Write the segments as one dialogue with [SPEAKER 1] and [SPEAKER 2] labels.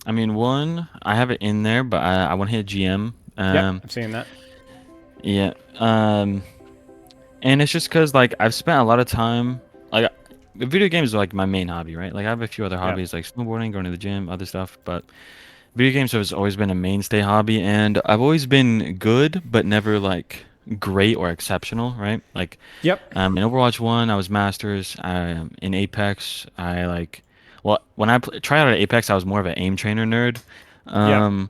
[SPEAKER 1] I mean, one, I have it in there, but I want to hit GM.
[SPEAKER 2] Yep, I'm seeing that.
[SPEAKER 1] Yeah. And it's just because like I've spent a lot of time like video games are like my main hobby, right? Like I have a few other
[SPEAKER 2] Yep.
[SPEAKER 1] hobbies like snowboarding, going to the gym, other stuff, but video games has always been a mainstay hobby, and I've always been good, but never like great or exceptional, right? Like
[SPEAKER 2] Yep.
[SPEAKER 1] in Overwatch 1, I was Masters. In Apex, well, when tried out at Apex, I was more of an aim trainer nerd.
[SPEAKER 2] Yep.
[SPEAKER 1] Um,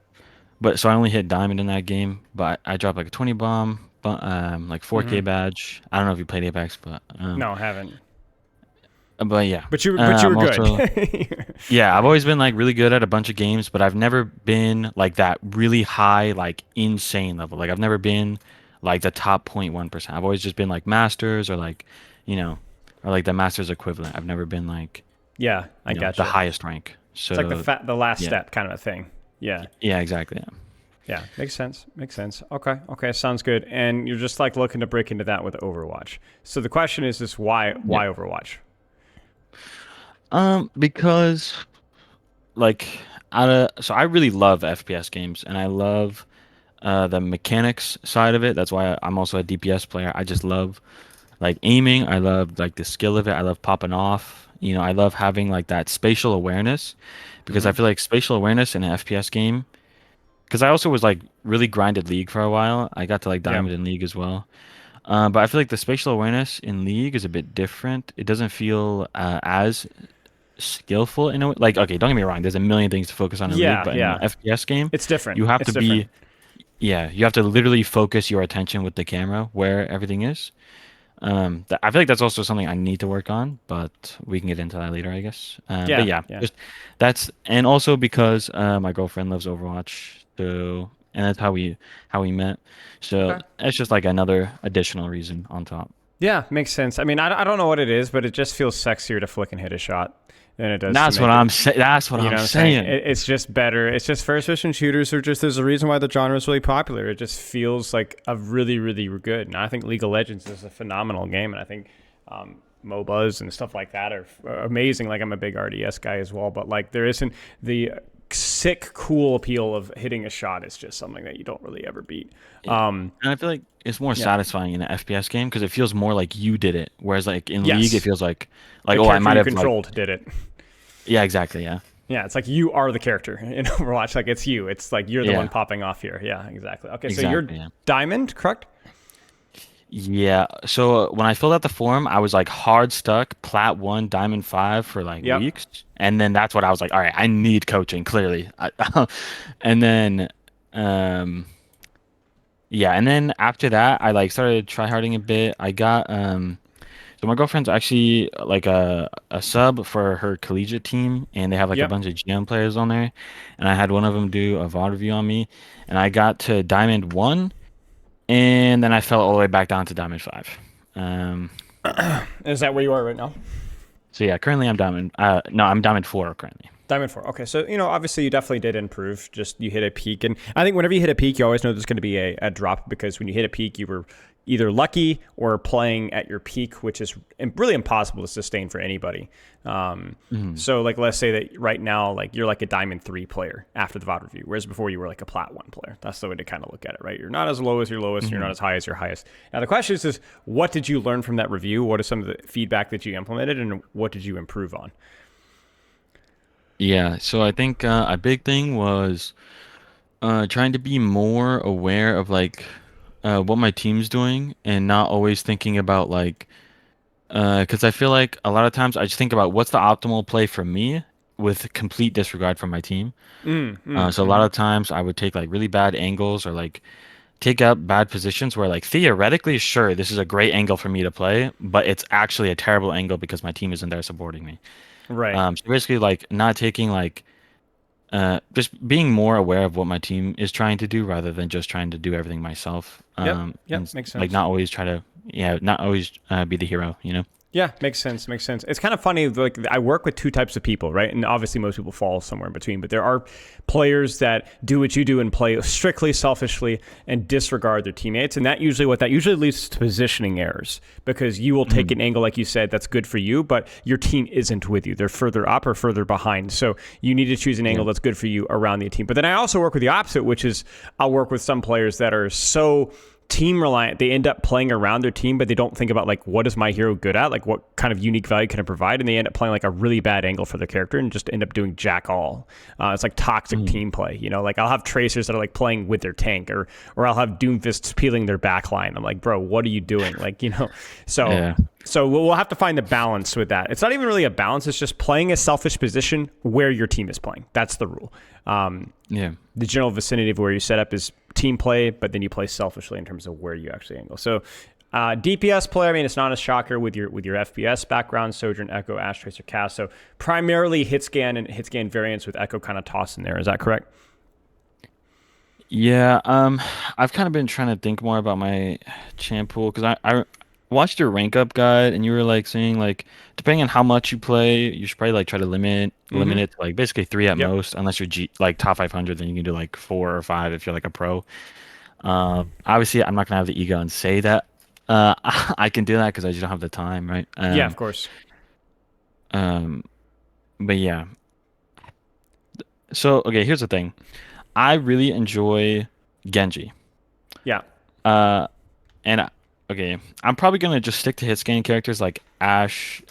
[SPEAKER 1] but so I only hit diamond in that game, but I dropped like a 20 bomb, but like 4K
[SPEAKER 2] Hmm.
[SPEAKER 1] badge. I don't know if you played Apex,
[SPEAKER 2] No, I haven't.
[SPEAKER 1] but yeah.
[SPEAKER 2] But you were
[SPEAKER 1] I'm
[SPEAKER 2] good.
[SPEAKER 1] also yeah, I've always been like really good at a bunch of games, but I've never been like that really high, like insane level. Like I've never been like the top 0.1%. I've always just been like masters or like, you know, or like the masters equivalent. I've never been like,
[SPEAKER 2] Yeah, I
[SPEAKER 1] the
[SPEAKER 2] gotcha.
[SPEAKER 1] highest rank.
[SPEAKER 2] It's like
[SPEAKER 1] So
[SPEAKER 2] the last
[SPEAKER 1] yeah.
[SPEAKER 2] step kind of a thing. Yeah.
[SPEAKER 1] Yeah, exactly. Yeah.
[SPEAKER 2] Yeah, makes sense. Makes sense. Okay, okay, sounds good. And you're just like looking to break into that with Overwatch. So the question is why
[SPEAKER 1] Yeah.
[SPEAKER 2] Overwatch?
[SPEAKER 1] Because like so I really love FPS games and I love the mechanics side of it. That's why I'm also a DPS player. I just love like aiming. I love like the skill of it. I love popping off. I love having like that spatial awareness because I
[SPEAKER 2] Mm-hmm.
[SPEAKER 1] feel like spatial awareness in an FPS game. Because I also was like really grinded League for a while. I got to like
[SPEAKER 2] Yeah.
[SPEAKER 1] Diamond in League as well. But I feel like the spatial awareness in League is a bit different. It doesn't feel as skillful in a way. Like, okay, don't get me wrong. There's a million things to focus on in League,
[SPEAKER 2] Yeah,
[SPEAKER 1] but in an
[SPEAKER 2] yeah.
[SPEAKER 1] FPS game,
[SPEAKER 2] It's different.
[SPEAKER 1] you have
[SPEAKER 2] It's
[SPEAKER 1] to
[SPEAKER 2] different.
[SPEAKER 1] be, yeah, you have to literally focus your attention with the camera where everything is. I feel like that's also something I need to work on, but we can get into that later, I guess. But
[SPEAKER 2] Yeah,
[SPEAKER 1] yeah,
[SPEAKER 2] yeah.
[SPEAKER 1] just and also because my girlfriend loves Overwatch, so and that's how we met. So
[SPEAKER 2] Okay.
[SPEAKER 1] it's just like another additional reason on top.
[SPEAKER 2] Yeah, makes sense. I mean, I don't know what it is, but it just feels sexier to flick and hit a shot than it does to
[SPEAKER 1] That's what
[SPEAKER 2] make it.
[SPEAKER 1] I'm saying. That's what
[SPEAKER 2] You
[SPEAKER 1] I'm
[SPEAKER 2] know what I'm saying?
[SPEAKER 1] saying.
[SPEAKER 2] It's just better. It's just first person shooters are just, there's a reason why the genre is really popular. It just feels like a really, really good. And I think League of Legends is a phenomenal game. And I think MOBAs and stuff like that are amazing. Like I'm a big RDS guy as well. But like there isn't the sick, cool appeal of hitting a shot. It's just something that you don't really ever beat.
[SPEAKER 1] Yeah. And I feel like it's more
[SPEAKER 2] Yeah.
[SPEAKER 1] satisfying in an FPS game because it feels more like you did it, whereas like in League it
[SPEAKER 2] Yes.
[SPEAKER 1] feels like
[SPEAKER 2] The
[SPEAKER 1] oh I
[SPEAKER 2] character
[SPEAKER 1] might
[SPEAKER 2] you
[SPEAKER 1] have like
[SPEAKER 2] controlled did it.
[SPEAKER 1] yeah exactly yeah
[SPEAKER 2] Yeah, it's like you are the character in Overwatch. Like it's you. It's like you're the one
[SPEAKER 1] yeah
[SPEAKER 2] popping off here. Yeah, exactly. Okay, so you're
[SPEAKER 1] exactly yeah.
[SPEAKER 2] diamond, correct?
[SPEAKER 1] Yeah, so when I filled out the form, I was like hard stuck, plat 1, diamond 5 for like
[SPEAKER 2] Yep.
[SPEAKER 1] weeks. And then that's what I was like, all right, I need coaching, clearly. And then um yeah, and then after that, I like started tryharding a bit. I got so my girlfriend's actually like a sub for her collegiate team, and they have like a
[SPEAKER 2] Yep.
[SPEAKER 1] bunch of GM players on there. And I had one of them do a VOD review on me, and I got to diamond 1, and then I fell all the way back down to diamond 5. Um
[SPEAKER 2] Is that where you are right now?
[SPEAKER 1] So yeah, currently I'm diamond. No, I'm diamond 4 currently.
[SPEAKER 2] Diamond four. Okay, so obviously you definitely did improve. Just you hit a peak, and I think whenever you hit a peak, you always know there's going to be a drop because when you hit a peak, you were either lucky or playing at your peak, which is really impossible to sustain for anybody.
[SPEAKER 1] Mhm.
[SPEAKER 2] So like let's say that right now, like you're like a diamond three player after the VOD review, whereas before you were like a plat one player. That's the way to kind of look at it, right? You're not as low as your lowest, you're not
[SPEAKER 1] Mhm.
[SPEAKER 2] as high as your highest. Now the question is what did you learn from that review? What is some of the feedback that you implemented, and what did you improve on?
[SPEAKER 1] Yeah, so I think a big thing was trying to be more aware of like what my team's doing and not always thinking about like because I feel like a lot of times I just think about what's the optimal play for me with complete disregard for my team. So a lot
[SPEAKER 2] Mm-hmm.
[SPEAKER 1] of times I would take like really bad angles or like take up bad positions where like theoretically, sure, this is a great angle for me to play, but it's actually a terrible angle because my team isn't there supporting me.
[SPEAKER 2] Right.
[SPEAKER 1] So basically like not taking like just being more aware of what my team is trying to do rather than just trying to do everything myself.
[SPEAKER 2] Yep.
[SPEAKER 1] And
[SPEAKER 2] Yep. Makes
[SPEAKER 1] like
[SPEAKER 2] sense.
[SPEAKER 1] not always try to, yeah, not always be the hero.
[SPEAKER 2] Yeah, makes sense. Makes sense. It's kind of funny. Like I work with two types of people, right? And obviously, most people fall somewhere in between. But there are players that do what you do and play strictly selfishly and disregard their teammates, and that usually leads to positioning errors because you will take
[SPEAKER 1] Mhm.
[SPEAKER 2] an angle, like you said, that's good for you, but your team isn't with you. They're further up or further behind. So you need to choose an
[SPEAKER 1] Yeah.
[SPEAKER 2] angle that's good for you around the team. But then I also work with the opposite, which is I'll work with some players that are so team reliant. They end up playing around their team, but they don't think about like, what is my hero good at? Like what kind of unique value can I provide? And they end up playing like a really bad angle for their character and just end up doing jack all. It's like toxic
[SPEAKER 1] Mhm.
[SPEAKER 2] team play. Like I'll have tracers that are like playing with their tank or I'll have doomfists peeling their back line. I'm like, bro, what are you doing? So
[SPEAKER 1] Yeah.
[SPEAKER 2] so we'll have to find the balance with that. It's not even really a balance. It's just playing a selfish position where your team is playing. That's the rule.
[SPEAKER 1] Yeah.
[SPEAKER 2] The general vicinity of where you set up is team play, but then you play selfishly in terms of where you actually angle. So DPS play, I mean, it's not a shocker with your FPS background, Sojourn, Echo, Ashe, Tracer, Cast. So primarily hit scan and hit scan variants with Echo kind of tossed in there. Is that correct?
[SPEAKER 1] Yeah, I've kind of been trying to think more about my champ pool because I watched your rank up guide and you were like saying like depending on how much you play, you should probably like try to limit
[SPEAKER 2] Mm-hmm.
[SPEAKER 1] it to like basically three at
[SPEAKER 2] Yep.
[SPEAKER 1] most, unless you're like top 500, then you can do like four or five if you're like a pro. Obviously I'm not gonna have the ego and say that I can do that because I just don't have the time, right?
[SPEAKER 2] Yeah, of course.
[SPEAKER 1] Um, but yeah. So okay, here's the thing. I really enjoy Genji.
[SPEAKER 2] Yeah.
[SPEAKER 1] Uh, And okay, I'm probably gonna just stick to hit scan characters like Ashe,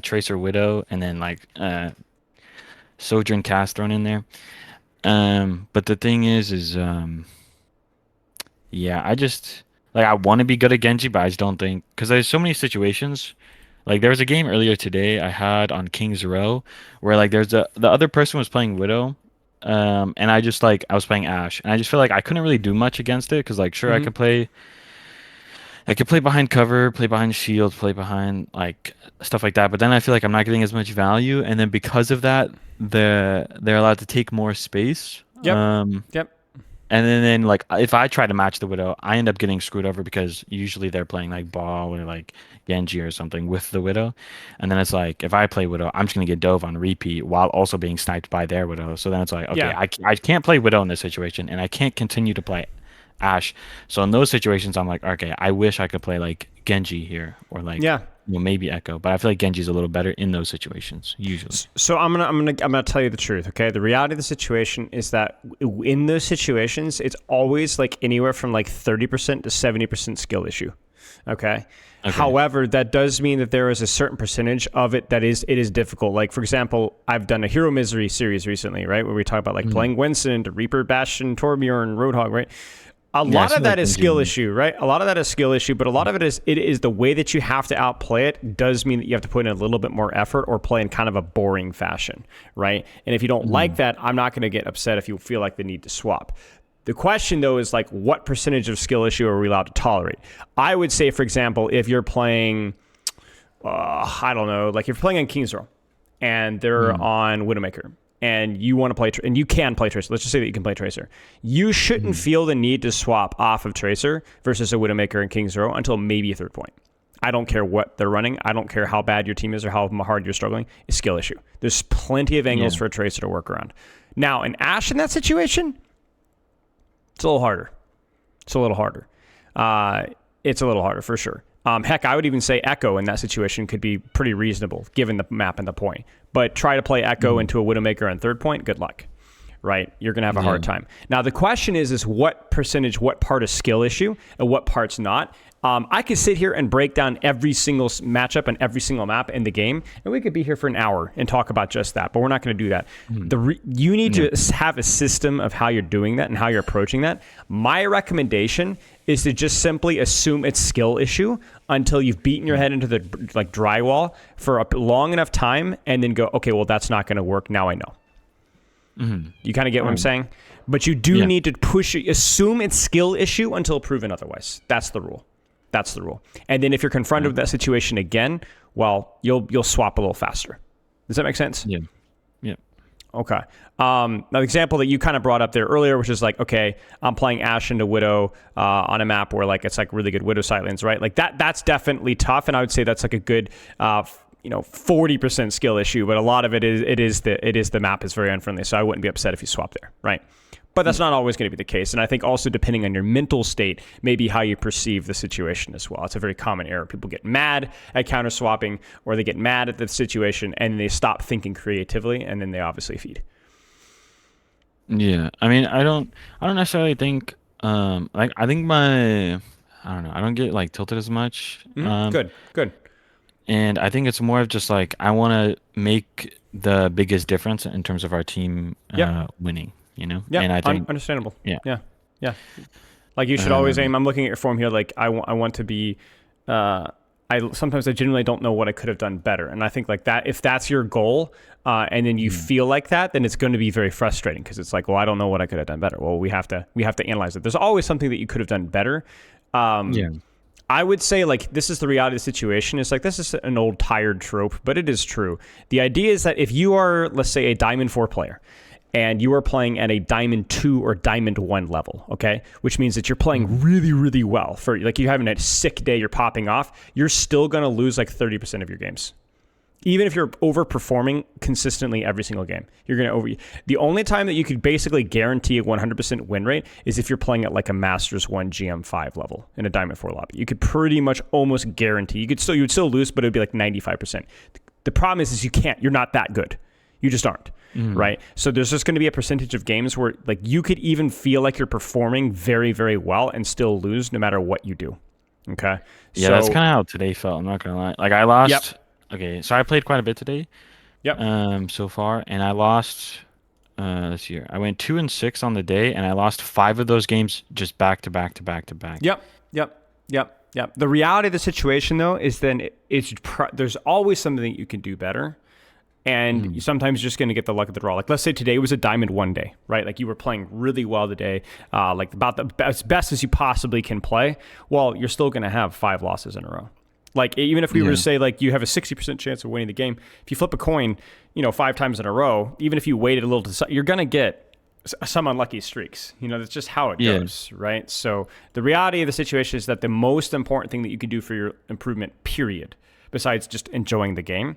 [SPEAKER 1] Tracer, Widow, and then like Sojourn Cast thrown in there. But the thing is yeah, I just like I want to be good at Genji, but I just don't think because there's so many situations. Like there was a game earlier today I had on King's Row where like the other person was playing Widow. And I just like I was playing Ashe, and I just feel like I couldn't really do much against it because like sure
[SPEAKER 2] Mm-hmm.
[SPEAKER 1] I could play behind cover, play behind shield, play behind like stuff like that. But then I feel like I'm not getting as much value, and then because of that, they're allowed to take more space.
[SPEAKER 2] Yep. Yep.
[SPEAKER 1] And then like if I try to match the Widow, I end up getting screwed over because usually they're playing like Ball or like Genji or something with the Widow, and then it's like if I play Widow, I'm just gonna get dove on repeat while also being sniped by their Widow. So then it's like okay,
[SPEAKER 2] Yeah.
[SPEAKER 1] I can't play Widow in this situation, and I can't continue to play Ashe. So in those situations, I'm like, okay, I wish I could play like Genji here or like
[SPEAKER 2] Yeah.
[SPEAKER 1] maybe Echo, but I feel like Genji's a little better in those situations usually.
[SPEAKER 2] So I'm gonna tell you the truth. Okay, the reality of the situation is that in those situations, it's always like anywhere from like 30% to 70% skill issue. Okay.
[SPEAKER 1] Okay.
[SPEAKER 2] However, that does mean that there is a certain percentage of it that is difficult. Like for example, I've done a Hero Misery series recently, right, where we talk about like
[SPEAKER 1] Mhm.
[SPEAKER 2] playing Winston, to Reaper, Bastion, Torbjorn, Roadhog, right? A
[SPEAKER 1] Yeah, I
[SPEAKER 2] lot
[SPEAKER 1] see
[SPEAKER 2] of that
[SPEAKER 1] like
[SPEAKER 2] is
[SPEAKER 1] Genji.
[SPEAKER 2] skill issue, right? A lot of that is skill issue, but a lot of it is the way that you have to outplay it does mean that you have to put in a little bit more effort or play in kind of a boring fashion, right? And if you don't like
[SPEAKER 1] Mhm.
[SPEAKER 2] that, I'm not going to get upset if you feel like the need to swap. The question though is like what percentage of skill issue are we allowed to tolerate? I would say, for example, if you're playing, I don't know, like if you're playing on King's Row and they're
[SPEAKER 1] Mhm.
[SPEAKER 2] on Widowmaker and you want to play and you can play Tracer. Let's just say that you can play Tracer. You shouldn't
[SPEAKER 1] Mhm.
[SPEAKER 2] feel the need to swap off of Tracer versus a Widowmaker and King's Row until maybe a third point. I don't care what they're running. I don't care how bad your team is or how hard you're struggling. It's a skill issue. There's plenty of angles
[SPEAKER 1] Yeah.
[SPEAKER 2] for a Tracer to work around. Now, in Ashe in that situation, it's a little harder. It's a little harder. It's a little harder for sure. Heck, I would even say Echo in that situation could be pretty reasonable given the map and the point. But try to play Echo
[SPEAKER 1] Mhm.
[SPEAKER 2] into a Widowmaker on third point, good luck. Right? You're going to have a
[SPEAKER 1] Yeah.
[SPEAKER 2] hard time. Now, the question is what percentage, what part is skill issue and what part's not? I could sit here and break down every single matchup and every single map in the game, and we could be here for an hour and talk about just that, but we're not going to do that.
[SPEAKER 1] Mhm.
[SPEAKER 2] You need
[SPEAKER 1] Yeah.
[SPEAKER 2] to have a system of how you're doing that and how you're approaching that. My recommendation is to just simply assume it's skill issue until you've beaten your head into the like drywall for a long enough time and then go, okay, well, that's not going to work. Now I know.
[SPEAKER 1] Mhm.
[SPEAKER 2] You kind of get
[SPEAKER 1] All
[SPEAKER 2] what I'm
[SPEAKER 1] right.
[SPEAKER 2] saying? But you do
[SPEAKER 1] Yeah.
[SPEAKER 2] need to assume it's skill issue until proven otherwise. That's the rule. That's the rule. And then if you're confronted
[SPEAKER 1] Yeah.
[SPEAKER 2] with that situation again, well, you'll swap a little faster. Does that make sense?
[SPEAKER 1] Yeah. Yeah.
[SPEAKER 2] Okay. Now, the example that you kind of brought up there earlier, which is like, okay, I'm playing Ashe into Widow on a map where like it's like really good Widow sightlands, right? Like that's definitely tough, and I would say that's like a good, 40% skill issue. But a lot of it is the map is very unfriendly, so I wouldn't be upset if you swap there, right? But that's not always going to be the case. And I think also depending on your mental state, maybe how you perceive the situation as well. It's a very common error. People get mad at counter swapping, or they get mad at the situation and they stop thinking creatively, and then they obviously feed.
[SPEAKER 1] Yeah, I mean, I don't necessarily think, like I think I don't know, I don't get like tilted as much,
[SPEAKER 2] Good, good.
[SPEAKER 1] and I think it's more of just like I want to make the biggest difference in terms of our team
[SPEAKER 2] Yep,
[SPEAKER 1] winning, and
[SPEAKER 2] yep.
[SPEAKER 1] I think,
[SPEAKER 2] Understandable.
[SPEAKER 1] yeah,
[SPEAKER 2] Yeah, yeah. Like you should always
[SPEAKER 1] um,
[SPEAKER 2] aim. I'm looking at your form here. Like I want to be. Uh, I genuinely don't know what I could have done better, and I think like that. If that's your goal, and then you
[SPEAKER 1] mm,
[SPEAKER 2] feel like that, then it's going to be very frustrating because it's like, well, I don't know what I could have done better. Well, we have to analyze it. There's always something that you could have done better. Um,
[SPEAKER 1] yeah,
[SPEAKER 2] I would say like this is the reality of the situation. It's like this is an old tired trope, but it is true. The idea is that if you are, let's say, a Diamond 4 player and you are playing at a Diamond 2 or Diamond 1 level, okay? Which means that you're playing
[SPEAKER 1] mm,
[SPEAKER 2] really, really well. For like you're having a sick day, you're popping off, you're still gonna lose like 30% of your games. Even if you're overperforming consistently every single game, you're going to over. The only time that you could basically guarantee a 100% win rate is if you're playing at like a Masters 1 GM5 level in a Diamond 4 lobby. You could pretty much almost guarantee. You would still lose, but it would be like 95%. The problem is you can't. You're not that good. You just aren't.
[SPEAKER 1] mm,
[SPEAKER 2] Right. So there's just going to be a percentage of games where like you could even feel like you're performing very, very well and still lose no matter what you do. Okay.
[SPEAKER 1] yeah. That's
[SPEAKER 2] So,
[SPEAKER 1] kind of how today felt. I'm not gonna lie. Like I
[SPEAKER 2] yep.
[SPEAKER 1] lost. Okay, so I played quite a bit today,
[SPEAKER 2] Yep.
[SPEAKER 1] so far, and I lost. This year, I went 2-6 on the day, and I lost five of those games just back to back to back to back.
[SPEAKER 2] Yep, yep, yep, yep. The reality of the situation, though, is then there's always something that you can do better, and
[SPEAKER 1] Mm,
[SPEAKER 2] sometimes you're just going to get the luck of the draw. Like let's say today was a Diamond 1 day, right? Like you were playing really well today, like about the best as you possibly can play. Well, you're still going to have 5 losses in a row. Like even if we were to
[SPEAKER 1] yeah,
[SPEAKER 2] say like you have a 60% chance of winning the game, if you flip a coin, 5 times in a row, even if you waited a little, you're gonna get some unlucky streaks. That's just how it
[SPEAKER 1] yeah,
[SPEAKER 2] goes, right? So the reality of the situation is that the most important thing that you can do for your improvement, period, besides just enjoying the game,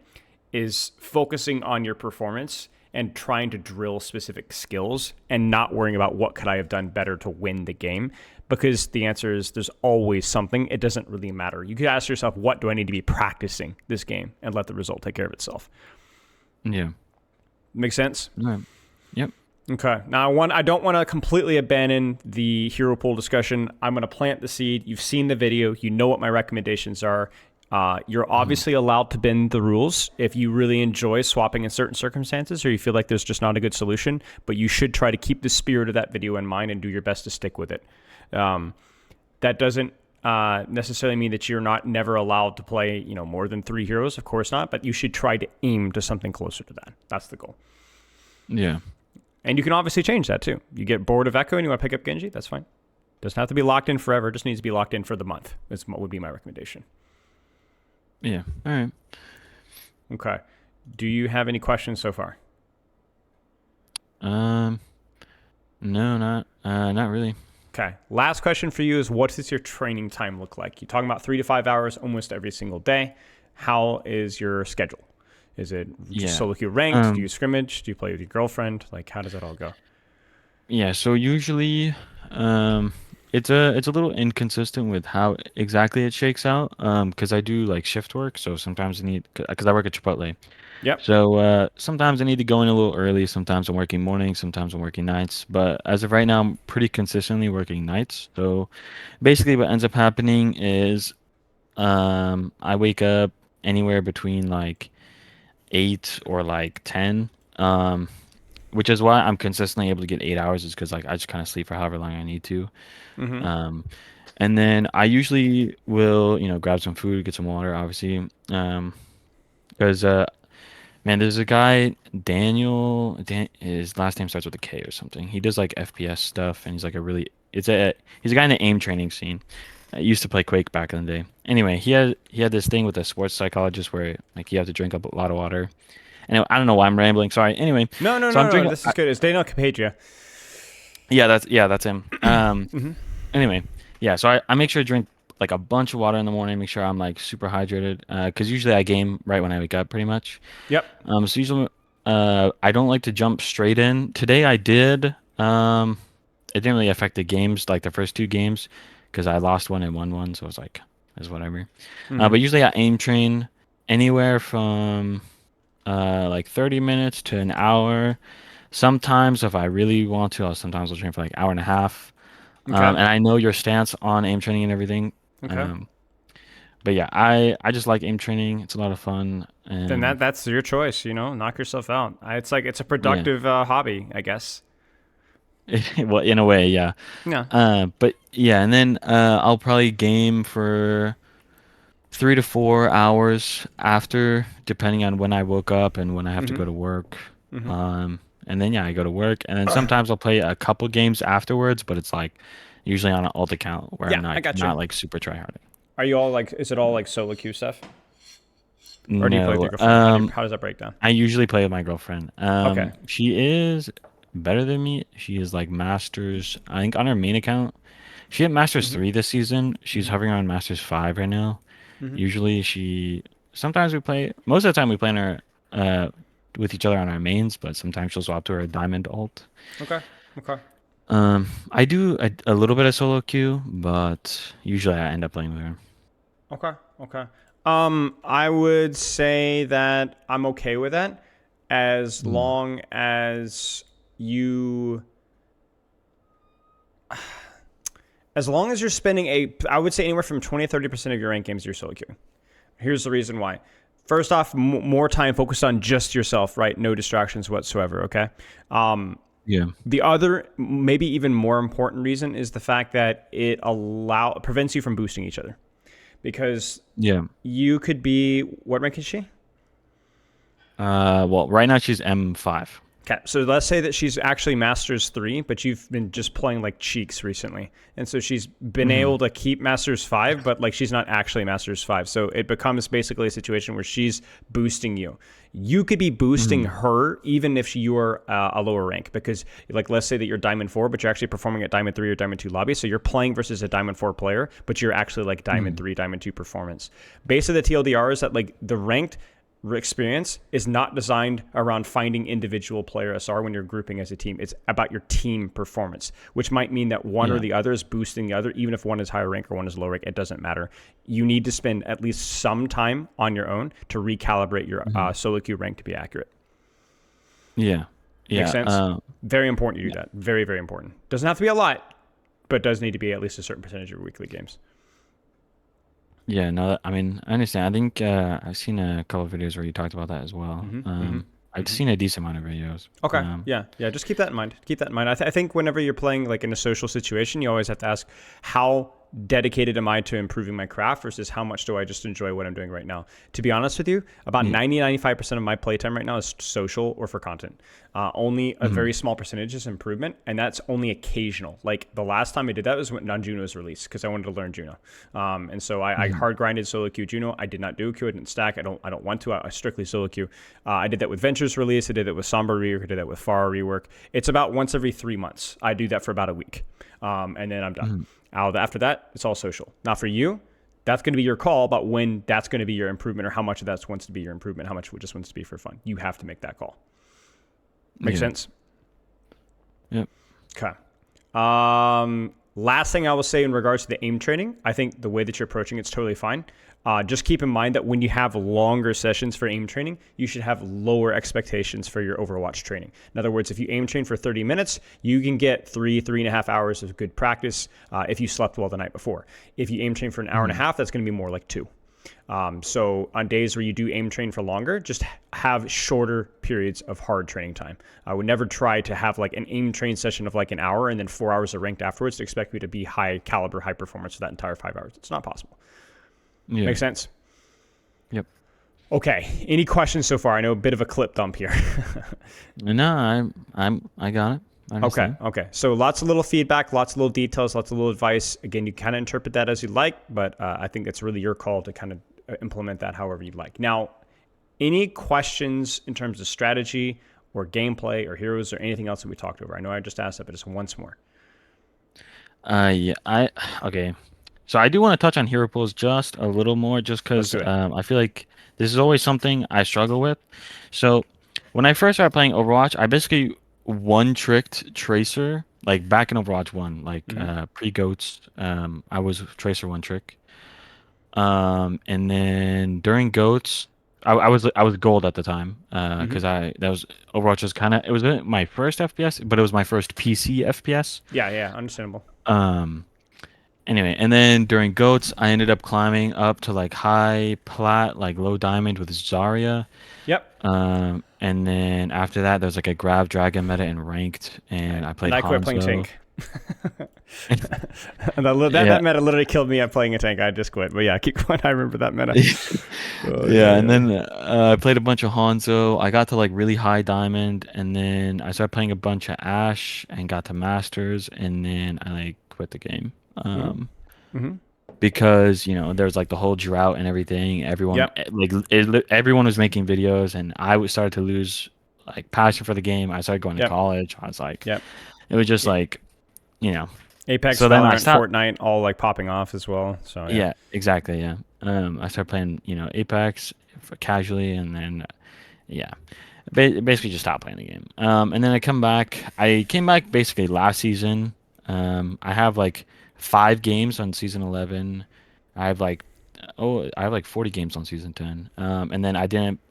[SPEAKER 2] is focusing on your performance and trying to drill specific skills and not worrying about what could I have done better to win the game, because the answer is there's always something. It doesn't really matter. You could ask yourself, what do I need to be practicing this game, and let the result take care of itself.
[SPEAKER 1] yeah.
[SPEAKER 2] Make sense?
[SPEAKER 1] Right. Yep.
[SPEAKER 2] Okay. Now, I don't want to completely abandon the hero pool discussion. I'm going to plant the seed. You've seen the video. You know what my recommendations are. You're
[SPEAKER 1] Mhm.
[SPEAKER 2] obviously allowed to bend the rules if you really enjoy swapping in certain circumstances or you feel like there's just not a good solution, but you should try to keep the spirit of that video in mind and do your best to stick with it. Um, that doesn't necessarily mean that you're not never allowed to play, more than 3 heroes. Of course not, but you should try to aim to something closer to that. That's the goal.
[SPEAKER 1] Yeah.
[SPEAKER 2] And you can obviously change that too. You get bored of Echo and you want to pick up Genji, that's fine. Doesn't have to be locked in forever. It just needs to be locked in for the month. That's what would be my recommendation.
[SPEAKER 1] Yeah. All right.
[SPEAKER 2] Okay. Do you have any questions so far?
[SPEAKER 1] Um. No, not really.
[SPEAKER 2] Okay. Last question for you is, what does your training time look like? You're talking about 3 to 5 hours almost every single day. How is your schedule? Is it just
[SPEAKER 1] Yeah.
[SPEAKER 2] solo queue ranked? Do you
[SPEAKER 1] Um.
[SPEAKER 2] scrimmage? Do you play with your girlfriend? Like, how does that all go?
[SPEAKER 1] Yeah. So usually, um, it's a little inconsistent with how exactly it shakes out. Because I do like shift work, so sometimes I need because I work at Chipotle.
[SPEAKER 2] Yep.
[SPEAKER 1] So sometimes I need to go in a little early. Sometimes I'm working mornings. Sometimes I'm working nights. But as of right now, I'm pretty consistently working nights. So basically, what ends up happening is I wake up anywhere between like 8 or like 10. Um, which is why I'm consistently able to get 8 hours, is because like I just kind of sleep for however long I need to.
[SPEAKER 2] Mm-hmm.
[SPEAKER 1] Um, and then I usually will, grab some food, get some water, obviously. Because man, there's a guy, his last name starts with a K or something. He does like FPS stuff, and he's like a really, he's a guy in the aim training scene. I used to play Quake back in the day. Anyway, he had this thing with a sports psychologist where like you have to drink up a lot of water. Anyway, I don't know why I'm rambling. Sorry. Anyway,
[SPEAKER 2] No, no,
[SPEAKER 1] so I'm
[SPEAKER 2] no, no.
[SPEAKER 1] drinking.
[SPEAKER 2] This is good. It's Daniel Capadria.
[SPEAKER 1] Yeah, that's him. Anyway, yeah. So I make sure to drink like a bunch of water in the morning. Make sure I'm like super hydrated. Because usually I game right when I wake up, pretty much.
[SPEAKER 2] Yep.
[SPEAKER 1] So usually, I don't like to jump straight in. Today I did. It didn't really affect the games, like the first two games, because I lost one and won one, so it's like, it's whatever.
[SPEAKER 2] Mm-hmm.
[SPEAKER 1] But usually I aim train anywhere from like 30 minutes to an hour. Sometimes if I really want to, I'll train for like hour and a half.
[SPEAKER 2] Okay.
[SPEAKER 1] And I know your stance on aim training and everything.
[SPEAKER 2] Okay.
[SPEAKER 1] Um, but yeah, I just like aim training. It's a lot of fun,
[SPEAKER 2] Then
[SPEAKER 1] and
[SPEAKER 2] that's your choice. You know, knock yourself out. It's like it's a
[SPEAKER 1] yeah,
[SPEAKER 2] productive hobby, I guess.
[SPEAKER 1] well, in a way, yeah.
[SPEAKER 2] Yeah.
[SPEAKER 1] But yeah, and then I'll probably game for 3 to 4 hours after, depending on when I woke up and when I have to
[SPEAKER 2] Mm-hmm.
[SPEAKER 1] go to work.
[SPEAKER 2] Mm-hmm.
[SPEAKER 1] And then yeah, I go to work, and then sometimes I'll play a couple games afterwards, but it's like usually on an alt account where
[SPEAKER 2] Yeah,
[SPEAKER 1] I'm
[SPEAKER 2] I
[SPEAKER 1] like
[SPEAKER 2] got you.
[SPEAKER 1] not like super tryharding.
[SPEAKER 2] Are you all like? Is it all like solo queue stuff, or do you play with
[SPEAKER 1] No,
[SPEAKER 2] your girlfriend? How does that break down?
[SPEAKER 1] I usually play with my girlfriend.
[SPEAKER 2] Okay.
[SPEAKER 1] She is better than me. She is like Masters. I think on her main account, she hit Masters
[SPEAKER 2] Mm-hmm.
[SPEAKER 1] 3 this season. She's
[SPEAKER 2] Mm-hmm.
[SPEAKER 1] hovering around Masters 5 right now.
[SPEAKER 2] Mm-hmm.
[SPEAKER 1] Usually sometimes we play, most of the time we play in uh, with each other on our mains, but sometimes she'll swap to her diamond ult.
[SPEAKER 2] Okay. Okay.
[SPEAKER 1] I do a little bit of solo queue, but usually I end up playing with her.
[SPEAKER 2] Okay. Okay. I would say that I'm okay with that as
[SPEAKER 1] Mm.
[SPEAKER 2] long as you as long as you're spending I would say anywhere from 20 to 30% of your rank games you're solo queuing. Here's the reason why. First off, more time focused on just yourself, right? No distractions whatsoever, okay?
[SPEAKER 1] Yeah,
[SPEAKER 2] The other, maybe even more important reason is the fact that it prevents you from boosting each other. Because
[SPEAKER 1] yeah.
[SPEAKER 2] you could be, what rank is she?
[SPEAKER 1] Well, right now she's M5.
[SPEAKER 2] Okay, so let's say that she's actually Masters 3, but you've been just playing like cheeks recently. And so she's been
[SPEAKER 1] Hmm.
[SPEAKER 2] able to keep Masters 5, but like she's not actually Masters 5. So it becomes basically a situation where she's boosting you. You could be boosting
[SPEAKER 1] Hmm.
[SPEAKER 2] her even if you're a lower rank because like let's say that you're Diamond 4, but you're actually performing at Diamond 3 or Diamond 2 lobby. So you're playing versus a Diamond 4 player, but you're actually like Diamond
[SPEAKER 1] Hmm.
[SPEAKER 2] 3, Diamond 2 performance. Base of the TLDR is that like the ranked experience is not designed around finding individual player SR when you're grouping as a team. It's about your team performance, which might mean that one or
[SPEAKER 1] Yeah.
[SPEAKER 2] the other is boosting the other, even if one is higher rank or one is low rank. It doesn't matter. You need to spend at least some time on your own to recalibrate your
[SPEAKER 1] Hmm.
[SPEAKER 2] solo queue rank to be accurate.
[SPEAKER 1] Yeah.
[SPEAKER 2] Makes
[SPEAKER 1] Yeah.
[SPEAKER 2] sense? Very important to do that. Very, very important. Doesn't have to be a lot, but does need to be at least a certain percentage of your weekly games.
[SPEAKER 1] Yeah, no, I mean, I understand. I think I've seen a couple of videos where you talked about that as well.
[SPEAKER 2] Mm-hmm, mm-hmm,
[SPEAKER 1] I've
[SPEAKER 2] mm-hmm.
[SPEAKER 1] seen a decent amount of videos.
[SPEAKER 2] Okay. Yeah. Yeah. Just keep that in mind. Keep that in mind. I think whenever you're playing like in a social situation, you always have to ask how dedicated am I to improving my craft versus how much do I just enjoy what I'm doing right now. To be honest with you, about
[SPEAKER 1] Yeah.
[SPEAKER 2] 90-95% of my playtime right now is social or for content. Only a
[SPEAKER 1] Hmm.
[SPEAKER 2] very small percentage is improvement, and that's only occasional. Like the last time I did that was when on Juno's release because I wanted to learn Juno, and so I
[SPEAKER 1] Hmm.
[SPEAKER 2] hard grinded solo queue Juno. I did not do queue. I didn't stack. I don't want to. I strictly solo queue. I did that with Ventures release. I did that with Sombra rework. I did that with Farah rework. It's about once every 3 months. I do that for about a week, and then I'm done.
[SPEAKER 1] Hmm.
[SPEAKER 2] After that, it's all social. Now for you, that's going to be your call about when that's going to be your improvement or how much of that wants to be your improvement, how much just wants to be for fun. You have to make that call. Make
[SPEAKER 1] Yeah.
[SPEAKER 2] sense?
[SPEAKER 1] Yep.
[SPEAKER 2] Okay. Last thing I will say in regards to the aim training, I think the way that you're approaching it's totally fine. Just keep in mind that when you have longer sessions for aim training, you should have lower expectations for your Overwatch training. In other words, if you aim train for 30 minutes, you can get 3.5 hours of good practice if you slept well the night before. If you aim train for an hour and a
[SPEAKER 1] Hmm.
[SPEAKER 2] half, that's going to be more like 2. So on days where you do aim train for longer, just have shorter periods of hard training time. I would never try to have like an aim train session of like an hour and then 4 hours of ranked afterwards to expect me to be high caliber, high performance for that entire 5 hours. It's not possible.
[SPEAKER 1] Yeah.
[SPEAKER 2] Make sense?
[SPEAKER 1] Yep.
[SPEAKER 2] Okay. Any questions so far? I know a bit of a clip dump here.
[SPEAKER 1] No, I got it. I
[SPEAKER 2] Okay.
[SPEAKER 1] understand.
[SPEAKER 2] Okay. So lots of little feedback, lots of little details, lots of little advice. Again, you kind of interpret that as you like, but I think it's really your call to kind of implement that however you like. Now, Any questions in terms of strategy or gameplay or heroes or anything else that we talked over? I know I just asked that, but just once more.
[SPEAKER 1] Yeah, okay. So I do want to touch on hero pools just a little more, just
[SPEAKER 2] Let's
[SPEAKER 1] because
[SPEAKER 2] do it.
[SPEAKER 1] I feel like this is always something I struggle with. So when I first started playing Overwatch, I basically one-tricked Tracer, like back in Overwatch 1, like
[SPEAKER 2] Mm-hmm.
[SPEAKER 1] pre-goats. I was Tracer one trick. And then during goats, I was gold at the time,
[SPEAKER 2] Mm-hmm.
[SPEAKER 1] because I that was Overwatch was kind of it was my first FPS, but it was my first PC FPS.
[SPEAKER 2] Yeah, yeah, understandable.
[SPEAKER 1] Um. Anyway, and then during goats, I ended up climbing up to like high plat, like low diamond with Zarya.
[SPEAKER 2] Yep.
[SPEAKER 1] And then after that, there's like a grab dragon meta and ranked, and I
[SPEAKER 2] And
[SPEAKER 1] played
[SPEAKER 2] I quit playing
[SPEAKER 1] Hanzo.
[SPEAKER 2] tank. And that
[SPEAKER 1] Yeah,
[SPEAKER 2] meta literally killed me at playing a tank. I just quit. But yeah, keep going. I remember that meta. Oh yeah,
[SPEAKER 1] yeah, and
[SPEAKER 2] yeah.
[SPEAKER 1] then I played a bunch of Hanzo. I got to like really high diamond, and then I started playing a bunch of Ashe and got to masters, and then I like quit the game.
[SPEAKER 2] Mm-hmm. Mm-hmm.
[SPEAKER 1] Because there's like the whole drought and everything. Everyone
[SPEAKER 2] Yep.
[SPEAKER 1] everyone was making videos, and started to lose like passion for the game. I started going to
[SPEAKER 2] Yep.
[SPEAKER 1] college. I was like,
[SPEAKER 2] Yep.
[SPEAKER 1] it was just
[SPEAKER 2] A-
[SPEAKER 1] like you know.
[SPEAKER 2] Apex,
[SPEAKER 1] So then I
[SPEAKER 2] Valorant,
[SPEAKER 1] stopped.
[SPEAKER 2] Fortnite, all like popping off as well. So yeah.
[SPEAKER 1] Yeah, exactly. Yeah. I started playing Apex casually, and then yeah, basically just stopped playing the game. And then I come back. I came back basically last season. I have like 5 games on season 11. I have like I have like 40 games on season 10. And then I didn't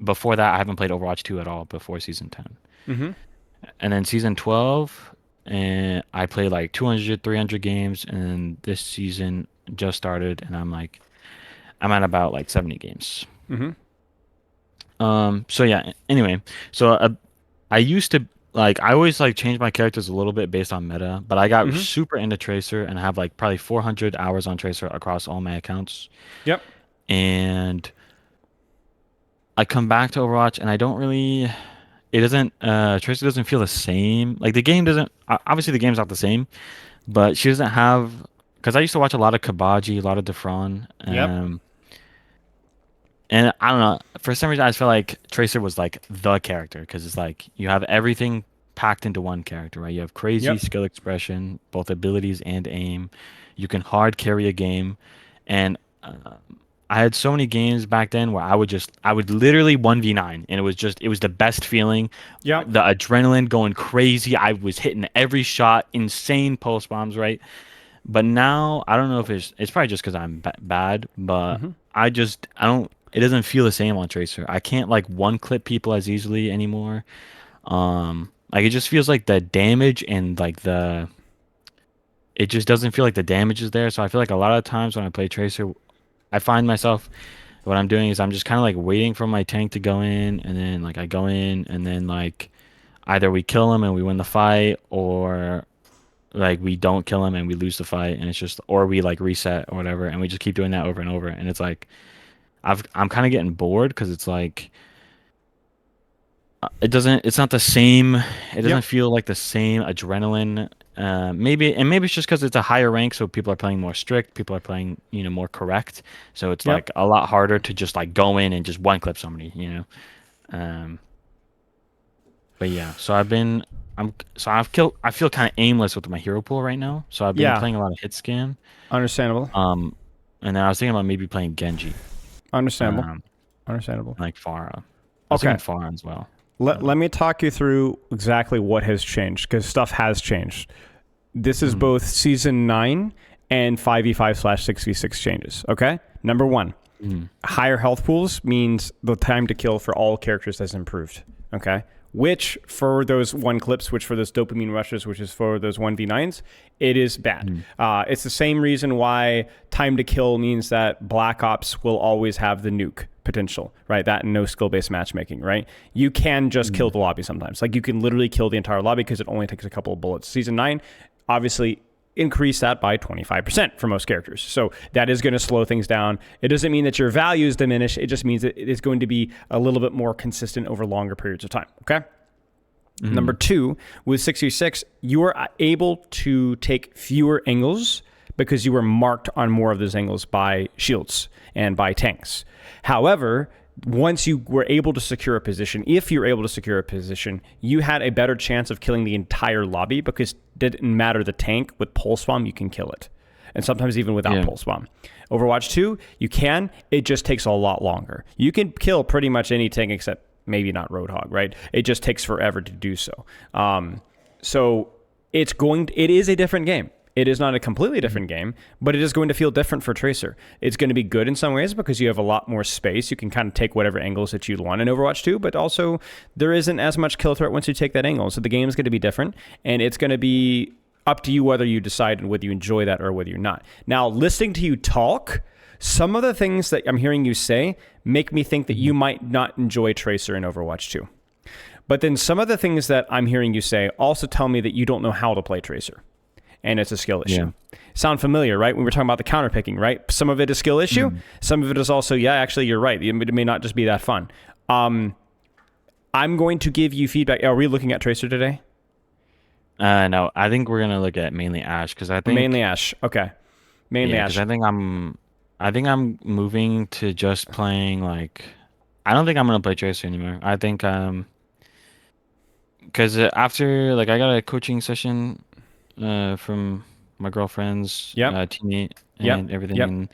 [SPEAKER 1] before that I haven't played Overwatch 2 at all before season 10.
[SPEAKER 2] Mm-hmm.
[SPEAKER 1] And then season 12 and I played like 200 300 games, and this season just started and I'm at about like 70 games.
[SPEAKER 2] Mm-hmm.
[SPEAKER 1] So yeah, anyway, so I used to like I always like change my characters a little bit based on meta, but I got
[SPEAKER 2] Mm-hmm.
[SPEAKER 1] super into Tracer and I have like probably 400 hours on Tracer across all my accounts.
[SPEAKER 2] Yep.
[SPEAKER 1] And I come back to Overwatch and I don't really it doesn't Tracer doesn't feel the same. Like the game doesn't obviously the game's not the same, but she doesn't have because I used to watch a lot of Kabaji, a lot of Defron.
[SPEAKER 2] Yep.
[SPEAKER 1] And I don't know. For some reason, I just felt like Tracer was like the character because it's like you have everything packed into one character, right? You have crazy
[SPEAKER 2] Yep.
[SPEAKER 1] skill expression, both abilities and aim. You can hard carry a game, and I had so many games back then where I would literally 1v9, and it was the best feeling.
[SPEAKER 2] Yep.
[SPEAKER 1] The adrenaline going crazy. I was hitting every shot, insane pulse bombs, right? But now I don't know if it's probably just because I'm bad, but
[SPEAKER 2] Mm-hmm.
[SPEAKER 1] I don't. It doesn't feel the same on Tracer. I can't like one clip people as easily anymore. Like it just feels like the damage and like the it just doesn't feel like the damage is there. So I feel like a lot of times when I play Tracer, I find myself what I'm doing is I'm just kind of like waiting for my tank to go in, and then like I go in, and then like either we kill him and we win the fight, or like we don't kill him and we lose the fight, and it's just or we like reset or whatever, and we just keep doing that over and over, and it's like I'm kind of getting bored because it's like it's not the same, it doesn't
[SPEAKER 2] Yep.
[SPEAKER 1] feel like the same adrenaline. Maybe it's just because it's a higher rank, so people are playing more strict, people are playing more correct, so it's
[SPEAKER 2] Yep.
[SPEAKER 1] like a lot harder to just like go in and just one clip somebody. um but yeah, so I feel kind of aimless with my hero pool right now, so I've been
[SPEAKER 2] Yeah.
[SPEAKER 1] playing a lot of hit scan.
[SPEAKER 2] Understandable.
[SPEAKER 1] um and then I was thinking about maybe playing Genji,
[SPEAKER 2] Understandable.
[SPEAKER 1] um
[SPEAKER 2] Understandable.
[SPEAKER 1] and like Pharah. I was thinking
[SPEAKER 2] Okay.
[SPEAKER 1] Pharah as well.
[SPEAKER 2] Let me talk you through exactly what has changed because stuff has changed. This is
[SPEAKER 1] Mm,
[SPEAKER 2] both season 9 and 5v5/6v6 changes. Okay. Number one,
[SPEAKER 1] mm,
[SPEAKER 2] higher health pools means the time to kill for all characters has improved. Okay. Which for those one clips, which for those dopamine rushes, which is for those 1v9s, it is bad.
[SPEAKER 1] mm,
[SPEAKER 2] It's the same reason why time to kill means that Black Ops will always have the nuke potential, right? That and no skill-based matchmaking, right? You can just kill
[SPEAKER 1] mm,
[SPEAKER 2] the lobby sometimes. Like you can literally kill the entire lobby because it only takes a couple of bullets. Season 9, obviously increase that by 25% for most characters. So that is going to slow things down. It doesn't mean that your values diminish. It just means that it is going to be a little bit more consistent over longer periods of time. Okay. Number
[SPEAKER 1] mm,
[SPEAKER 2] two, with 6v6, you are able to take fewer angles because you were marked on more of those angles by shields and by tanks. However, once you were able to secure a position, if you're able to secure a position, you had a better chance of killing the entire lobby because it didn't matter the tank. With pulse bomb, you can kill it. And sometimes even without
[SPEAKER 1] Yeah.
[SPEAKER 2] pulse bomb. Overwatch 2, you can. It just takes a lot longer. You can kill pretty much any tank except maybe not Roadhog, right? It just takes forever to do so. So it is a different game. It is not a completely different game, but it is going to feel different for Tracer. It's going to be good in some ways because you have a lot more space. You can kind of take whatever angles that you'd want in Overwatch 2, but also there isn't as much kill threat once you take that angle. So the game is going to be different, and it's going to be up to you whether you decide whether you enjoy that or whether you're not. Now, listening to you talk, some of the things that I'm hearing you say make me think that you might not enjoy Tracer in Overwatch 2. But then some of the things that I'm hearing you say also tell me that you don't know how to play Tracer. And it's a skill issue.
[SPEAKER 1] Yeah.
[SPEAKER 2] Sound familiar, right? When we're talking about the counter picking, right? Some of it is skill issue. Some of it is also, yeah, actually, you're right. It may not just be that fun. I'm going to give you feedback. Are we looking at Tracer today?
[SPEAKER 1] No, I think we're gonna look at mainly Ashe because I think
[SPEAKER 2] Mainly Ashe. Okay. Mainly
[SPEAKER 1] yeah, because
[SPEAKER 2] Ashe.
[SPEAKER 1] I think I'm moving to just playing like I don't think I'm gonna play Tracer anymore. I think because after like I got a coaching session from my girlfriend's
[SPEAKER 2] Yep.
[SPEAKER 1] teammate
[SPEAKER 2] Yep.
[SPEAKER 1] and everything,
[SPEAKER 2] Yep.
[SPEAKER 1] and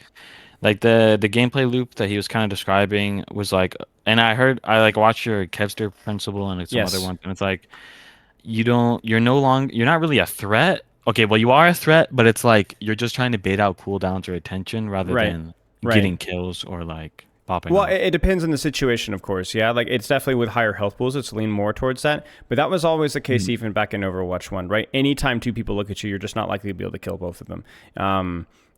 [SPEAKER 1] like the gameplay loop that he was kind of describing was like, and I like watched your Kevster principle and like some other
[SPEAKER 2] Yes.
[SPEAKER 1] ones, and it's like you're not really a threat. Okay, well you are a threat, but it's like you're just trying to bait out cooldowns or attention rather
[SPEAKER 2] Right.
[SPEAKER 1] than
[SPEAKER 2] Right.
[SPEAKER 1] getting kills or like popping
[SPEAKER 2] Well,
[SPEAKER 1] off.
[SPEAKER 2] it depends on the situation, of course. Yeah, like it's definitely with higher health pools, it's lean more towards that. But that was always the case,
[SPEAKER 1] Mm.
[SPEAKER 2] even back in Overwatch 1, right? Anytime two people look at you, you're just not likely to be able to kill both of them.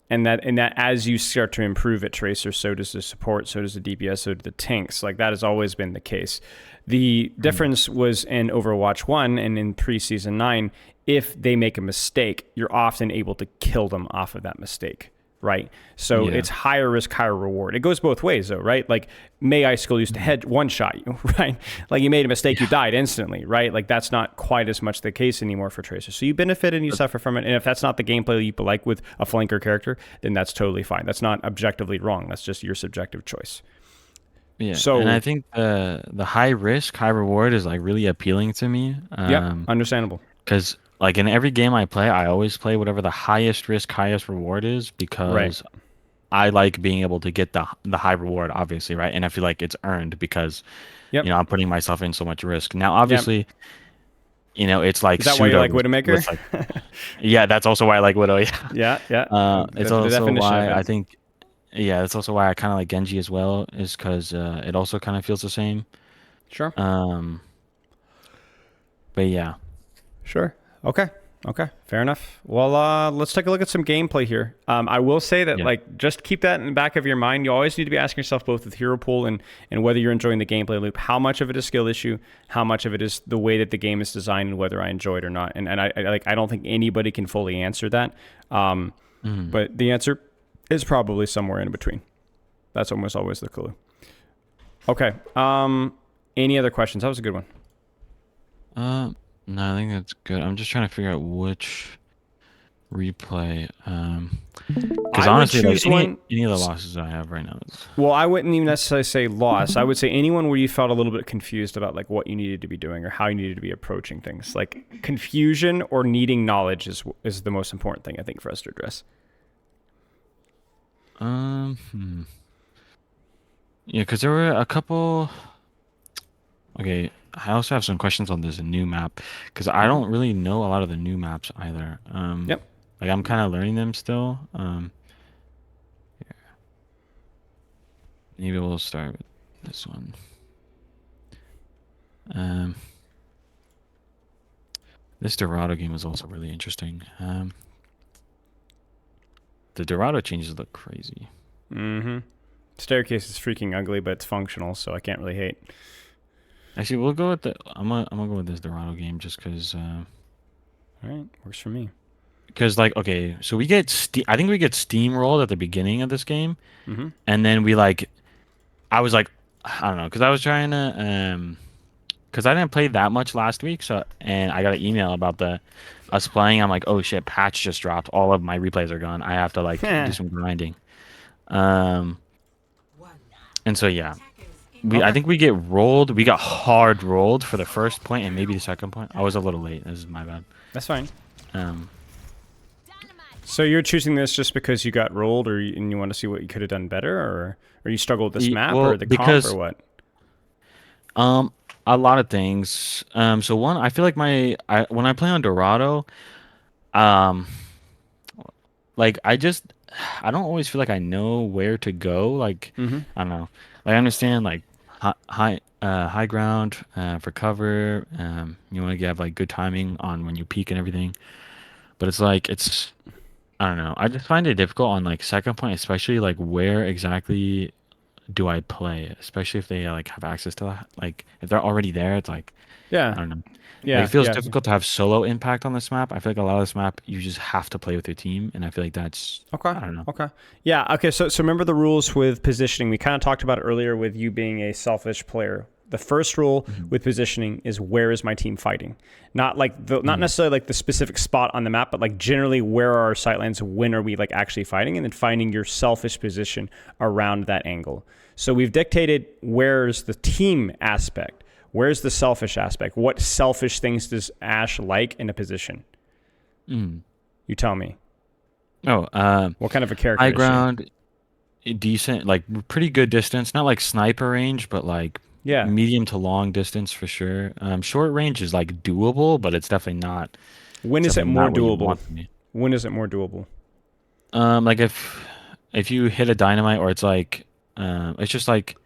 [SPEAKER 2] And that as you start to improve at Tracer, so does the support, so does the DPS, so do the tanks. Like that has always been the case. The
[SPEAKER 1] Mm.
[SPEAKER 2] difference was in Overwatch 1 and in pre-season 9, if they make a mistake, you're often able to kill them off of that mistake. Right. So
[SPEAKER 1] Yeah.
[SPEAKER 2] it's higher risk, higher reward. It goes both ways though, right? Like May Icicle used to
[SPEAKER 1] Mm.
[SPEAKER 2] head one shot you, right? Like you made a mistake, you
[SPEAKER 1] Yeah.
[SPEAKER 2] died instantly, right? Like that's not quite as much the case anymore for Tracer. So you benefit and you
[SPEAKER 1] But-
[SPEAKER 2] suffer from it. And if that's not the gameplay you like with a flanker character, then that's totally fine. That's not objectively wrong. That's just your subjective choice.
[SPEAKER 1] Yeah, and I
[SPEAKER 2] So
[SPEAKER 1] think the high risk, high reward is like really appealing to me.
[SPEAKER 2] yep, understandable.
[SPEAKER 1] Because like in every game I play, I always play whatever the highest risk, highest reward is
[SPEAKER 2] Right.
[SPEAKER 1] because I like being able to get the high reward, obviously, right? And I feel like it's earned because
[SPEAKER 2] Yep.
[SPEAKER 1] I'm putting myself in so much risk. Now,
[SPEAKER 2] Yep.
[SPEAKER 1] obviously, it's like
[SPEAKER 2] Is that why you like
[SPEAKER 1] pseudo
[SPEAKER 2] Widowmaker?
[SPEAKER 1] with like yeah, that's also why I like Widow. Yeah,
[SPEAKER 2] Yeah. Yeah.
[SPEAKER 1] it's
[SPEAKER 2] The
[SPEAKER 1] also
[SPEAKER 2] definition of
[SPEAKER 1] why
[SPEAKER 2] it.
[SPEAKER 1] I think yeah, that's also why I kind of like Genji as well, is because it also kind of feels the same.
[SPEAKER 2] Sure.
[SPEAKER 1] Um, but yeah,
[SPEAKER 2] Sure. Okay. Okay. Fair enough. Well, let's take a look at some gameplay here. I will say that,
[SPEAKER 1] yeah,
[SPEAKER 2] like, just keep that in the back of your mind. You always need to be asking yourself both with hero pool and whether you're enjoying the gameplay loop. How much of it is skill issue? How much of it is the way that the game is designed and whether I enjoy it or not? And I don't think anybody can fully answer that.
[SPEAKER 1] mhm.
[SPEAKER 2] But the answer is probably somewhere in between. That's almost always the clue. Okay. Any other questions? That was a good one.
[SPEAKER 1] Uh, no, I think that's good. I'm just trying to figure out which replay. Because
[SPEAKER 2] I would
[SPEAKER 1] honestly, like
[SPEAKER 2] choose one.
[SPEAKER 1] any of the losses I have right now is
[SPEAKER 2] Well, I wouldn't even necessarily say loss. I would say anyone where you felt a little bit confused about like what you needed to be doing or how you needed to be approaching things. Like confusion or needing knowledge is the most important thing I think for us to address.
[SPEAKER 1] hmm. Yeah, because there were a couple. Okay, I also have some questions on this new map because I
[SPEAKER 2] Hmm.
[SPEAKER 1] don't really know a lot of the new maps either.
[SPEAKER 2] Yep.
[SPEAKER 1] Like I'm kind of learning them still. Maybe we'll start with this one. Um, this Dorado game is also really interesting. The Dorado changes look crazy.
[SPEAKER 2] Mm-hmm. Staircase is freaking ugly, but it's functional, so I can't really hate.
[SPEAKER 1] Actually, we'll go with the. I'm gonna go with this Dorado game just
[SPEAKER 2] All right, works for me.
[SPEAKER 1] like okay, so we get I think we get steamrolled at the beginning of this game,
[SPEAKER 2] Mm-hmm.
[SPEAKER 1] and then we like I was like I don't know because I was trying to because I didn't play that much last week, so and I got an email about the us playing. I'm like, oh shit, patch just dropped. All of my replays are gone. I have to like do some grinding. Um, and so yeah, I
[SPEAKER 2] Okay,
[SPEAKER 1] think we get rolled. We got hard rolled for the first point and maybe the second point. I was a little late. This is my bad.
[SPEAKER 2] that's fine.
[SPEAKER 1] Um,
[SPEAKER 2] So you're choosing this just because you got rolled, and you want to see what you could have done better, or you struggled with this map, or
[SPEAKER 1] well,
[SPEAKER 2] the comp, or
[SPEAKER 1] because
[SPEAKER 2] what?
[SPEAKER 1] um, a lot of things. So one, I feel like when I play on Dorado, um, like I don't always feel like I know where to go. Like
[SPEAKER 2] Mm-hmm.
[SPEAKER 1] I don't know. Like I understand like high ground for cover. You want to have like good timing on when you peak and everything. But it's like it's I don't know. I just find it difficult on like second point, especially like where exactly do I play, especially if they like have access to that. Like if they're already there, it's like I
[SPEAKER 2] Yeah,
[SPEAKER 1] don't know. Like it
[SPEAKER 2] yeah,
[SPEAKER 1] feels
[SPEAKER 2] yeah.
[SPEAKER 1] difficult to have solo impact on this map. I feel like a lot of this map you just have to play with your team, and I feel like that's
[SPEAKER 2] Okay.
[SPEAKER 1] I don't know.
[SPEAKER 2] Okay. Yeah. Okay. So remember the rules with positioning. We kind of talked about it earlier with you being a selfish player. The first rule
[SPEAKER 1] Hmm.
[SPEAKER 2] with positioning is where is my team fighting? Not
[SPEAKER 1] Hmm.
[SPEAKER 2] necessarily like the specific spot on the map, but like generally where are our sightlines? When are we like actually fighting? And then finding your selfish position around that angle. So we've dictated where's the team aspect. Where's the selfish aspect? What selfish things does Ashe like in a position?
[SPEAKER 1] Mm.
[SPEAKER 2] You tell me.
[SPEAKER 1] Oh,
[SPEAKER 2] What kind of a character
[SPEAKER 1] high
[SPEAKER 2] is she?
[SPEAKER 1] ground, decent, like pretty good distance. Not like sniper range, but like
[SPEAKER 2] Yeah.
[SPEAKER 1] medium to long distance for sure. Short range is like doable, but
[SPEAKER 2] When
[SPEAKER 1] it's
[SPEAKER 2] is it
[SPEAKER 1] definitely
[SPEAKER 2] more
[SPEAKER 1] not where you
[SPEAKER 2] doable?
[SPEAKER 1] want to be.
[SPEAKER 2] When is it more doable?
[SPEAKER 1] Like if you hit a dynamite or it's like, it's just like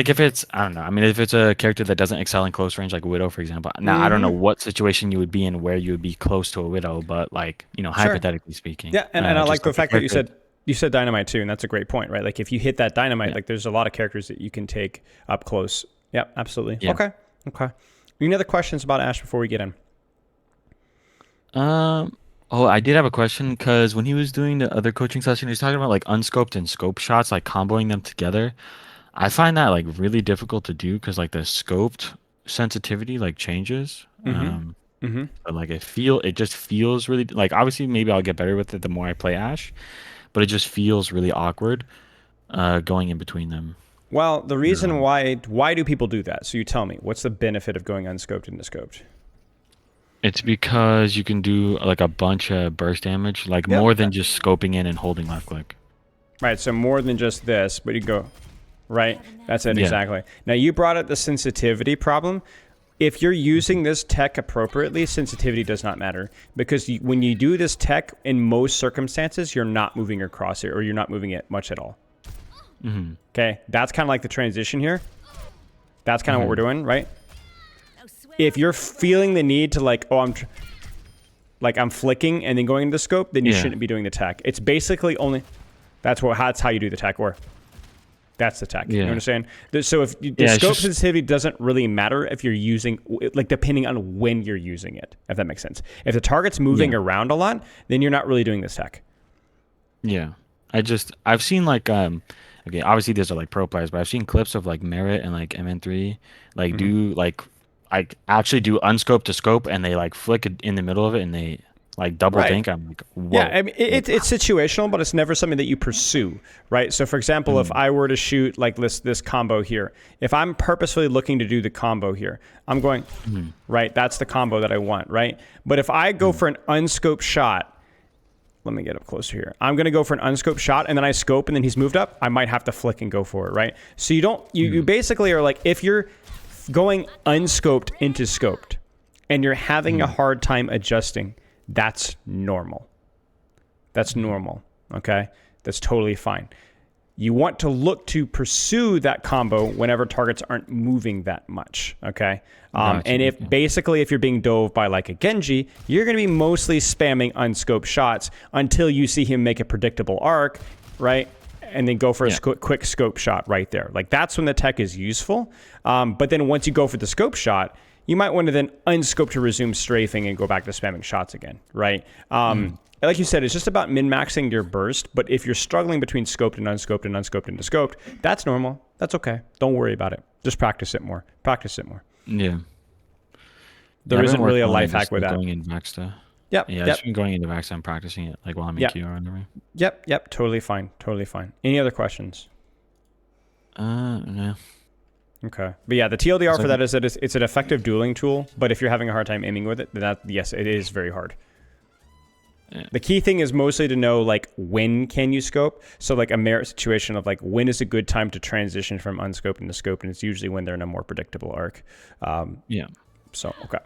[SPEAKER 1] if it's I don't know. I mean, if it's a character that doesn't excel in close range, like Widow, for example. Now I don't know
[SPEAKER 2] Mm-hmm.
[SPEAKER 1] what situation you would be in where you would be close to a Widow, but like
[SPEAKER 2] Sure.
[SPEAKER 1] hypothetically speaking,
[SPEAKER 2] Yeah, and I like
[SPEAKER 1] just
[SPEAKER 2] the
[SPEAKER 1] like a
[SPEAKER 2] fact that
[SPEAKER 1] character.
[SPEAKER 2] you said dynamite too, and that's a great point, right? Like if you hit that dynamite,
[SPEAKER 1] Yeah,
[SPEAKER 2] like there's a lot of characters that you can take up close. Yep, absolutely.
[SPEAKER 1] yeah.
[SPEAKER 2] Okay. Okay. Any other questions about Ash before we get in?
[SPEAKER 1] Um. Oh, I did have a question because when he was doing the other coaching session, he was talking about like unscoped and scope shots, like comboing them together. I find that like really difficult to do because like the scoped sensitivity like changes.
[SPEAKER 2] Mm-hmm. Mm-hmm.
[SPEAKER 1] But like it just feels really like obviously maybe I'll get better with it the more I play Ash, but it just feels really awkward going in between them.
[SPEAKER 2] Well, the reason
[SPEAKER 1] Um,
[SPEAKER 2] why do people do that? So you tell me, what's the benefit of going unscoped into scoped?
[SPEAKER 1] it's because you can do like a bunch of burst damage, like more
[SPEAKER 2] Yep.
[SPEAKER 1] than just scoping in and holding left click.
[SPEAKER 2] Right. So more than just this, but you go right. That's it
[SPEAKER 1] Yeah.
[SPEAKER 2] exactly. Now you brought up the sensitivity problem. If you're using this tech appropriately, sensitivity does not matter because when you do this tech, in most circumstances, you're not moving your crosshair or you're not moving it much at all.
[SPEAKER 1] Hmm.
[SPEAKER 2] Okay, that's kind of like the transition here. That's kind of what we're
[SPEAKER 1] Hmm.
[SPEAKER 2] doing, right? If you're feeling the need to like, oh, like I'm flicking and then going into the scope, then you
[SPEAKER 1] Yeah.
[SPEAKER 2] shouldn't be doing the tech. It's basically only that's how you do the tech, or that's the tech. You
[SPEAKER 1] Yeah.
[SPEAKER 2] understand? So if the
[SPEAKER 1] Yeah. It's
[SPEAKER 2] scope
[SPEAKER 1] just
[SPEAKER 2] sensitivity doesn't really matter if you're using, like depending on when you're using it, if that makes sense. If the target's moving
[SPEAKER 1] yeah.
[SPEAKER 2] around a lot, then you're not really doing this tech.
[SPEAKER 1] Yeah. I've seen like okay, obviously these are like pro players, but I've seen clips of like Merit and like MN3 like
[SPEAKER 2] Hmm.
[SPEAKER 1] do like actually do unscope to scope and they like flick it in the middle of it and they like double
[SPEAKER 2] Right.
[SPEAKER 1] dink. I'm like,
[SPEAKER 2] Yeah,
[SPEAKER 1] whoa.
[SPEAKER 2] I mean,
[SPEAKER 1] Like,
[SPEAKER 2] it's situational, but it's never something that you pursue, right? So, for example, if
[SPEAKER 1] mm,
[SPEAKER 2] I were to shoot like this combo here, if I'm purposefully looking to do the combo here, I'm going,
[SPEAKER 1] mm,
[SPEAKER 2] right, that's the combo that I want, right? But if I go
[SPEAKER 1] mm,
[SPEAKER 2] for an unscoped shot, let me get up closer here. I'm going to go for an unscoped shot and then I scope and then he's moved up, I might have to flick and go for it, right? So you
[SPEAKER 1] mm,
[SPEAKER 2] basically are like, if you're going unscoped into scoped and you're having a
[SPEAKER 1] mm,
[SPEAKER 2] hard time adjusting, that's normal. That's
[SPEAKER 1] mm.
[SPEAKER 2] normal. Okay. That's totally fine. You want to look to pursue that combo whenever targets aren't moving that much. Okay.
[SPEAKER 1] Gotcha.
[SPEAKER 2] And
[SPEAKER 1] Okay.
[SPEAKER 2] if you're being dove by like a Genji, you're going to be mostly spamming unscoped shots until you see him make a predictable arc, right? And then go for a
[SPEAKER 1] Yeah.
[SPEAKER 2] quick scope shot right there. Like that's when the tech is useful. But then once you go for the scope shot, you might want to then unscope to resume strafing and go back to spamming shots again, right?
[SPEAKER 1] Mm,
[SPEAKER 2] Like you said, it's just about min-maxing your burst. But if you're struggling between scoped and unscoped and unscoped into scoped, that's normal. That's okay. Don't worry about it. Just practice it more. Practice it more.
[SPEAKER 1] yeah. Yeah,
[SPEAKER 2] There
[SPEAKER 1] I've been
[SPEAKER 2] isn't really
[SPEAKER 1] working
[SPEAKER 2] a
[SPEAKER 1] on it
[SPEAKER 2] life hack
[SPEAKER 1] just
[SPEAKER 2] with
[SPEAKER 1] like
[SPEAKER 2] that.
[SPEAKER 1] going in Vaxta.
[SPEAKER 2] Yep,
[SPEAKER 1] Yeah, I've just
[SPEAKER 2] yep,
[SPEAKER 1] been going into Vaxta and practicing it like while I'm in
[SPEAKER 2] yep,
[SPEAKER 1] Q or whatever.
[SPEAKER 2] yep, yep. Totally fine. Totally fine. Any other questions?
[SPEAKER 1] Yeah.
[SPEAKER 2] Okay. But yeah, the
[SPEAKER 1] It's
[SPEAKER 2] TLDR for
[SPEAKER 1] like,
[SPEAKER 2] that is that it's an effective dueling tool, but if you're having a hard time aiming with it, then that, yes, it is very hard.
[SPEAKER 1] yeah.
[SPEAKER 2] The key thing is mostly to know like when can you scope. So like a merit situation of like when is a good time to transition from unscoped into scope, and it's usually when they're in a more predictable arc.
[SPEAKER 1] Yeah.
[SPEAKER 2] So okay,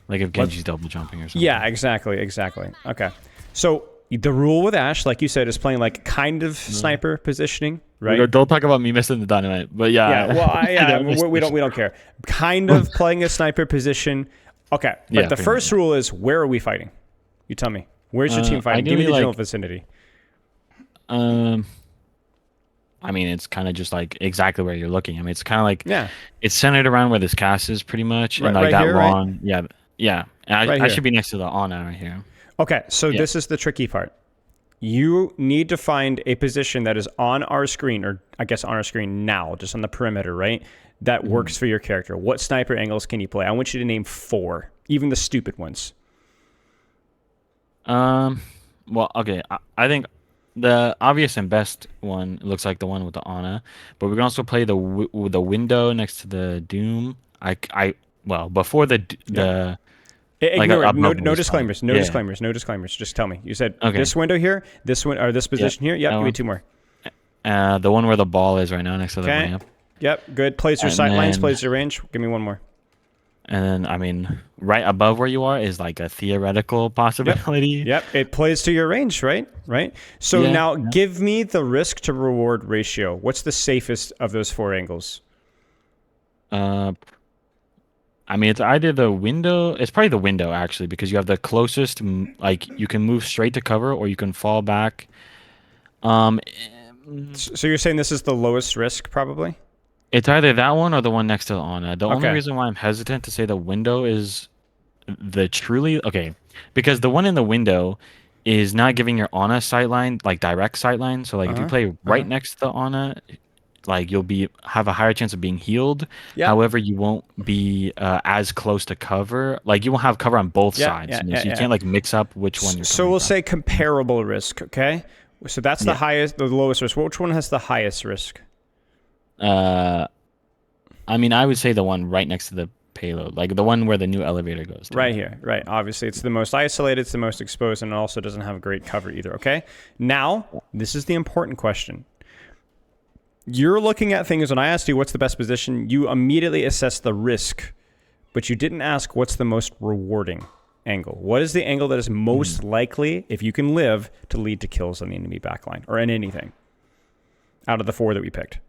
[SPEAKER 1] Like if
[SPEAKER 2] let's.
[SPEAKER 1] Genji's double jumping or
[SPEAKER 2] Yeah,
[SPEAKER 1] something.
[SPEAKER 2] exactly. Okay, so the rule with Ashe, like you said, is playing like kind of
[SPEAKER 1] No.
[SPEAKER 2] sniper positioning,
[SPEAKER 1] We
[SPEAKER 2] right?
[SPEAKER 1] don't talk about me missing the dynamite, but
[SPEAKER 2] Yeah,
[SPEAKER 1] yeah,
[SPEAKER 2] well,
[SPEAKER 1] I
[SPEAKER 2] yeah,
[SPEAKER 1] don't miss
[SPEAKER 2] we
[SPEAKER 1] this.
[SPEAKER 2] don't care. Kind of playing a sniper position. Okay, but
[SPEAKER 1] Yeah,
[SPEAKER 2] the
[SPEAKER 1] pretty much.
[SPEAKER 2] first rule is where are we fighting? You tell me. Where's your team fighting? Give me
[SPEAKER 1] Ideally,
[SPEAKER 2] the general
[SPEAKER 1] like,
[SPEAKER 2] vicinity.
[SPEAKER 1] um, I mean, it's kind of just like exactly where you're looking. I mean, it's kind of like
[SPEAKER 2] Yeah,
[SPEAKER 1] it's centered around where this cast is, pretty much, and like
[SPEAKER 2] right
[SPEAKER 1] that
[SPEAKER 2] here, right?
[SPEAKER 1] long. Yeah, yeah. And
[SPEAKER 2] Right
[SPEAKER 1] I should
[SPEAKER 2] here.
[SPEAKER 1] be next to the Ana right here.
[SPEAKER 2] Okay, so
[SPEAKER 1] Yeah.
[SPEAKER 2] this is the tricky part. You need to find a position that is on our screen, or I guess on our screen now, just on the perimeter, right? That
[SPEAKER 1] Mhm.
[SPEAKER 2] works for your character. What sniper angles can you play? I want you to name 4, even the stupid ones.
[SPEAKER 1] Um. Well, okay. I think the obvious and best one looks like the one with the Ana, but we can also play the window next to the Doom. Well, before
[SPEAKER 2] Yeah.
[SPEAKER 1] the like
[SPEAKER 2] Ignore it. No,
[SPEAKER 1] above
[SPEAKER 2] no
[SPEAKER 1] this time.
[SPEAKER 2] disclaimers. No
[SPEAKER 1] Yeah.
[SPEAKER 2] disclaimers. No disclaimers. Just tell me. You said
[SPEAKER 1] Okay.
[SPEAKER 2] this window here, this one, or this
[SPEAKER 1] Yeah.
[SPEAKER 2] position here.
[SPEAKER 1] That
[SPEAKER 2] Yep. Give me
[SPEAKER 1] one.
[SPEAKER 2] 2 more.
[SPEAKER 1] The one where the ball is right now next to the
[SPEAKER 2] Okay.
[SPEAKER 1] ramp.
[SPEAKER 2] Yep. Good. Plays your
[SPEAKER 1] And
[SPEAKER 2] sight lines.
[SPEAKER 1] then
[SPEAKER 2] Plays your range. Give me 1 more.
[SPEAKER 1] I mean, right above where you are is like a theoretical
[SPEAKER 2] Yep.
[SPEAKER 1] possibility.
[SPEAKER 2] Yep. It plays to your range, right? Right. So
[SPEAKER 1] Yeah.
[SPEAKER 2] now
[SPEAKER 1] Yeah.
[SPEAKER 2] give me the risk to reward ratio. What's the safest of those 4 angles?
[SPEAKER 1] Uh, I mean, it's either the window. It's probably the window actually, because you have the closest. Like you can move straight to cover, or you can fall back. Um,
[SPEAKER 2] So you're saying this is the lowest risk, probably?
[SPEAKER 1] it's either that one or the one next to the Ana. The only
[SPEAKER 2] Okay.
[SPEAKER 1] reason why I'm hesitant to say the window is the truly okay, because the one in the window is not giving your Ana sightline like direct sightline. So like
[SPEAKER 2] Uh
[SPEAKER 1] if you
[SPEAKER 2] huh.
[SPEAKER 1] play
[SPEAKER 2] Uh huh.
[SPEAKER 1] right next to the Ana, like you'll be have a higher chance of being healed.
[SPEAKER 2] Yep.
[SPEAKER 1] However, you won't be as close to cover. Like you won't have cover on both
[SPEAKER 2] Yeah.
[SPEAKER 1] sides,
[SPEAKER 2] Yeah.
[SPEAKER 1] you know,
[SPEAKER 2] Yeah.
[SPEAKER 1] so you
[SPEAKER 2] Yeah.
[SPEAKER 1] can't like mix up which one you're
[SPEAKER 2] So
[SPEAKER 1] coming
[SPEAKER 2] we'll
[SPEAKER 1] from.
[SPEAKER 2] say comparable risk. Okay. So that's the
[SPEAKER 1] Yeah.
[SPEAKER 2] highest, the lowest risk. Which one has the highest risk?
[SPEAKER 1] Uh, I mean, I would say the one right next to the payload, like the one where the new elevator goes to.
[SPEAKER 2] Right here. Right. Obviously, it's the most isolated. It's the most exposed, and it also doesn't have great cover either. Okay. Now, this is the important question. You're looking at things when I asked you what's the best position, you immediately assess the risk, but you didn't ask what's the most rewarding angle. What is the angle that is most
[SPEAKER 1] Mhm.
[SPEAKER 2] likely, if you can live, to lead to kills on the enemy backline or in anything out of the 4 that we picked?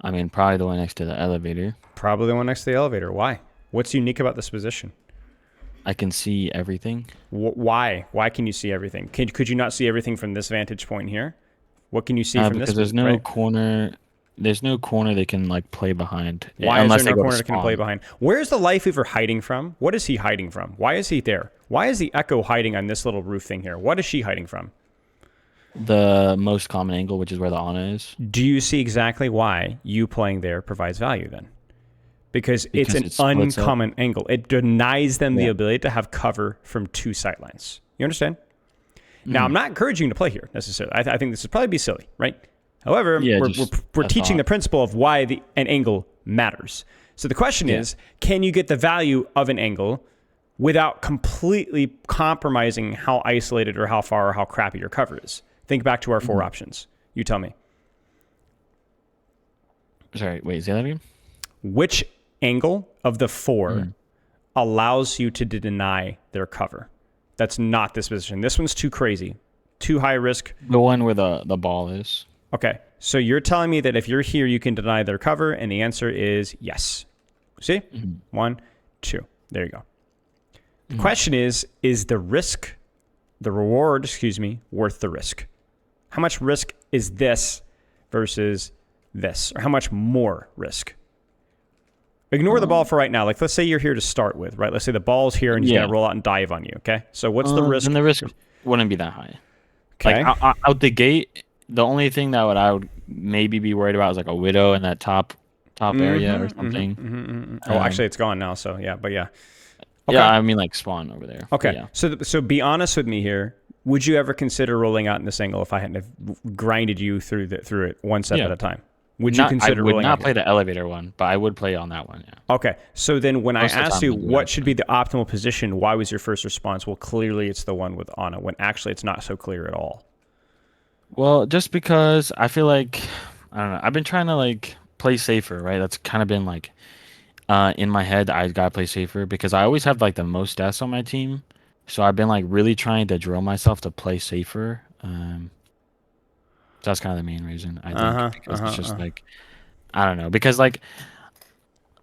[SPEAKER 1] I mean, probably the one next to the elevator.
[SPEAKER 2] Probably the one next to the elevator. Why? What's unique about this position?
[SPEAKER 1] I can see everything.
[SPEAKER 2] Why? Why can you see everything? Could you not see everything from this vantage point here? What can you see from this?
[SPEAKER 1] Because there's no
[SPEAKER 2] Right?
[SPEAKER 1] corner. There's no corner they can like play behind,
[SPEAKER 2] Why is there
[SPEAKER 1] unless they
[SPEAKER 2] no
[SPEAKER 1] go to
[SPEAKER 2] corner that can play
[SPEAKER 1] spawn.
[SPEAKER 2] behind? Where's the Life Weaver hiding from? What is he hiding from? Why is he there? Why is the Echo hiding on this little roof thing here? What is she hiding from?
[SPEAKER 1] The most common angle, which is where the Ana is,
[SPEAKER 2] Do you see exactly why you playing there provides value then? Because it's
[SPEAKER 1] because
[SPEAKER 2] an
[SPEAKER 1] it splits up.
[SPEAKER 2] uncommon angle. It denies them the
[SPEAKER 1] Yeah.
[SPEAKER 2] ability to have cover from 2 sightlines. You understand? Now, I'm
[SPEAKER 1] Mhm.
[SPEAKER 2] not encouraging you to play here necessarily. I think this would probably be silly, right? However,
[SPEAKER 1] Yeah,
[SPEAKER 2] we're,
[SPEAKER 1] just
[SPEAKER 2] we're
[SPEAKER 1] a
[SPEAKER 2] teaching the
[SPEAKER 1] thought.
[SPEAKER 2] principle of why an angle matters. So the question
[SPEAKER 1] Yeah.
[SPEAKER 2] is, can you get the value of an angle without completely compromising how isolated or how far or how crappy your cover is? Think back to our 4
[SPEAKER 1] Mhm.
[SPEAKER 2] options. You tell me.
[SPEAKER 1] Sorry, wait, say that again?
[SPEAKER 2] Which angle of the 4
[SPEAKER 1] Mhm.
[SPEAKER 2] allows you to deny their cover? That's not this position. This one's too crazy, too high risk.
[SPEAKER 1] The one where the ball is.
[SPEAKER 2] Okay, so you're telling me that if you're here, you can deny their cover, and the answer is yes. See?
[SPEAKER 1] Mhm.
[SPEAKER 2] 1, 2. There you go. The
[SPEAKER 1] Mhm.
[SPEAKER 2] question is the risk, the reward, excuse me, worth the risk? How much risk is this versus this? Or how much more risk? Ignore the ball for right now. Like, let's say you're here to start with, right? Let's say the ball's here and he's going
[SPEAKER 1] Yeah.
[SPEAKER 2] to roll out and dive on you, okay? So what's the
[SPEAKER 1] Then
[SPEAKER 2] risk?
[SPEAKER 1] the risk wouldn't be that high. Like
[SPEAKER 2] Okay.
[SPEAKER 1] out the gate, the only thing that I would maybe be worried about is like a widow in that top area or something.
[SPEAKER 2] Oh,
[SPEAKER 1] Um,
[SPEAKER 2] actually, it's gone now, so yeah, but yeah.
[SPEAKER 1] yeah,
[SPEAKER 2] Okay.
[SPEAKER 1] I mean like spawn over there. But
[SPEAKER 2] Okay.
[SPEAKER 1] yeah.
[SPEAKER 2] So be honest with me here. Would you ever consider rolling out in this angle if I hadn't have grinded you through it one step
[SPEAKER 1] Yeah.
[SPEAKER 2] at a time? Would you
[SPEAKER 1] Not I
[SPEAKER 2] consider
[SPEAKER 1] would
[SPEAKER 2] rolling out
[SPEAKER 1] not
[SPEAKER 2] here?
[SPEAKER 1] play the elevator one, but I would play on that one. Yeah.
[SPEAKER 2] Okay. So then when I
[SPEAKER 1] Most of the
[SPEAKER 2] asked
[SPEAKER 1] time
[SPEAKER 2] you
[SPEAKER 1] I do
[SPEAKER 2] what should be
[SPEAKER 1] actually.
[SPEAKER 2] the optimal position, why was your first response? Well, clearly it's the one with Anna, when actually it's not so clear at all.
[SPEAKER 1] Well, just because I feel like I don't know. I've been trying to like play safer, right? That's kind of been like in my head. I gotta play safer because I always have like the most deaths on my team. So I've been like really trying to drill myself to play safer. So that's kind of the main reason I think
[SPEAKER 2] Uh-huh.
[SPEAKER 1] because it's
[SPEAKER 2] Uh-huh.
[SPEAKER 1] just like I don't know because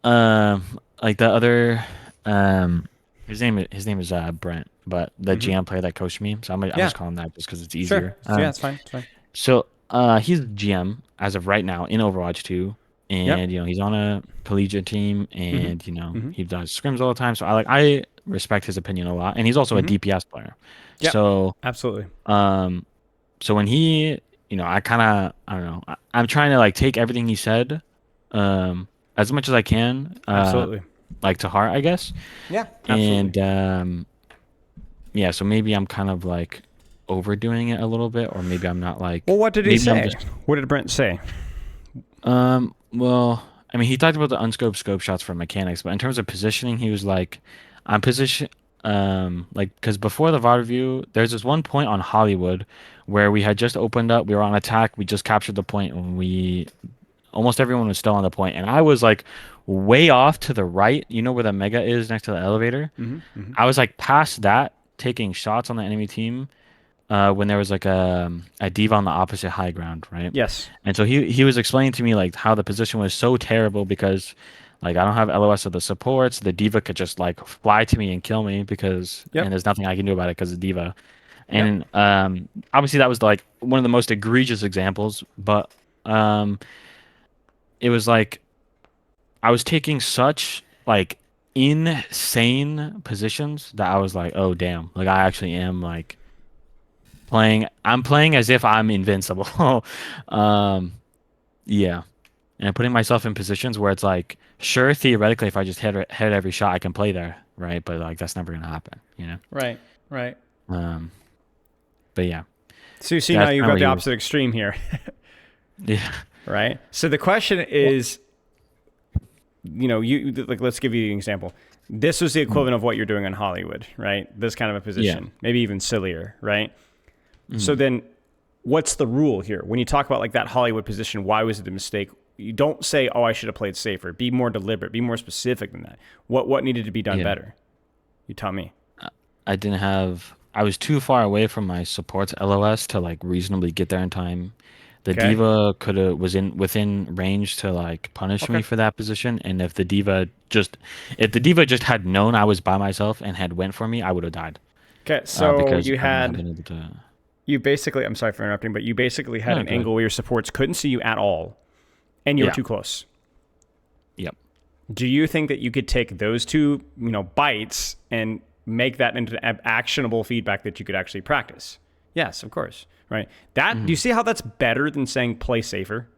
[SPEAKER 1] um like the other um his name is Brent, but the
[SPEAKER 2] Mm-hmm.
[SPEAKER 1] GM player that coached me. So I'm
[SPEAKER 2] Yeah.
[SPEAKER 1] just calling him that just because it's
[SPEAKER 2] Sure.
[SPEAKER 1] easier.
[SPEAKER 2] Yeah, it's fine. It's fine.
[SPEAKER 1] So he's GM as of right now in Overwatch 2, and
[SPEAKER 2] Yep.
[SPEAKER 1] he's on a collegiate team,
[SPEAKER 2] Mm-hmm.
[SPEAKER 1] and
[SPEAKER 2] Mm-hmm.
[SPEAKER 1] he does scrims all the time. So I respect his opinion a lot, and he's also a
[SPEAKER 2] Mm-hmm.
[SPEAKER 1] DPS player.
[SPEAKER 2] Yep.
[SPEAKER 1] So
[SPEAKER 2] Absolutely.
[SPEAKER 1] um so when he I kind of I don't know I'm trying to like take everything he said as much as I can
[SPEAKER 2] Absolutely.
[SPEAKER 1] like to heart I guess,
[SPEAKER 2] Yeah, absolutely.
[SPEAKER 1] and yeah, so maybe I'm kind of like overdoing it a little bit, or maybe I'm not
[SPEAKER 2] Well,
[SPEAKER 1] like
[SPEAKER 2] what did he
[SPEAKER 1] maybe I'm
[SPEAKER 2] say?
[SPEAKER 1] just
[SPEAKER 2] What did Brent say?
[SPEAKER 1] well, I mean, he talked about the unscoped scope shots for mechanics, but in terms of positioning, he was like, I'm position, like, because before the VOD review, there's this one point on Hollywood where we had just opened up, we were on attack, we just captured the point, and almost everyone was still on the point, and I was like way off to the right, you know where the mega is next to the elevator?
[SPEAKER 2] Mm-hmm. Mm-hmm.
[SPEAKER 1] I was like past that, taking shots on the enemy team, when there was like a diva on the opposite high ground, right?
[SPEAKER 2] Yes.
[SPEAKER 1] And so he was explaining to me like how the position was so terrible because like I don't have LOS of the supports. The diva could just like fly to me and kill me because and
[SPEAKER 2] Yep.
[SPEAKER 1] there's nothing I can do about it because of diva.
[SPEAKER 2] Yep.
[SPEAKER 1] And obviously that was like one of the most egregious examples, but um it was like I was taking such like insane positions that I was like, oh damn, like I actually am like I'm playing as if I'm invincible. um yeah. And putting myself in positions where it's like, sure, theoretically, if I just hit every shot, I can play there, right? But like that's never gonna happen, you know.
[SPEAKER 2] Right. Right.
[SPEAKER 1] Um, but yeah,
[SPEAKER 2] So you see now
[SPEAKER 1] that's
[SPEAKER 2] you've
[SPEAKER 1] kind of
[SPEAKER 2] got
[SPEAKER 1] what
[SPEAKER 2] the
[SPEAKER 1] he was.
[SPEAKER 2] opposite extreme here,
[SPEAKER 1] Yeah.
[SPEAKER 2] right? So the question
[SPEAKER 1] Well,
[SPEAKER 2] is, you like let's give you an example. This was the
[SPEAKER 1] mm,
[SPEAKER 2] equivalent of what you're doing in Hollywood, right? This kind of a
[SPEAKER 1] yeah.
[SPEAKER 2] position, maybe even sillier, right? So
[SPEAKER 1] Mm,
[SPEAKER 2] then what's the rule here? When you talk about like that Hollywood position, why was it a mistake? You don't say, "Oh, I should have played safer." Be more deliberate, be more specific than that. What needed to be done
[SPEAKER 1] yeah.
[SPEAKER 2] better? You tell me.
[SPEAKER 1] I didn't have. I was too far away from my support's LOS to like reasonably get there in time. The
[SPEAKER 2] Okay?
[SPEAKER 1] diva could have was in within range to like punish me
[SPEAKER 2] Okay.
[SPEAKER 1] for that position, and if the diva just had known I was by myself and had went for me, I would have died.
[SPEAKER 2] Okay, so
[SPEAKER 1] Because I wouldn't have been able to.
[SPEAKER 2] you basically, I'm sorry for interrupting, but you basically had
[SPEAKER 1] No,
[SPEAKER 2] an
[SPEAKER 1] go ahead.
[SPEAKER 2] angle where your supports couldn't see you at all and you were
[SPEAKER 1] Yeah.
[SPEAKER 2] too close.
[SPEAKER 1] Yep.
[SPEAKER 2] Do you think that you could take those two, bites and make that into actionable feedback that you could actually practice? Yes, of course. Right. Do you
[SPEAKER 1] Hmm.
[SPEAKER 2] see how that's better than saying play safer?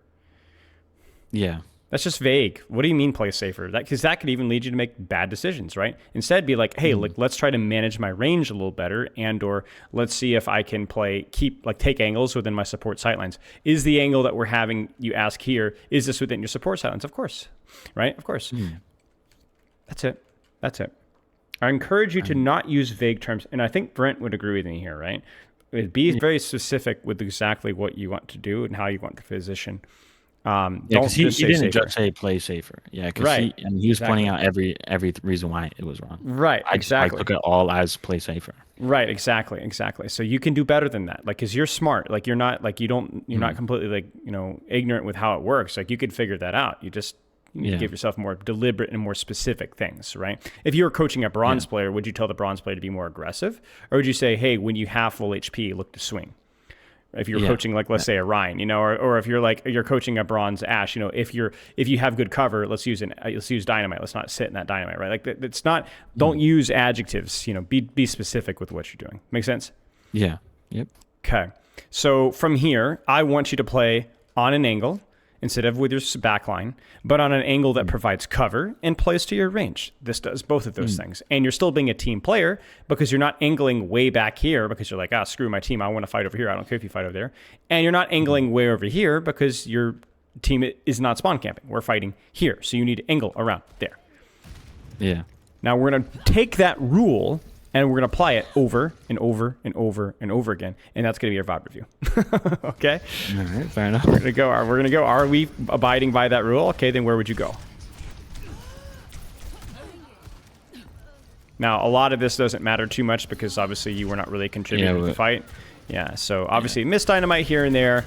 [SPEAKER 1] Yeah.
[SPEAKER 2] That's just vague. What do you mean play safer? Because that could even lead you to make bad decisions, right? Instead, be like, hey,
[SPEAKER 1] Hmm.
[SPEAKER 2] like let's try to manage my range a little better, and or let's see if I can take angles within my support sightlines. Is the angle that we're having you ask here, is this within your support sightlines? Of course, right? Of course.
[SPEAKER 1] Hmm.
[SPEAKER 2] That's it. That's it. I encourage you to
[SPEAKER 1] Um,
[SPEAKER 2] not use vague terms, and I think Brent would agree with me here, right? Be
[SPEAKER 1] yeah.
[SPEAKER 2] very specific with exactly what you want to do and how you want the position.
[SPEAKER 1] Yeah, because
[SPEAKER 2] Don't just
[SPEAKER 1] he
[SPEAKER 2] say
[SPEAKER 1] didn't just
[SPEAKER 2] safer.
[SPEAKER 1] say play safer. Yeah, because
[SPEAKER 2] Right.
[SPEAKER 1] he was pointing
[SPEAKER 2] Exactly.
[SPEAKER 1] out every reason why it was wrong.
[SPEAKER 2] Right.
[SPEAKER 1] I
[SPEAKER 2] Exactly.
[SPEAKER 1] took it all as play safer.
[SPEAKER 2] Right. Exactly. Exactly. So you can do better than that. Like, cause you're smart. Like you're not like, you're not
[SPEAKER 1] Hmm.
[SPEAKER 2] completely like, ignorant with how it works. Like you could figure that out. You need to
[SPEAKER 1] Yeah.
[SPEAKER 2] give yourself more deliberate and more specific things, right? If you were coaching a
[SPEAKER 1] Yeah.
[SPEAKER 2] bronze player, would you tell the bronze player to be more aggressive? Or would you say, hey, when you have full HP, look to swing? If you're
[SPEAKER 1] Yeah.
[SPEAKER 2] coaching like let's say a Ryan, or if you're coaching a bronze Ashe, if you have good cover, let's use dynamite. Let's not sit in that dynamite, right? Like it's not. Don't
[SPEAKER 1] Mm.
[SPEAKER 2] use adjectives. Be specific with what you're doing. Make sense?
[SPEAKER 1] Yeah. Yep.
[SPEAKER 2] Okay. So from here, I want you to play on an angle, instead of with your back line, but on an angle that provides cover and plays to your range. This does both of those things. And you're still being a team player because you're not angling way back here because you're like, screw my team. I want to fight over here. I don't care if you fight over there. And you're not angling way over here because your team is not spawn camping. We're fighting here. So you need to angle around there.
[SPEAKER 1] Yeah.
[SPEAKER 2] Now we're going to take that rule and we're going to apply it over and over and over and over again. And that's going to be our VOD review. Okay?
[SPEAKER 1] All right, fair enough.
[SPEAKER 2] We're going to go, are we abiding by that rule? Okay, then where would you go? Now, a lot of this doesn't matter too much because obviously you were not really contributing to the fight. Yeah, so obviously miss dynamite here and there.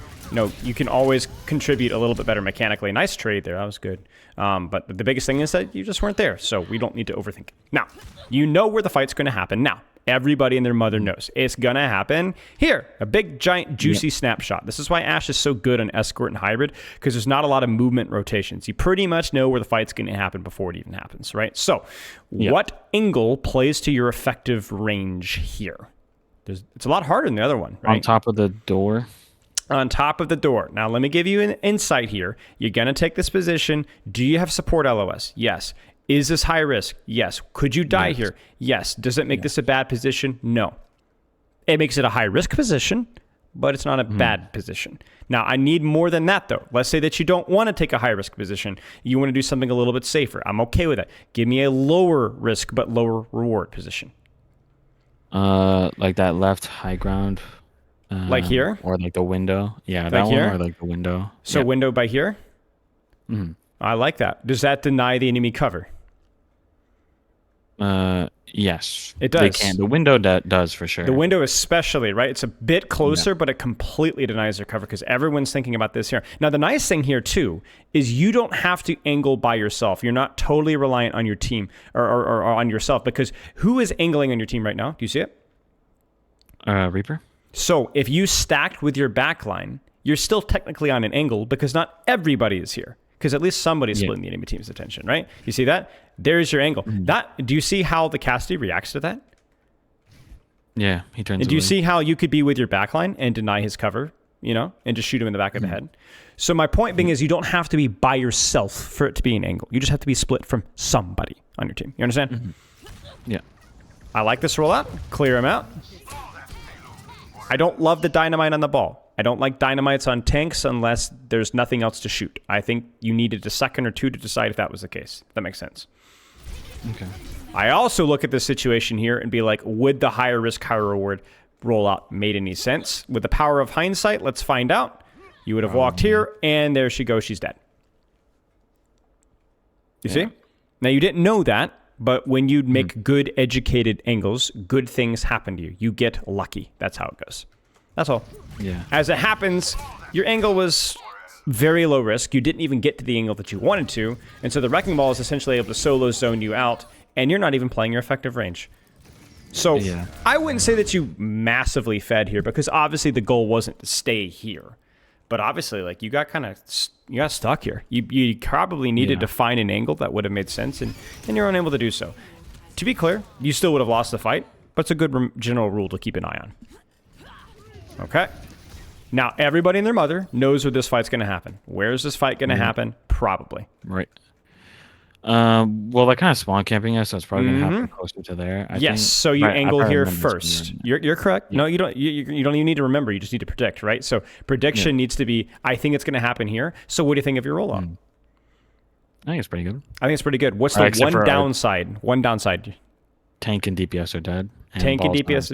[SPEAKER 2] You can always contribute a little bit better mechanically. Nice trade there. That was good. But the biggest thing is that you just weren't there, so we don't need to overthink it. Now, you know where the fight's going to happen. Now, everybody and their mother knows. It's going to happen here. A big, giant, juicy snapshot. This is why Ashe is so good on Escort and Hybrid, because there's not a lot of movement rotations. You pretty much know where the fight's going to happen before it even happens, right? So, what angle plays to your effective range here? It's a lot harder than the other one, right?
[SPEAKER 1] On top of the door.
[SPEAKER 2] On top of the door. Now, let me give you an insight here. You're going to take this position. Do you have support LOS? Yes. Is this high risk? Yes. Could you die here? Yes. Does it make this a bad position? No. It makes it a high risk position, but it's not a bad position. Now, I need more than that, though. Let's say that you don't want to take a high risk position. You want to do something a little bit safer. I'm okay with that. Give me a lower risk but lower reward position.
[SPEAKER 1] Like that left high ground.
[SPEAKER 2] Like here?
[SPEAKER 1] Or like the window. Yeah,
[SPEAKER 2] like
[SPEAKER 1] that
[SPEAKER 2] here?
[SPEAKER 1] one or like the window.
[SPEAKER 2] So window by here?
[SPEAKER 1] Mm-hmm.
[SPEAKER 2] I like that. Does that deny the enemy cover?
[SPEAKER 1] Yes.
[SPEAKER 2] It does.
[SPEAKER 1] They can. The window does for sure.
[SPEAKER 2] The window especially, right? It's a bit closer, but it completely denies their cover because everyone's thinking about this here. Now, the nice thing here, too, is you don't have to angle by yourself. You're not totally reliant on your team or on yourself because who is angling on your team right now? Do you see it?
[SPEAKER 1] Reaper.
[SPEAKER 2] So if you stacked with your backline, you're still technically on an angle because not everybody is here. Because at least somebody's splitting the enemy team's attention, right? You see that? There's your angle. Do you see how the Cassidy reacts to that?
[SPEAKER 1] Yeah, he turns.
[SPEAKER 2] And do you see how you could be with your backline and deny his cover, and just shoot him in the back of the head? So my point being is you don't have to be by yourself for it to be an angle. You just have to be split from somebody on your team. You understand?
[SPEAKER 1] Yeah.
[SPEAKER 2] I like this rollout. Clear him out. I don't love the dynamite on the ball. I don't like dynamites on tanks unless there's nothing else to shoot. I think you needed a second or two to decide if that was the case. That makes sense.
[SPEAKER 1] Okay.
[SPEAKER 2] I also look at this situation here and be like, would the higher risk, higher reward rollout made any sense? With the power of hindsight, let's find out. You would have walked here, and there she goes. She's dead. You see? Now, you didn't know that, but when you make good, educated angles, good things happen to you. You get lucky. That's how it goes. That's all.
[SPEAKER 1] Yeah.
[SPEAKER 2] As it happens, your angle was very low risk. You didn't even get to the angle that you wanted to, and so the Wrecking Ball is essentially able to solo zone you out, and you're not even playing your effective range. So I wouldn't say that you massively fed here, because obviously the goal wasn't to stay here. But obviously, like, you got stuck here. You probably needed to find an angle that would have made sense, and you're unable to do so. To be clear, you still would have lost the fight, but it's a good general rule to keep an eye on. Okay. Now, everybody and their mother knows where this fight's going to happen. Where is this fight going to happen? Probably.
[SPEAKER 1] Right. Well, they're kind of spawn camping us, so it's probably going to happen closer to there. I think.
[SPEAKER 2] So you angle here first. You're correct. No, you don't even need to remember. You just need to predict, right? So prediction needs to be, I think it's going to happen here. So what do you think of your rollout?
[SPEAKER 1] I think it's pretty good.
[SPEAKER 2] I think it's pretty good. What's the one downside? One downside.
[SPEAKER 1] Tank and DPS are dead.
[SPEAKER 2] Tank and DPS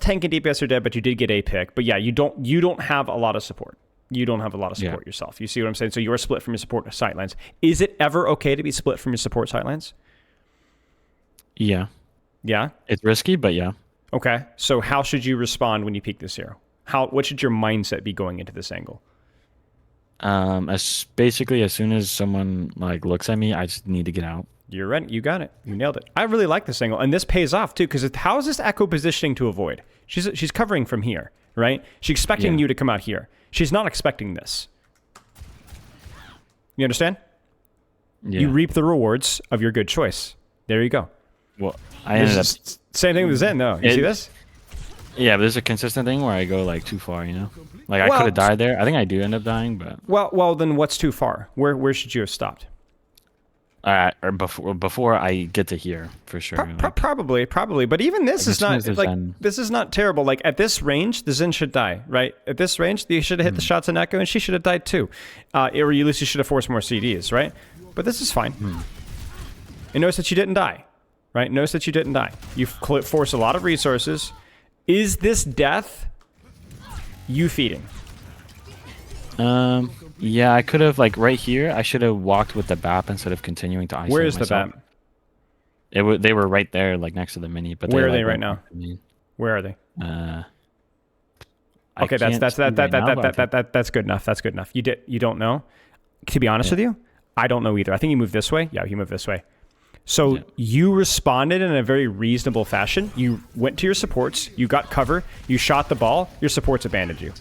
[SPEAKER 2] tank and DPS are dead, but you did get a pick. But yeah, you don't have a lot of support. You don't have a lot of support yourself. You see what I'm saying? So you're split from your support sightlines. Is it ever okay to be split from your support sightlines?
[SPEAKER 1] Yeah.
[SPEAKER 2] Yeah?
[SPEAKER 1] It's risky, but yeah.
[SPEAKER 2] Okay. So how should you respond when you peek this hero? What should your mindset be going into this angle?
[SPEAKER 1] Basically, as soon as someone looks at me, I just need to get out.
[SPEAKER 2] You're right. You got it. You nailed it. I really like this angle. And this pays off, too, because how is this Echo positioning to avoid? She's covering from here, right? She's expecting you to come out here. She's not expecting this. You understand? Yeah. You reap the rewards of your good choice. There you go.
[SPEAKER 1] Well, I ended up...
[SPEAKER 2] Same thing with Zen, though. You see this?
[SPEAKER 1] Yeah, but there's a consistent thing where I go like too far, you know? Like I could have
[SPEAKER 2] Well,
[SPEAKER 1] died there. I think I do end up dying, but
[SPEAKER 2] well. Then what's too far? Where should you have stopped?
[SPEAKER 1] or before I get to here for sure. Like
[SPEAKER 2] Probably. But even this
[SPEAKER 1] like as
[SPEAKER 2] is
[SPEAKER 1] soon as
[SPEAKER 2] not
[SPEAKER 1] the
[SPEAKER 2] like
[SPEAKER 1] Zen.
[SPEAKER 2] this is not terrible. Like at this range, the Zen should die, right? At this range, you should have hit the
[SPEAKER 1] Mm,
[SPEAKER 2] shots on Echo, and she should have died too. Or at least you should have forced more CDs, right? But this is fine.
[SPEAKER 1] mm.
[SPEAKER 2] And notice that you didn't die, right? Notice that you didn't die. You forced a lot of resources. Is this death you feeding?
[SPEAKER 1] Yeah, I could have like right here. I should have walked with the BAP instead of continuing to
[SPEAKER 2] Where
[SPEAKER 1] isolate
[SPEAKER 2] is the
[SPEAKER 1] myself.
[SPEAKER 2] bat?
[SPEAKER 1] They were right there, like next to the mini, but they
[SPEAKER 2] Where are they
[SPEAKER 1] like
[SPEAKER 2] right
[SPEAKER 1] went
[SPEAKER 2] now?
[SPEAKER 1] back to me.
[SPEAKER 2] Where are they?
[SPEAKER 1] Uh, I
[SPEAKER 2] Okay, that's
[SPEAKER 1] can't
[SPEAKER 2] that's
[SPEAKER 1] see
[SPEAKER 2] that that
[SPEAKER 1] right
[SPEAKER 2] that
[SPEAKER 1] now,
[SPEAKER 2] that
[SPEAKER 1] but I
[SPEAKER 2] that
[SPEAKER 1] can.
[SPEAKER 2] that, that that's good enough. That's good enough. You don't know. To be honest
[SPEAKER 1] Yeah,
[SPEAKER 2] with you, I don't know either. I think he moved this way. Yeah, he moved this way. So
[SPEAKER 1] yeah,
[SPEAKER 2] you responded in a very reasonable fashion. You went to your supports. You got cover. You shot the ball. Your supports abandoned you.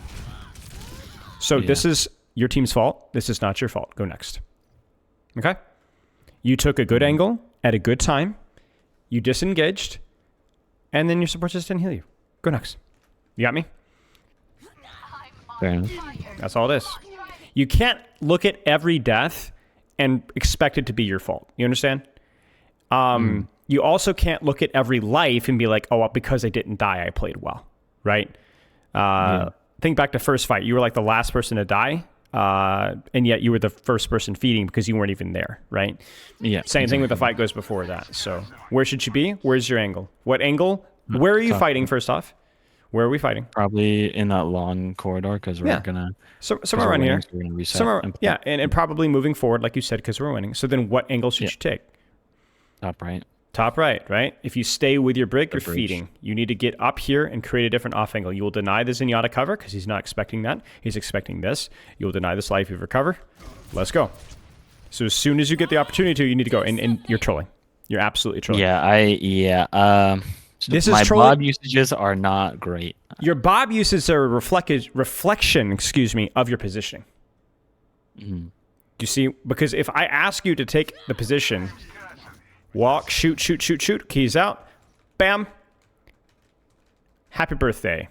[SPEAKER 2] So
[SPEAKER 1] yeah.
[SPEAKER 2] this is your team's fault. This is not your fault. Go next. Okay? You took a good
[SPEAKER 1] Mhm.
[SPEAKER 2] angle at a good time. You disengaged. And then your supports just didn't heal you. Go next. You got me?
[SPEAKER 1] Fair enough.
[SPEAKER 2] That's all it is. You can't look at every death and expect it to be your fault. You understand?
[SPEAKER 1] Mm,
[SPEAKER 2] You also can't look at every life and be like, oh, well, because I didn't die, I played well, right?
[SPEAKER 1] yeah,
[SPEAKER 2] Think back to first fight. You were like the last person to die, and yet you were the first person feeding because you weren't even there, right?
[SPEAKER 1] yeah.
[SPEAKER 2] Same thing with the
[SPEAKER 1] Exactly.
[SPEAKER 2] fight goes before that. So where should you be? Where's your angle? What angle? Where are you
[SPEAKER 1] Top,
[SPEAKER 2] fighting, first off? Where are we fighting?
[SPEAKER 1] probably in that long corridor because
[SPEAKER 2] Yeah.
[SPEAKER 1] because
[SPEAKER 2] Somewhere
[SPEAKER 1] we're
[SPEAKER 2] around
[SPEAKER 1] winning,
[SPEAKER 2] here.
[SPEAKER 1] so we're gonna reset
[SPEAKER 2] Somewhere,
[SPEAKER 1] and play
[SPEAKER 2] yeah, and probably moving forward, like you said, because we're winning. So then what angle should
[SPEAKER 1] yeah,
[SPEAKER 2] you take?
[SPEAKER 1] top right,
[SPEAKER 2] Top right, right? If you stay with your brick,
[SPEAKER 1] the
[SPEAKER 2] you're
[SPEAKER 1] bridge.
[SPEAKER 2] feeding. You need to get up here and create a different off angle. You will deny the Zenyatta cover because he's not expecting that. He's expecting this. You will deny this life of recover. Let's go. So as soon as you get the opportunity to, you need to go. And you're trolling. You're absolutely trolling.
[SPEAKER 1] Yeah. So
[SPEAKER 2] This is
[SPEAKER 1] my
[SPEAKER 2] trolling.
[SPEAKER 1] Bob usages are not great.
[SPEAKER 2] Your Bob uses are a reflection, excuse me, of your positioning.
[SPEAKER 1] Mm,
[SPEAKER 2] Do you see? Because if I ask you to take the position, walk, shoot, shoot, shoot, shoot, keys out, bam, happy birthday.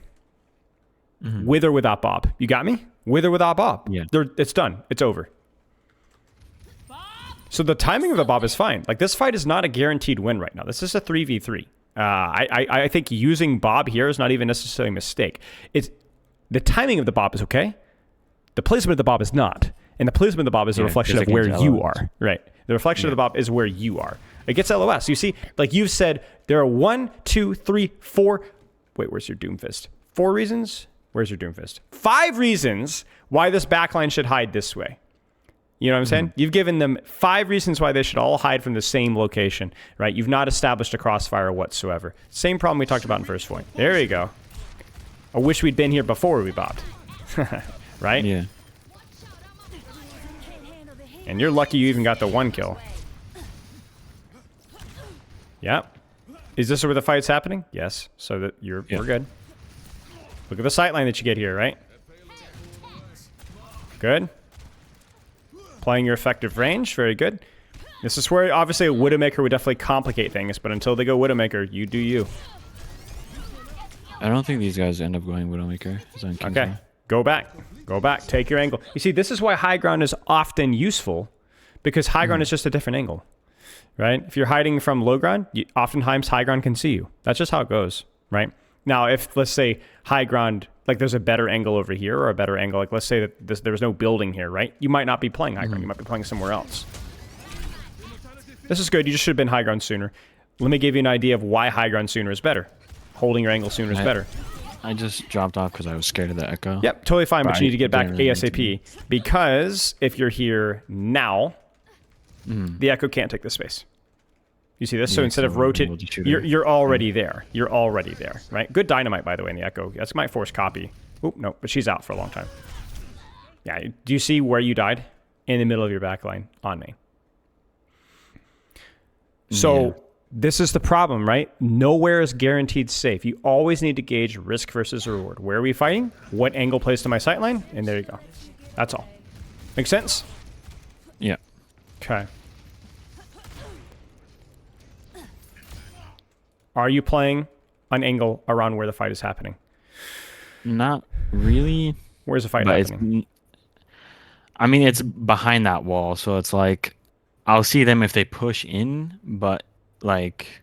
[SPEAKER 1] mhm.
[SPEAKER 2] With or without Bob. You got me? With or without Bob.
[SPEAKER 1] Yeah,
[SPEAKER 2] It's done. It's over. So the timing of the Bob is fine. Like this fight is not a guaranteed win right now. This is a 3v3. I think using Bob here is not even necessarily a mistake. It's the timing of the Bob is okay. The placement of the Bob is not. And the placement of the Bob is a
[SPEAKER 1] yeah,
[SPEAKER 2] reflection
[SPEAKER 1] because
[SPEAKER 2] of
[SPEAKER 1] it
[SPEAKER 2] where
[SPEAKER 1] gets
[SPEAKER 2] you
[SPEAKER 1] LOS.
[SPEAKER 2] are. Right. The reflection of
[SPEAKER 1] Yeah,
[SPEAKER 2] the Bob is where you are. It gets LOS. You see, like you've said, there are 1, 2, 3, 4. Wait, where's your Doomfist? 4 reasons? Where's your Doomfist? 5 reasons why this backline should hide this way. You know what I'm saying?
[SPEAKER 1] mhm.
[SPEAKER 2] You've given them 5 reasons why they should all hide from the same location, right? You've not established a crossfire whatsoever. Same problem we talked about in first point. There you go. I wish we'd been here before we bobbed. Right?
[SPEAKER 1] Yeah.
[SPEAKER 2] And you're lucky you even got the 1 kill. Yep. Is this where the fight's happening? Yes. So that we're
[SPEAKER 1] Yeah.
[SPEAKER 2] good. Look at the sightline that you get here, right? Good. Playing your effective range, very good. This is where obviously a Widowmaker would definitely complicate things, but until they go Widowmaker, you do you.
[SPEAKER 1] I don't think these guys end up going Widowmaker. It's on King's
[SPEAKER 2] Okay,
[SPEAKER 1] Row.
[SPEAKER 2] go back. Go back. Take your angle. You see, this is why high ground is often useful, because high ground is just a different angle, right? If you're hiding from low ground, oftentimes high ground can see you. That's just how it goes, right? Now, if let's say high ground, like there's a better angle over here or a better angle, like let's say that there was no building here, right? You might not be playing high ground. You might be playing somewhere else. This is good. You just should have been high ground sooner. Let me give you an idea of why high ground sooner is better. Holding your angle sooner is better.
[SPEAKER 1] I just dropped off because I was scared of the echo.
[SPEAKER 2] Yep, totally fine, but
[SPEAKER 1] Right,
[SPEAKER 2] you need to get back
[SPEAKER 1] didn't really need to.
[SPEAKER 2] ASAP because if you're here now, the echo can't take the space. You see this? So
[SPEAKER 1] Yeah,
[SPEAKER 2] instead
[SPEAKER 1] so
[SPEAKER 2] of
[SPEAKER 1] we'll be
[SPEAKER 2] rotate,
[SPEAKER 1] able to shoot
[SPEAKER 2] you're
[SPEAKER 1] her.
[SPEAKER 2] already there. You're already there, right? Good dynamite, by the way, in the echo. That's my force copy. Oop, no, but she's out for a long time. Yeah, do you see where you died? In the middle of your back line on me. So
[SPEAKER 1] Yeah.
[SPEAKER 2] this is the problem, right? Nowhere is guaranteed safe. You always need to gauge risk versus reward. Where are we fighting? What angle plays to my sight line? And there you go. That's all. Make sense?
[SPEAKER 1] Yeah.
[SPEAKER 2] Okay. Are you playing an angle around where the fight is happening?
[SPEAKER 1] Not really,
[SPEAKER 2] Where's the fight
[SPEAKER 1] but
[SPEAKER 2] happening?
[SPEAKER 1] I mean, it's behind that wall, so it's like I'll see them if they push in, but like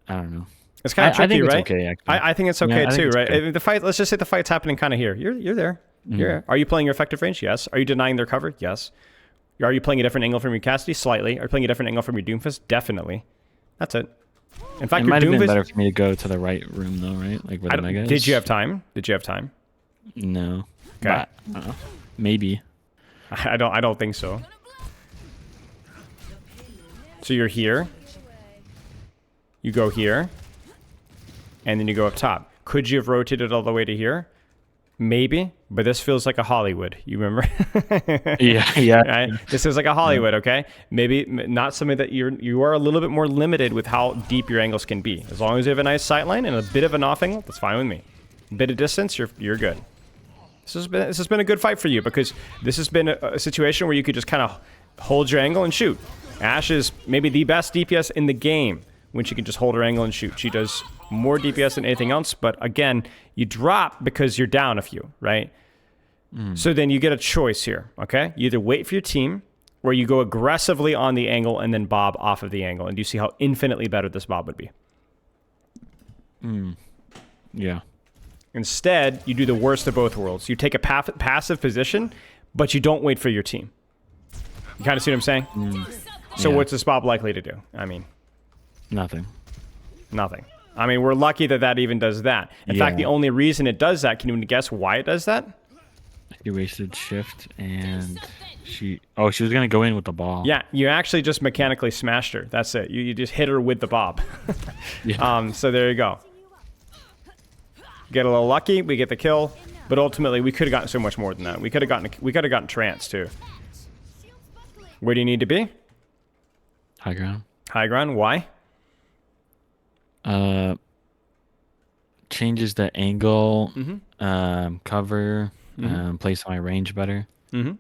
[SPEAKER 1] I don't know.
[SPEAKER 2] It's kind of
[SPEAKER 1] I
[SPEAKER 2] tricky,
[SPEAKER 1] think it's
[SPEAKER 2] right?
[SPEAKER 1] okay actually.
[SPEAKER 2] I think it's
[SPEAKER 1] Yeah,
[SPEAKER 2] okay
[SPEAKER 1] I think
[SPEAKER 2] too,
[SPEAKER 1] it's
[SPEAKER 2] right?
[SPEAKER 1] okay.
[SPEAKER 2] The fight. Let's just say the fight's happening kind of here. You're there. You're
[SPEAKER 1] Mm.
[SPEAKER 2] there. Are you playing your effective range? Yes. Are you denying their cover? Yes. Are you playing a different angle from your Cassidy? Slightly. Are you playing a different angle from your Doomfist? Definitely. That's it. In
[SPEAKER 1] It
[SPEAKER 2] fact, your
[SPEAKER 1] might have been
[SPEAKER 2] Doomfist.
[SPEAKER 1] better for me to go to the right room though, right? Like where the mega
[SPEAKER 2] Did you
[SPEAKER 1] is.
[SPEAKER 2] have time? Did you have time?
[SPEAKER 1] No,
[SPEAKER 2] Okay.
[SPEAKER 1] but maybe.
[SPEAKER 2] I don't think so. So you're here. You go here. And then you go up top. Could you have rotated all the way to here? Maybe, but this feels like a Hollywood. You remember?
[SPEAKER 1] Yeah, yeah.
[SPEAKER 2] Right? This feels like a
[SPEAKER 1] Yeah.
[SPEAKER 2] Hollywood, okay? Maybe not something that you are a little bit more limited with how deep your angles can be. As long as you have a nice sight line and a bit of an off angle, that's fine with me. A bit of distance, you're good. This has been a good fight for you because this has been a situation where you could just kind of hold your angle and shoot. Ashe is maybe the best DPS in the game when she can just hold her angle and shoot. She does more DPS than anything else, but again, you drop because you're down a few, right? So then you get a choice here, okay? You either wait for your team or you go aggressively on the angle and then bob off of the angle. And you see how infinitely better this bob would be.
[SPEAKER 1] Yeah.
[SPEAKER 2] Instead, you do the worst of both worlds. You take a passive position, but you don't wait for your team. You kind of see what I'm saying? So
[SPEAKER 1] Yeah.
[SPEAKER 2] what's this bob likely to do? I mean,
[SPEAKER 1] Nothing.
[SPEAKER 2] nothing. I mean, we're lucky that that even does that. In fact, the
[SPEAKER 1] Yeah.
[SPEAKER 2] only reason it does that, can you guess why it does that?
[SPEAKER 1] She wasted shift and she was gonna go in with the ball.
[SPEAKER 2] Yeah, you actually just mechanically smashed her. That's it. You just hit her with the bob.
[SPEAKER 1] Yeah.
[SPEAKER 2] So there you go. Get a little lucky, we get the kill, but ultimately we could have gotten so much more than that. We could have gotten trance too. Where do you need to be?
[SPEAKER 1] High ground.
[SPEAKER 2] High ground. Why?
[SPEAKER 1] Changes the angle,
[SPEAKER 2] Mm-hmm.
[SPEAKER 1] cover, place my range better.
[SPEAKER 2] You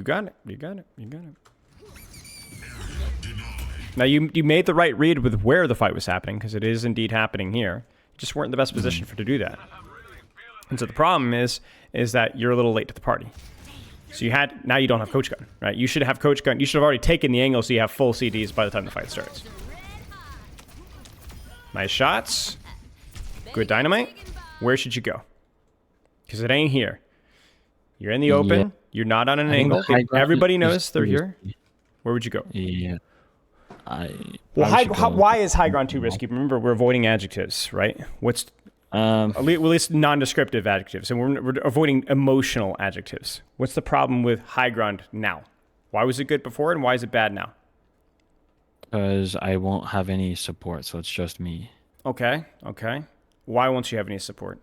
[SPEAKER 2] got it. You got it. You got it. Now you made the right read with where the fight was happening because it is indeed happening here. You just weren't in the best position for to do that. And so the problem is that you're a little late to the party. So now you don't have Coach Gun, right? You should have Coach Gun. You should have already taken the angle so you have full CDs by the time the fight starts. Nice shots. Good dynamite. Where should you go? Because it ain't here. You're in the open.
[SPEAKER 1] Yeah.
[SPEAKER 2] You're not on an
[SPEAKER 1] I think
[SPEAKER 2] angle.
[SPEAKER 1] the high ground
[SPEAKER 2] Everybody
[SPEAKER 1] is
[SPEAKER 2] knows they're
[SPEAKER 1] too
[SPEAKER 2] here.
[SPEAKER 1] risky.
[SPEAKER 2] Where would you go?
[SPEAKER 1] Yeah.
[SPEAKER 2] Why is high ground too risky? Remember, we're avoiding adjectives, right? At least non-descriptive adjectives, and we're avoiding emotional adjectives. What's the problem with high ground now? Why was it good before, and why is it bad now?
[SPEAKER 1] Because I won't have any support, so it's just me.
[SPEAKER 2] Okay. Why won't you have any support?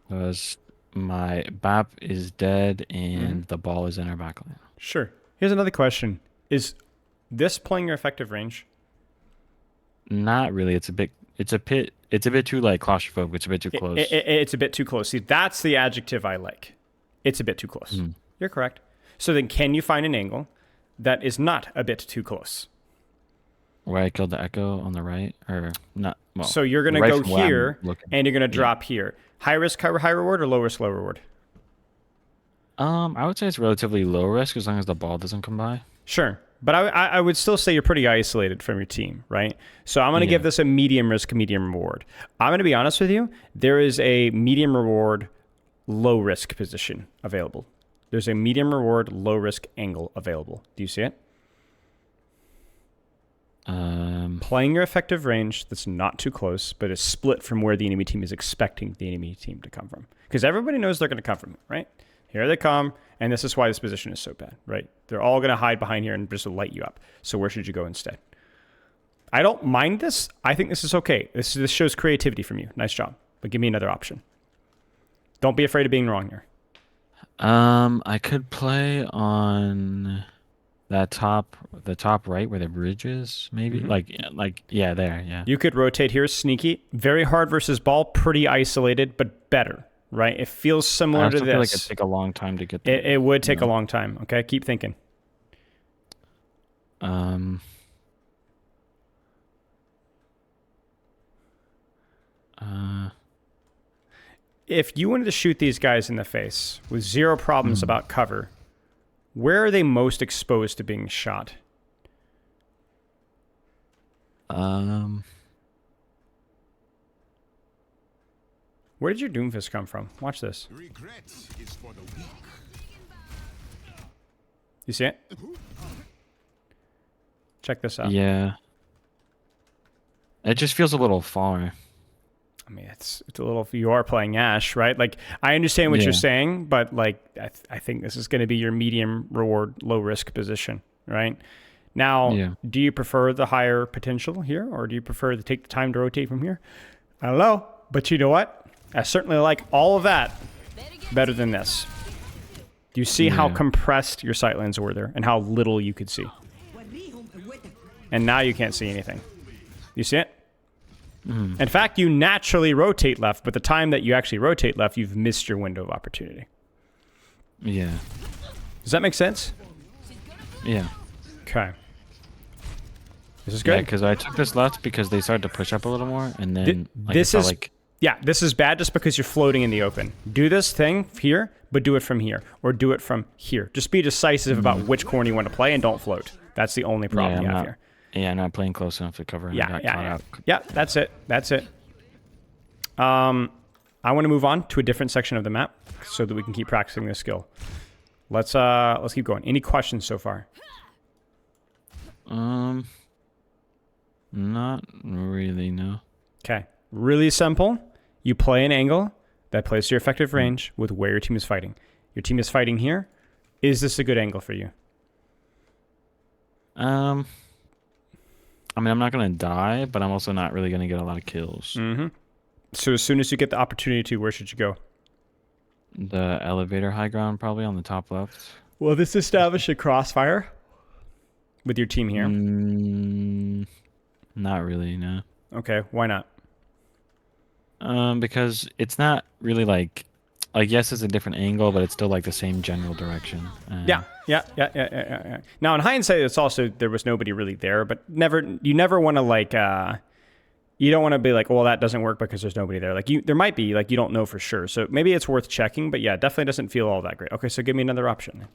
[SPEAKER 1] Because my BAP is dead and the ball is in our backline.
[SPEAKER 2] Sure. Here's another question: is this playing your effective range?
[SPEAKER 1] Not really. It's a bit too like claustrophobic. It's a bit too close.
[SPEAKER 2] It's a bit too close. See, that's the adjective I like. It's a bit too close. You're correct. So then can you find an angle that is not a bit too close?
[SPEAKER 1] Where I killed the echo on the right, or not? Well,
[SPEAKER 2] So you're going to
[SPEAKER 1] right
[SPEAKER 2] go
[SPEAKER 1] from where I'm
[SPEAKER 2] here,
[SPEAKER 1] looking.
[SPEAKER 2] and you're going to drop here. High risk, high reward, or low risk, low reward?
[SPEAKER 1] I would say it's relatively low risk as long as the ball doesn't come by.
[SPEAKER 2] Sure. But I would still say you're pretty isolated from your team, right? So I'm going to give this a medium risk, medium reward. I'm going to be honest with you. There is a medium reward, low risk position available. There's a medium reward, low risk angle available. Do you see it? Playing your effective range that's not too close, but is split from where the enemy team is expecting the enemy team to come from. Because everybody knows they're going to come from, right? Here they come, and this is why this position is so bad, right? They're all going to hide behind here and just light you up. So where should you go instead? I don't mind this. I think this is okay. This shows creativity from you. Nice job. But give me another option. Don't be afraid of being wrong here.
[SPEAKER 1] I could play on the top right where the bridge is, maybe. Yeah, there, yeah.
[SPEAKER 2] You could rotate here, sneaky. Very hard versus ball, pretty isolated, but better, right? It feels similar
[SPEAKER 1] I
[SPEAKER 2] to
[SPEAKER 1] also feel like
[SPEAKER 2] this.
[SPEAKER 1] it'd take a long time to get there.
[SPEAKER 2] It would take a long time. Okay, keep thinking. if you wanted to shoot these guys in the face with zero problems about cover, where are they most exposed to being shot? Where did your Doomfist come from? Watch this. You see it? Check this out.
[SPEAKER 1] Yeah. It just feels a little far.
[SPEAKER 2] I mean, it's a little. You are playing Ashe, right? Like, I understand what you're saying, but like, I think this is going to be your medium reward, low risk position, right? Now, do you prefer the higher potential here, or do you prefer to take the time to rotate from here? I don't know, but you know what? I certainly like all of that better than this. Do you see how compressed your sightlines were there, and how little you could see? And now you can't see anything. You see it? In fact, you naturally rotate left, but the time that you actually rotate left, you've missed your window of opportunity.
[SPEAKER 1] Yeah.
[SPEAKER 2] Does that make sense?
[SPEAKER 1] Yeah.
[SPEAKER 2] Okay. This is good.
[SPEAKER 1] Yeah, because I took this left because they started to push up a little more, and then
[SPEAKER 2] this is bad just because you're floating in the open. Do this thing here, but do it from here, or do it from here. Just be decisive about which corner you want to play, and don't float. That's the only problem you have here.
[SPEAKER 1] Yeah, I'm not playing close enough to cover.
[SPEAKER 2] Yeah, that's it. That's it. I want to move on to a different section of the map so that we can keep practicing this skill. Let's keep going. Any questions so far?
[SPEAKER 1] Not really, no.
[SPEAKER 2] Okay. Really simple. You play an angle that plays to your effective range with where your team is fighting. Your team is fighting here. Is this a good angle for you?
[SPEAKER 1] I mean, I'm not going to die, but I'm also not really going to get a lot of kills.
[SPEAKER 2] So as soon as you get the opportunity to, where should you go?
[SPEAKER 1] The elevator high ground, probably on the top left.
[SPEAKER 2] Will this establish a crossfire with your team here?
[SPEAKER 1] Not really, no.
[SPEAKER 2] Okay, why not?
[SPEAKER 1] Because it's not really like yes, it's a different angle, but it's still like the same general direction.
[SPEAKER 2] Yeah. Now, in hindsight, it's also there was nobody really there, but you never want to like you don't want to be like, well, that doesn't work because there's nobody there. Like there might be, like you don't know for sure. So maybe it's worth checking, but yeah, it definitely doesn't feel all that great. Okay, so give me another option.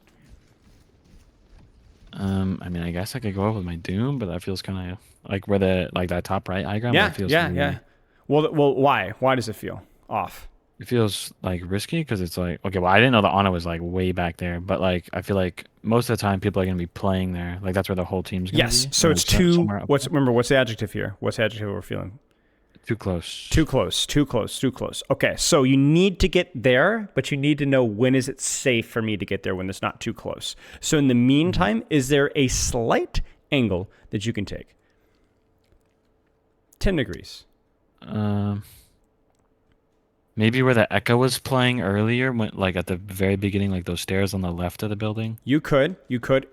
[SPEAKER 1] I mean, I guess I could go up with my Doom, but that feels kind of like where that top right high ground.
[SPEAKER 2] Yeah. Well, why? Why does it feel off?
[SPEAKER 1] It feels like risky because it's like, okay, well, I didn't know the Ana was like way back there, but like I feel like most of the time people are gonna be playing there. Like that's where the whole team's gonna be.
[SPEAKER 2] Yes. So it's too. What's the adjective here? What's the adjective we're feeling?
[SPEAKER 1] Too close.
[SPEAKER 2] Too close. Okay, so you need to get there, but you need to know when is it safe for me to get there when it's not too close. So in the meantime, is there a slight angle that you can take? 10 degrees.
[SPEAKER 1] Maybe where the Echo was playing earlier, like at the very beginning, like those stairs on the left of the building.
[SPEAKER 2] You could.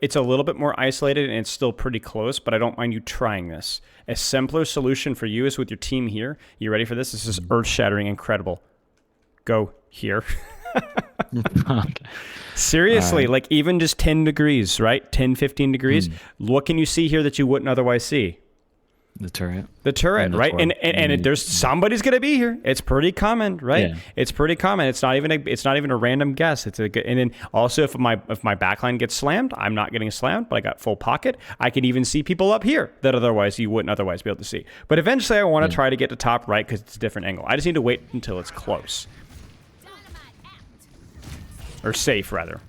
[SPEAKER 2] It's a little bit more isolated and it's still pretty close, but I don't mind you trying this. A simpler solution for you is with your team here. You ready for this? This is earth-shattering, incredible. Go here.
[SPEAKER 1] Okay.
[SPEAKER 2] Seriously, like even just 10 degrees, right? 10, 15 degrees. What can you see here that you wouldn't otherwise see?
[SPEAKER 1] The turret.
[SPEAKER 2] The turret, right? And there's somebody's gonna be here. It's pretty common, right? Yeah. It's pretty common. It's not even a random guess. And then also if my backline gets slammed, I'm not getting slammed, but I got full pocket. I can even see people up here that otherwise you wouldn't otherwise be able to see. But eventually I want to try to get to top right because it's a different angle. I just need to wait until it's close. Or safe rather.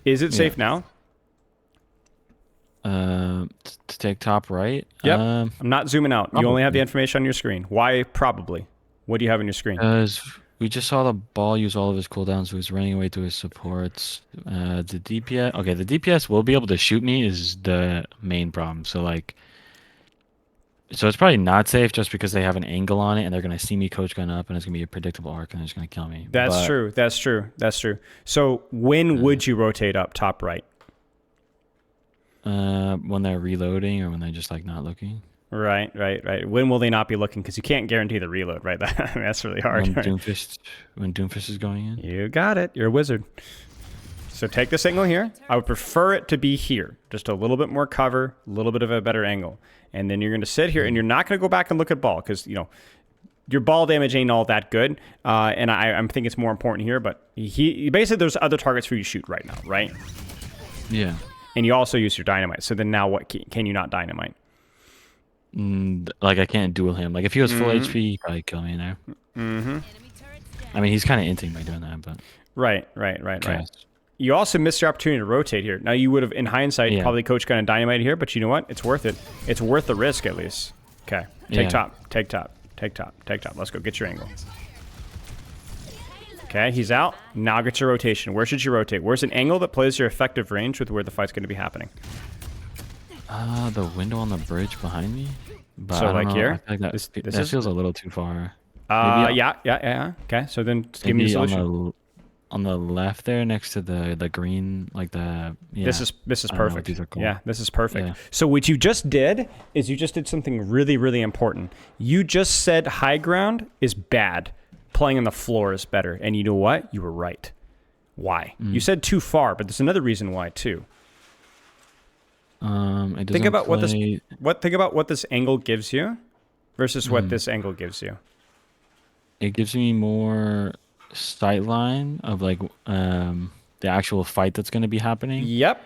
[SPEAKER 2] Is it safe now?
[SPEAKER 1] To take top right.
[SPEAKER 2] Yep. I'm not zooming out. Probably. You only have the information on your screen. Why probably? What do you have on your screen?
[SPEAKER 1] Because we just saw the ball use all of his cooldowns, so he's running away to his supports. The DPS. Okay, the DPS will be able to shoot me is the main problem. So it's probably not safe just because they have an angle on it and they're gonna see me coach gun up and it's gonna be a predictable arc and they're just gonna kill me.
[SPEAKER 2] That's true. So when would you rotate up top right?
[SPEAKER 1] When they're reloading or when they're just like not looking.
[SPEAKER 2] Right. When will they not be looking? Because you can't guarantee the reload, right? That's really hard.
[SPEAKER 1] When Doomfist is going in.
[SPEAKER 2] You got it. You're a wizard. So take this angle here. I would prefer it to be here. Just a little bit more cover, a little bit of a better angle. And then you're going to sit here and you're not going to go back and look at ball because, your ball damage ain't all that good, and I think it's more important here. But he basically there's other targets for you to shoot right now, right?
[SPEAKER 1] Yeah.
[SPEAKER 2] And you also use your dynamite. So then now what can you not dynamite?
[SPEAKER 1] Like I can't duel him. Like if he was full HP, he'd probably kill me there. I mean, he's kind of inting by doing that, but
[SPEAKER 2] Right. You also missed your opportunity to rotate here. Now you would have, in hindsight, probably coach kind of dynamite here, but you know what? It's worth it. It's worth the risk at least. Okay, take top. Let's go get your angle. Okay, he's out. Now get your rotation. Where should you rotate? Where's an angle that plays your effective range with where the fight's going to be happening?
[SPEAKER 1] The window on the bridge behind me. But
[SPEAKER 2] So
[SPEAKER 1] I don't
[SPEAKER 2] like
[SPEAKER 1] know.
[SPEAKER 2] here?
[SPEAKER 1] I feel like
[SPEAKER 2] This
[SPEAKER 1] that
[SPEAKER 2] is-
[SPEAKER 1] feels a little too far.
[SPEAKER 2] Yeah. Okay, so then just give me a
[SPEAKER 1] Maybe
[SPEAKER 2] solution.
[SPEAKER 1] on the left there, next to the green, like the
[SPEAKER 2] This is
[SPEAKER 1] I don't know what
[SPEAKER 2] perfect.
[SPEAKER 1] these are called.
[SPEAKER 2] Yeah, this is perfect.
[SPEAKER 1] Yeah.
[SPEAKER 2] So what you just did is you just did something really, really important. You just said high ground is bad. Playing on the floor is better. And you know what? You were right. Why? You said too far, but there's another reason why too.
[SPEAKER 1] It
[SPEAKER 2] Think
[SPEAKER 1] doesn't
[SPEAKER 2] about
[SPEAKER 1] play...
[SPEAKER 2] think about what this angle gives you versus what this angle gives you.
[SPEAKER 1] It gives me more sight line of like the actual fight that's going to be happening.
[SPEAKER 2] Yep.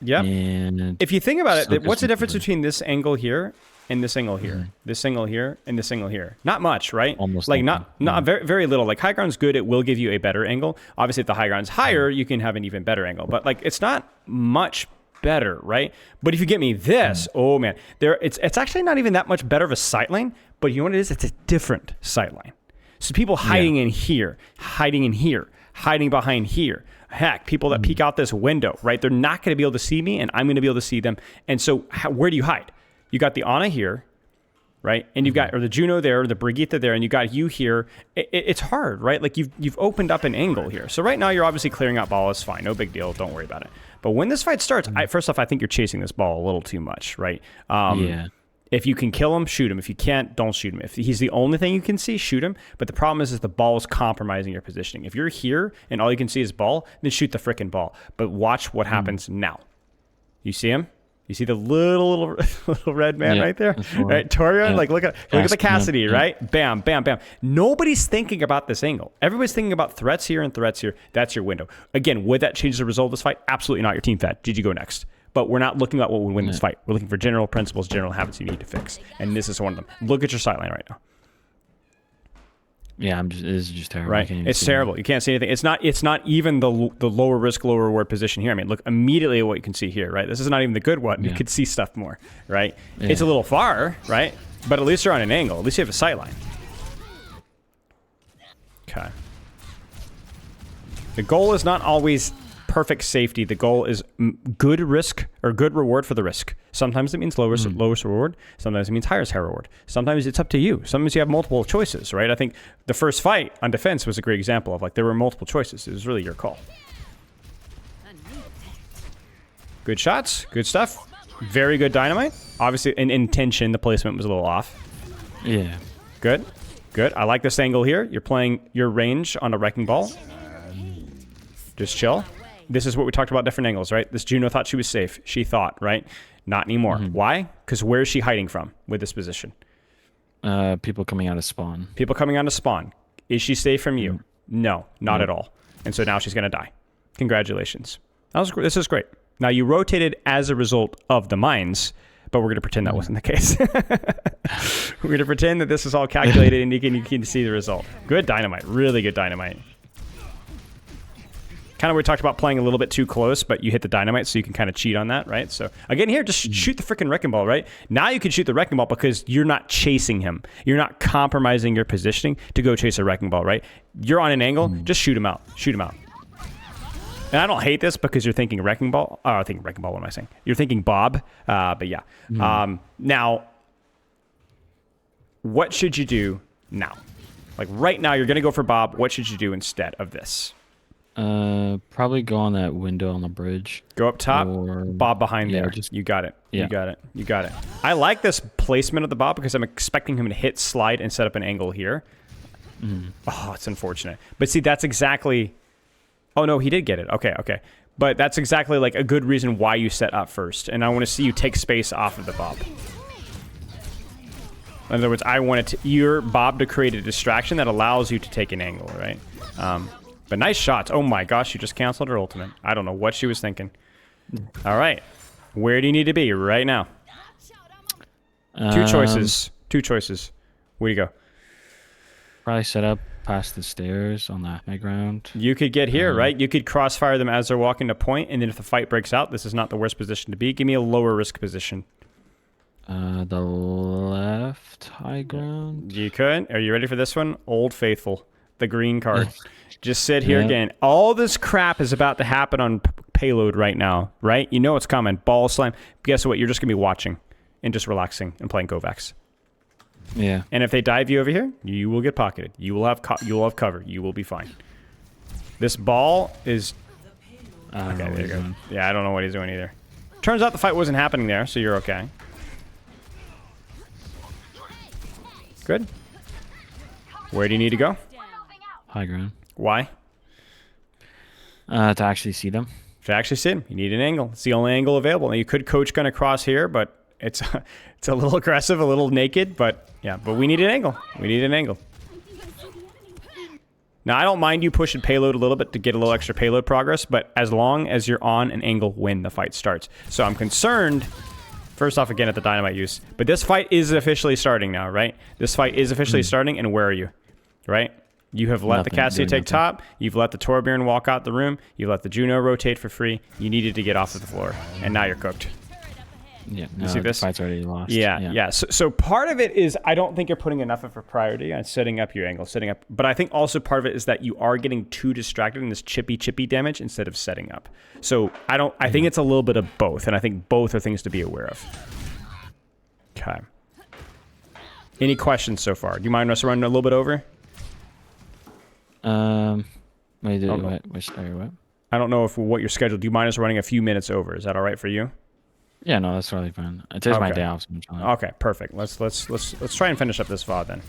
[SPEAKER 1] And
[SPEAKER 2] If you think about it,
[SPEAKER 1] focus
[SPEAKER 2] what's the
[SPEAKER 1] on
[SPEAKER 2] difference
[SPEAKER 1] the-
[SPEAKER 2] between this angle here and this angle here, this angle here, and this angle here? Not much, right?
[SPEAKER 1] Almost
[SPEAKER 2] like
[SPEAKER 1] nothing.
[SPEAKER 2] not very very little. Like high ground's good; it will give you a better angle. Obviously, if the high ground's higher, you can have an even better angle. But like, it's not much better, right? But if you get me this, oh man, it's actually not even that much better of a sight line. But you know what it is? It's a different sight line. So people hiding in here, hiding in here, hiding behind here. Heck, people that peek out this window, right? They're not going to be able to see me, and I'm going to be able to see them. And so, where do you hide? You got the Ana here, right? And you've got or the Juno there, or the Brigitte there, and you got you here. It's hard, right? Like you've opened up an angle here. So right now you're obviously clearing out ball. It's fine, no big deal. Don't worry about it. But when this fight starts, first off, I think you're chasing this ball a little too much, right?
[SPEAKER 1] Yeah.
[SPEAKER 2] If you can kill him, shoot him. If you can't, don't shoot him. If he's the only thing you can see, shoot him. But the problem is the ball is compromising your positioning. If you're here and all you can see is ball, then shoot the frickin' ball. But watch what happens now. You see him? You see the little red man right there? Right, Torian?
[SPEAKER 1] Yeah.
[SPEAKER 2] Like, look at the Cassidy,
[SPEAKER 1] Yeah.
[SPEAKER 2] right? Bam, bam, bam. Nobody's thinking about this angle. Everybody's thinking about threats here and threats here. That's your window. Again, would that change the result of this fight? Absolutely not. Your team fed. Did you go next? But we're not looking at what would win this fight. We're looking for general principles, general habits you need to fix. And this is one of them. Look at your sight line right now.
[SPEAKER 1] Yeah, this is just terrible. I
[SPEAKER 2] Right?
[SPEAKER 1] can't even
[SPEAKER 2] It's
[SPEAKER 1] see
[SPEAKER 2] terrible. You can't see anything. It's not even the lower risk, lower reward position here. I mean, look immediately at what you can see here, right? This is not even the good one. You could see stuff more, right?
[SPEAKER 1] Yeah.
[SPEAKER 2] It's a little far, right? But at least you're on an angle. At least you have a sight line. Okay. The goal is not always perfect safety. The goal is good risk or good reward for the risk. Sometimes it means lowest reward. Sometimes it means highest reward. Sometimes it's up to you. Sometimes you have multiple choices, right? I think the first fight on defense was a great example of like there were multiple choices. It was really your call. Good shots. Good stuff. Very good dynamite. Obviously, in intention, the placement was a little off.
[SPEAKER 1] Yeah.
[SPEAKER 2] Good. Good. I like this angle here. You're playing your range on a wrecking ball. Just chill. This is what we talked about, different angles, right? This Juno thought she was safe. She thought, right? Not anymore. Why? Because where is she hiding from with this position?
[SPEAKER 1] People coming out of spawn.
[SPEAKER 2] People coming on to spawn. Is she safe from you? No, not at all. And so now she's going to die. Congratulations. This is great. Now you rotated as a result of the mines, but we're going to pretend that wasn't the case. We're going to pretend that this is all calculated and you can see the result. Good dynamite. Really good dynamite. Kind of we talked about playing a little bit too close, but you hit the dynamite, so you can kind of cheat on that, right? So again here, just shoot the freaking wrecking ball, right? Now you can shoot the wrecking ball because you're not chasing him. You're not compromising your positioning to go chase a wrecking ball, right? You're on an angle, just shoot him out. Shoot him out. And I don't hate this because you're thinking wrecking ball. Oh, I think wrecking ball, what am I saying? You're thinking Bob, but yeah. Now, what should you do now? Like right now, you're going to go for Bob. What should you do instead of this?
[SPEAKER 1] Probably go on that window on the bridge.
[SPEAKER 2] Go up top,
[SPEAKER 1] or,
[SPEAKER 2] Bob behind there. You got it.
[SPEAKER 1] Yeah.
[SPEAKER 2] You got it. You got it. I like this placement of the Bob because I'm expecting him to hit, slide, and set up an angle here. Oh, it's unfortunate. But see, that's exactly... Oh, no, he did get it. Okay, okay. But that's exactly like a good reason why you set up first. And I want to see you take space off of the Bob. In other words, I wanted your Bob to create a distraction that allows you to take an angle, right? But nice shots. Oh my gosh, you just canceled her ultimate. I don't know what she was thinking. All right. Where do you need to be right now? Two choices. Two choices. Where do you go?
[SPEAKER 1] Probably set up past the stairs on the high ground.
[SPEAKER 2] You could get here, right? You could crossfire them as they're walking to point, and then if the fight breaks out, this is not the worst position to be. Give me a lower risk position.
[SPEAKER 1] The left high ground.
[SPEAKER 2] You could. Are you ready for this one? Old Faithful. The green card. Just sit here again. All this crap is about to happen on payload right now, right? You know it's coming. Ball slam. Guess what? You're just going to be watching and just relaxing and playing Kovacs.
[SPEAKER 1] Yeah.
[SPEAKER 2] And if they dive you over here, you will get pocketed. You will have cover. You will be fine. This ball is... Okay, there you go. Yeah, I don't know what he's doing either. Turns out the fight wasn't happening there, so you're okay. Good. Where do you need to go?
[SPEAKER 1] High ground.
[SPEAKER 2] Why?
[SPEAKER 1] To actually see them.
[SPEAKER 2] To actually see him, you need an angle. It's the only angle available. Now, you could coach gun across here, but it's a little aggressive, a little naked, but yeah, but we need an angle. We need an angle. Now, I don't mind you pushing payload a little bit to get a little extra payload progress, but as long as you're on an angle when the fight starts. So I'm concerned, first off, again, at the dynamite use, but this fight is officially starting now, right? This fight is officially starting, and where are you, right? You have let the Cassidy take top. You've let the Torbjorn walk out the room. You let the Juno rotate for free. You needed to get off of the floor, and now you're cooked.
[SPEAKER 1] Yeah, no,
[SPEAKER 2] you see this?
[SPEAKER 1] The fight's already lost.
[SPEAKER 2] Yeah. So part of it is I don't think you're putting enough of a priority on setting up your angle, but I think also part of it is that you are getting too distracted in this chippy damage instead of setting up. So I think it's a little bit of both, and I think both are things to be aware of. Okay. Any questions so far? Do you mind us running a little bit over?
[SPEAKER 1] Wait, what?
[SPEAKER 2] I don't know what you're scheduled. Do you mind us running a few minutes over? Is that all right for you?
[SPEAKER 1] Yeah, no, that's totally fine. It is my day off. So
[SPEAKER 2] okay, perfect. Let's try and finish up this VOD then.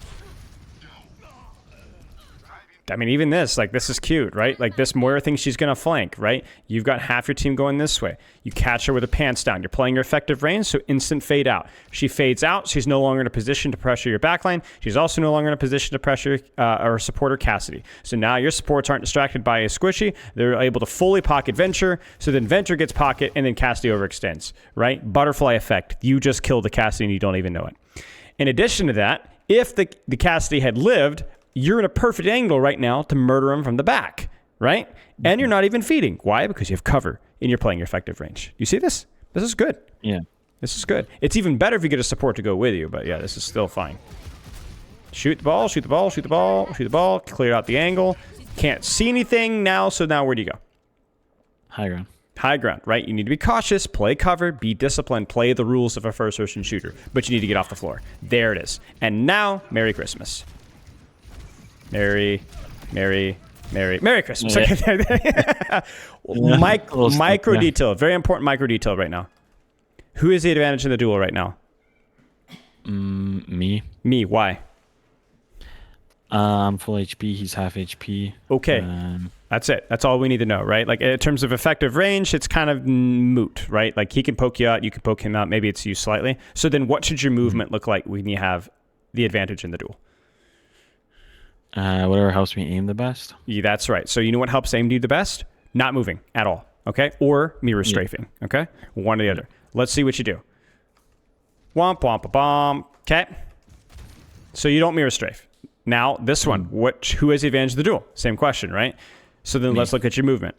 [SPEAKER 2] I mean, even this, like, this is cute, right? Like, this Moira thinks she's going to flank, right? You've got half your team going this way. You catch her with her pants down. You're playing your effective range, so instant fade out. She fades out. She's no longer in a position to pressure your backline. She's also no longer in a position to pressure or support her Cassidy. So now your supports aren't distracted by a squishy. They're able to fully pocket Venture, so then Venture gets pocket, and then Cassidy overextends, right? Butterfly effect. You just killed the Cassidy, and you don't even know it. In addition to that, if the Cassidy had lived, you're in a perfect angle right now to murder him from the back, right? And you're not even feeding. Why? Because you have cover and you're playing your effective range. You see this? This is good.
[SPEAKER 1] Yeah.
[SPEAKER 2] This is good. It's even better if you get a support to go with you, but yeah, this is still fine. Shoot the ball, shoot the ball, shoot the ball, shoot the ball, clear out the angle. Can't see anything now, so now where do you go?
[SPEAKER 1] High ground.
[SPEAKER 2] High ground, right? You need to be cautious, play cover, be disciplined, play the rules of a first-person shooter, but you need to get off the floor. There it is. And now, Merry Christmas. Merry Christmas.
[SPEAKER 1] Yeah.
[SPEAKER 2] Micro detail. Very important micro detail right now. Who is the advantage in the duel right now?
[SPEAKER 1] Me.
[SPEAKER 2] Me. Why?
[SPEAKER 1] I'm full HP. He's half HP.
[SPEAKER 2] Okay. That's it. That's all we need to know, right? Like, in terms of effective range, it's kind of moot, right? Like, he can poke you out. You can poke him out. Maybe it's you slightly. So then what should your movement look like when you have the advantage in the duel?
[SPEAKER 1] Whatever helps me aim the best.
[SPEAKER 2] Yeah, that's right. So you know what helps aim you the best? Not moving at all, okay? Or mirror strafing, okay? One or the other. Let's see what you do. Womp, womp, bomb. Okay? So you don't mirror strafe. Now, this one. Who has the advantage of the duel? Same question, right? So then let's look at your movement.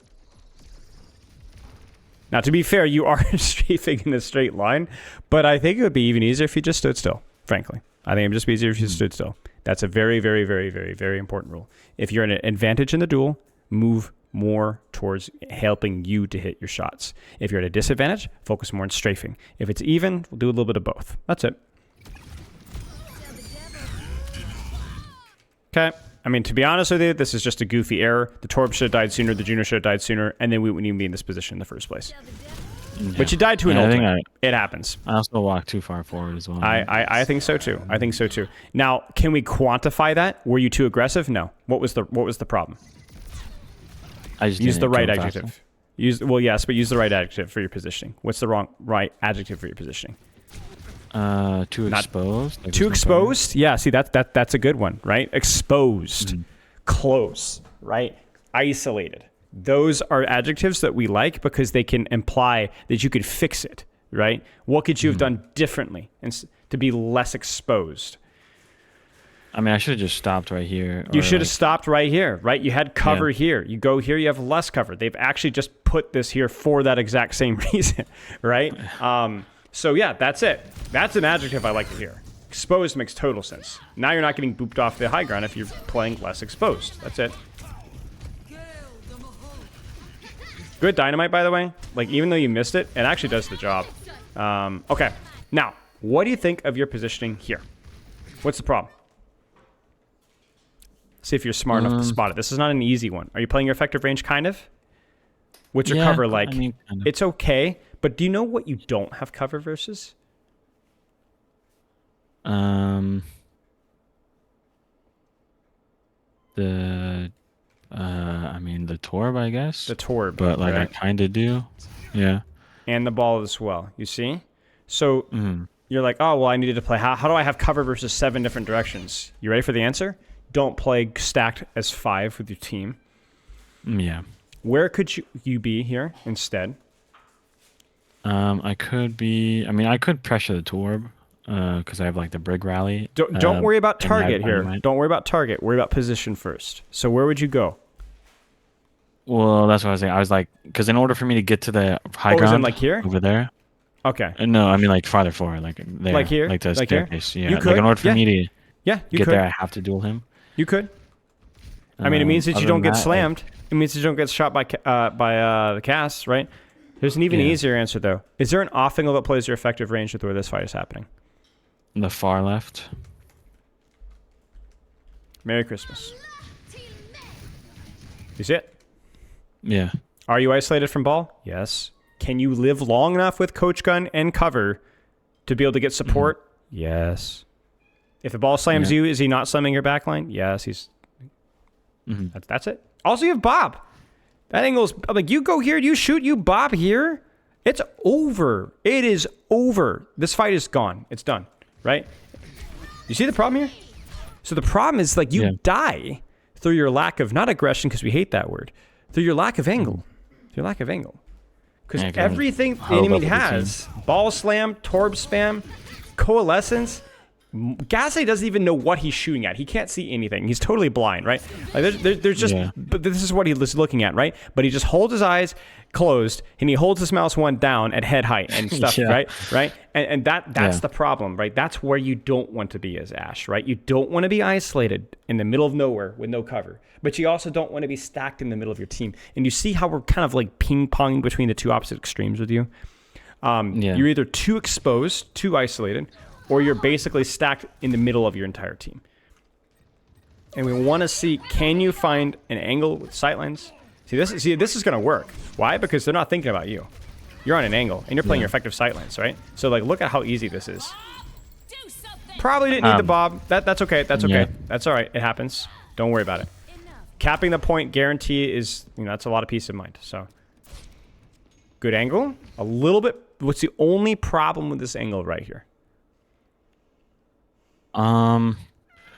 [SPEAKER 2] Now, to be fair, you are strafing in a straight line, but I think it would be even easier if you just stood still, frankly. I think it would just be easier if you stood still. That's a very, very, very, very, very important rule. If you're in an advantage in the duel, move more towards helping you to hit your shots. If you're at a disadvantage, focus more on strafing. If it's even, we'll do a little bit of both. That's it. Okay. I mean, to be honest with you, this is just a goofy error. The Torb should have died sooner, the Juno should have died sooner, and then we wouldn't even be in this position in the first place. Yeah. But you died to an ultimate. It happens.
[SPEAKER 1] I also walked too far forward as well.
[SPEAKER 2] I think so too. I think so too. Now, can we quantify that? Were you too aggressive? No. What was the problem?
[SPEAKER 1] I just
[SPEAKER 2] use the right adjective. Yes, but use the right adjective for your positioning. What's the right adjective for your positioning?
[SPEAKER 1] Too
[SPEAKER 2] Not
[SPEAKER 1] exposed. Like
[SPEAKER 2] too
[SPEAKER 1] there's no cover.
[SPEAKER 2] exposed. Yeah, see that's a good one, right? Exposed,
[SPEAKER 1] Mhm.
[SPEAKER 2] close, right? Isolated. Those are adjectives that we like because they can imply that you could fix it, right? What could you have
[SPEAKER 1] Mhm.
[SPEAKER 2] done differently to be less exposed?
[SPEAKER 1] I mean, I should have just stopped right here,
[SPEAKER 2] You
[SPEAKER 1] or
[SPEAKER 2] should have
[SPEAKER 1] like,
[SPEAKER 2] stopped right here, right? You had
[SPEAKER 1] yeah.
[SPEAKER 2] cover here. You go here, you have less cover. They've actually just put this here for that exact same reason, right? So yeah, that's it. That's an adjective I like to hear. Exposed makes total sense. Now you're not getting booped off the high ground if you're playing less exposed. That's it. Good dynamite, by the way. Like, even though you missed it, it actually does the job. Okay. Now, what do you think of your positioning here? What's the problem? See if you're smart enough to spot it. This is not an easy one. Are you playing your effective range, kind of? What's your
[SPEAKER 1] Yeah,
[SPEAKER 2] cover
[SPEAKER 1] I
[SPEAKER 2] like?
[SPEAKER 1] mean, kind of.
[SPEAKER 2] It's okay, but do you know what you don't have cover versus?
[SPEAKER 1] Um, the I mean the Torb, I guess,
[SPEAKER 2] The Torb,
[SPEAKER 1] but like I
[SPEAKER 2] right?
[SPEAKER 1] kind of do. Yeah.
[SPEAKER 2] And the ball as well, you see? So
[SPEAKER 1] Mm.
[SPEAKER 2] you're like, oh, well, I needed to play. How do I have cover versus 7 different directions? You ready for the answer? Don't play stacked as 5 with your team.
[SPEAKER 1] Yeah.
[SPEAKER 2] Where could you be here instead?
[SPEAKER 1] I could be. I mean, I could pressure the Torb, because I have like the Brig Rally.
[SPEAKER 2] Don't worry about
[SPEAKER 1] And I have
[SPEAKER 2] target here.
[SPEAKER 1] Dynamite.
[SPEAKER 2] Don't worry about target. Worry about position first. So where would you go?
[SPEAKER 1] Well, that's what I was saying. I was like, because in order for me to get to the high
[SPEAKER 2] Oh, is in
[SPEAKER 1] ground
[SPEAKER 2] like here?
[SPEAKER 1] over there,
[SPEAKER 2] Okay.
[SPEAKER 1] no, I mean like farther forward, like there,
[SPEAKER 2] Like here?
[SPEAKER 1] like the
[SPEAKER 2] Like here?
[SPEAKER 1] staircase.
[SPEAKER 2] You
[SPEAKER 1] Yeah, like
[SPEAKER 2] could.
[SPEAKER 1] in order for
[SPEAKER 2] Yeah.
[SPEAKER 1] me to
[SPEAKER 2] Yeah, you
[SPEAKER 1] get
[SPEAKER 2] could.
[SPEAKER 1] there, I have to duel him.
[SPEAKER 2] You could. I mean, it means that you
[SPEAKER 1] Other
[SPEAKER 2] don't
[SPEAKER 1] than
[SPEAKER 2] get
[SPEAKER 1] that,
[SPEAKER 2] slammed. It means that you don't get shot by the cast, right? There's an even
[SPEAKER 1] Yeah.
[SPEAKER 2] easier answer, though. Is there an off angle that plays your effective range with where this fight is happening?
[SPEAKER 1] The far left.
[SPEAKER 2] Merry Christmas. You see it?
[SPEAKER 1] Yeah.
[SPEAKER 2] Are you isolated from ball? Yes. Can you live long enough with coach gun and cover to be able to get support? Yes. If the ball slams
[SPEAKER 1] Yeah.
[SPEAKER 2] you, is he not slamming your backline? Yes, he's.
[SPEAKER 1] Hmm.
[SPEAKER 2] That's it. Also, you have Bob. That angle's like you go here, you shoot, you Bob here. It's over. It is over. This fight is gone. It's done. Right? You see the problem here? So the problem is like you
[SPEAKER 1] Yeah.
[SPEAKER 2] die through your lack of not aggression because we hate that word, through your lack of angle. Your lack of angle. Because
[SPEAKER 1] Yeah, 'cause I'm
[SPEAKER 2] everything the
[SPEAKER 1] huddled
[SPEAKER 2] enemy
[SPEAKER 1] up with the
[SPEAKER 2] has, ball slam, torb spam, coalescence, Gasly doesn't even know what he's shooting at. He can't see anything. He's totally blind, right? Like there's just,
[SPEAKER 1] Yeah.
[SPEAKER 2] but this is what he's looking at, right? But he just holds his eyes closed and he holds his mouse one down at head height and stuff,
[SPEAKER 1] Yeah.
[SPEAKER 2] right? And that's
[SPEAKER 1] Yeah.
[SPEAKER 2] the problem, right? That's where you don't want to be as Ashe, right? You don't want to be isolated in the middle of nowhere with no cover, but you also don't want to be stacked in the middle of your team. And you see how we're kind of like ping-ponging between the two opposite extremes with you?
[SPEAKER 1] Yeah.
[SPEAKER 2] You're either too exposed, too isolated, or you're basically stacked in the middle of your entire team. And we want to see, can you find an angle with sightlines? See, this is going to work. Why? Because they're not thinking about you. You're on an angle, and you're playing your effective sightlines, right? So, like, look at how easy this is. Probably didn't need the bob. That's okay. That's okay.
[SPEAKER 1] Yeah.
[SPEAKER 2] That's all right. It happens. Don't worry about it. Capping the point guarantee is, that's a lot of peace of mind. So, good angle. A little bit. What's the only problem with this angle right here?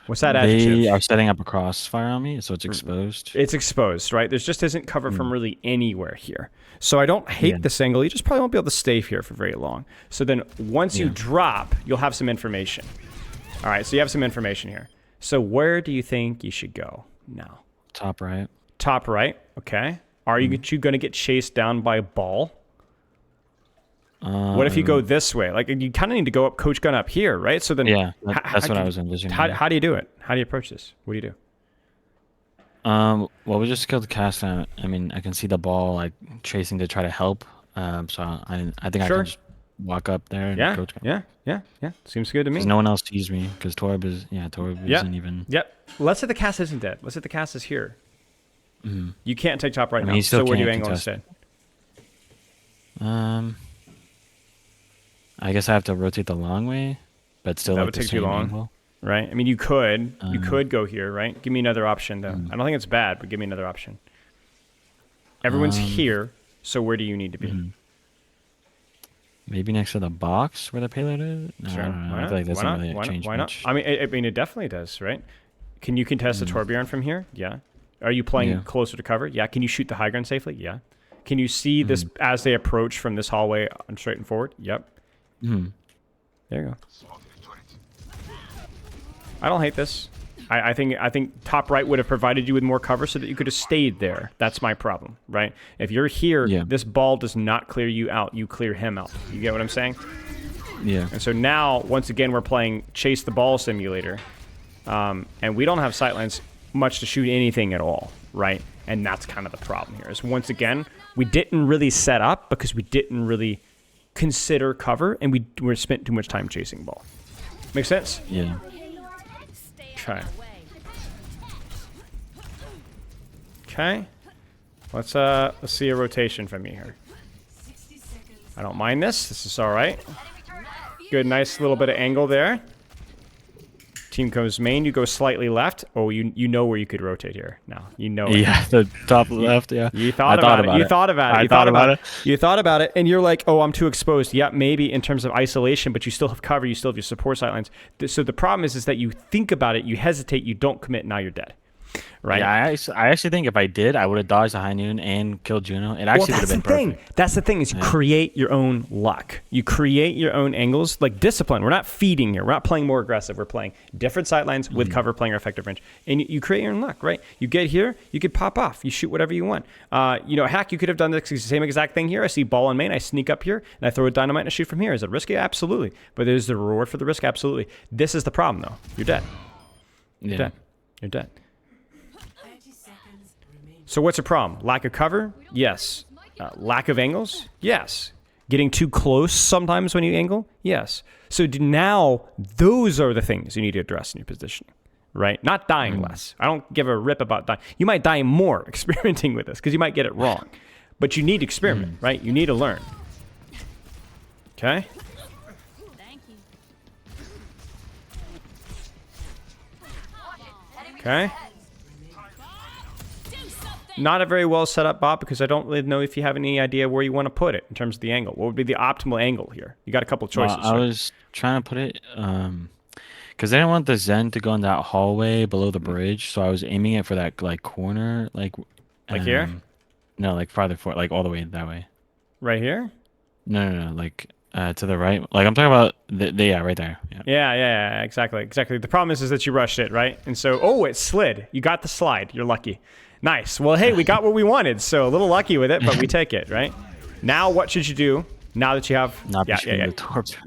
[SPEAKER 2] What's that adjective?
[SPEAKER 1] They are setting up a crossfire on me, so it's exposed.
[SPEAKER 2] It's exposed, right? There's just isn't cover from really anywhere here. So I don't hate this angle. You just probably won't be able to stay here for very long. So then once you drop, you'll have some information. All right, so you have some information here. So where do you think you should go now?
[SPEAKER 1] Top right.
[SPEAKER 2] Top right, okay. Are you going to get chased down by a ball? What if you go this way? Like, you kind of need to go up coach gun up here, right? So then,
[SPEAKER 1] Yeah, that's what I was envisioning.
[SPEAKER 2] How do you do it? How do you approach this? What do you do?
[SPEAKER 1] Well, we just killed the cast. I mean, I can see the ball like chasing to try to help. So I think I
[SPEAKER 2] Sure.
[SPEAKER 1] can just walk up there and
[SPEAKER 2] Yeah,
[SPEAKER 1] coach.
[SPEAKER 2] yeah. Seems good to me.
[SPEAKER 1] Because no one else sees me. Because Torb isn't even.
[SPEAKER 2] Yep. Let's say the cast isn't dead. Let's say the cast is here. You can't take top right
[SPEAKER 1] I mean,
[SPEAKER 2] now.
[SPEAKER 1] he still
[SPEAKER 2] So where do you
[SPEAKER 1] can't
[SPEAKER 2] angle
[SPEAKER 1] contest.
[SPEAKER 2] instead?
[SPEAKER 1] I guess I have to rotate the long way, but still
[SPEAKER 2] That
[SPEAKER 1] like
[SPEAKER 2] would
[SPEAKER 1] the
[SPEAKER 2] take too
[SPEAKER 1] same
[SPEAKER 2] long.
[SPEAKER 1] angle.
[SPEAKER 2] Right? I mean, you could go here, right? Give me another option, though. I don't think it's bad, but give me another option. Everyone's here, so where do you need to be?
[SPEAKER 1] Maybe next to the box where the payload is? No, I
[SPEAKER 2] Sure.
[SPEAKER 1] don't know.
[SPEAKER 2] Why
[SPEAKER 1] I feel
[SPEAKER 2] not?
[SPEAKER 1] like that
[SPEAKER 2] Why
[SPEAKER 1] doesn't
[SPEAKER 2] not?
[SPEAKER 1] really
[SPEAKER 2] Why not?
[SPEAKER 1] change
[SPEAKER 2] Why not?
[SPEAKER 1] much.
[SPEAKER 2] I mean, it definitely does, right? Can you contest the
[SPEAKER 1] Mm,
[SPEAKER 2] Torbjorn from here? Yeah. Are you playing
[SPEAKER 1] yeah.
[SPEAKER 2] closer to cover? Yeah. Can you shoot the high ground safely? Yeah. Can you see this
[SPEAKER 1] Mm,
[SPEAKER 2] as they approach from this hallway and straight and forward? Yep.
[SPEAKER 1] mm,
[SPEAKER 2] There you go. I don't hate this. I think top right would have provided you with more cover so that you could have stayed there. That's my problem, right? If you're here,
[SPEAKER 1] yeah.
[SPEAKER 2] this ball does not clear you out. You clear him out. You get what I'm saying?
[SPEAKER 1] Yeah.
[SPEAKER 2] And so now, once again, we're playing chase the ball simulator, and we don't have sightlines much to shoot anything at all, right? And that's kind of the problem here. Is once again, we didn't really set up because we didn't really consider cover, and we spent too much time chasing ball. Make sense?
[SPEAKER 1] Yeah.
[SPEAKER 2] Okay. Okay. Let's see a rotation from you here. I don't mind this. This is all right. Good, nice little bit of angle there. Team comes main. You go slightly left. Oh, you know where you could rotate here. Now you know it.
[SPEAKER 1] Yeah. The top left. Yeah.
[SPEAKER 2] You
[SPEAKER 1] I
[SPEAKER 2] thought
[SPEAKER 1] thought
[SPEAKER 2] about it.
[SPEAKER 1] about
[SPEAKER 2] You
[SPEAKER 1] it.
[SPEAKER 2] thought about it.
[SPEAKER 1] I
[SPEAKER 2] You
[SPEAKER 1] thought
[SPEAKER 2] thought about
[SPEAKER 1] about
[SPEAKER 2] it.
[SPEAKER 1] it.
[SPEAKER 2] You thought about it, and you're like, "Oh, I'm too exposed." Yeah, maybe in terms of isolation, but you still have cover. You still have your support sightlines. So the problem is that you think about it, you hesitate, you don't commit. Now you're dead, right?
[SPEAKER 1] Yeah. I actually think if I did, I would have dodged the high noon and killed Juno. It
[SPEAKER 2] Well,
[SPEAKER 1] actually would
[SPEAKER 2] that's
[SPEAKER 1] have
[SPEAKER 2] the
[SPEAKER 1] been
[SPEAKER 2] thing.
[SPEAKER 1] perfect.
[SPEAKER 2] That's the thing is you
[SPEAKER 1] Yeah.
[SPEAKER 2] create your own luck. You create your own angles, like discipline. We're not feeding here. We're not playing more aggressive. We're playing different sightlines with cover, playing our effective range, and you create your own luck, right? You get here, you could pop off. You shoot whatever you want. Hack, you could have done the same exact thing here. I see ball in main. I sneak up here and I throw a dynamite and I shoot from here. Is it risky? Absolutely. But there's the reward for the risk. Absolutely. This is the problem, though. You're dead. You're
[SPEAKER 1] Yeah.
[SPEAKER 2] dead. You're dead. So what's the problem? Lack of cover? Yes. Lack of angles? Yes. Getting too close sometimes when you angle? Yes. So now those are the things you need to address in your positioning, right? Not dying less. I don't give a rip about dying. You might die more experimenting with this because you might get it wrong. But you need to experiment, right? You need to learn. Okay? Okay. Not a very well set up bot because I don't really know if you have any idea where you want to put it in terms of the angle. What would be the optimal angle here? You got a couple of choices.
[SPEAKER 1] I
[SPEAKER 2] right?
[SPEAKER 1] was trying to put it, because I didn't want the Zen to go in that hallway below the bridge, so I was aiming it for that like corner,
[SPEAKER 2] Like here?
[SPEAKER 1] no, like farther forward, like all the way that way.
[SPEAKER 2] Right here?
[SPEAKER 1] No, like to the right. Like I'm talking about yeah, right there. Yeah.
[SPEAKER 2] Yeah, exactly. The problem is that you rushed it, right? And so, oh, it slid. You got the slide. You're lucky. Nice. Well, hey, we got what we wanted, so a little lucky with it, but we take it, right? Now, what should you do? Now that you have,
[SPEAKER 1] Not be shooting
[SPEAKER 2] yeah.
[SPEAKER 1] the torps.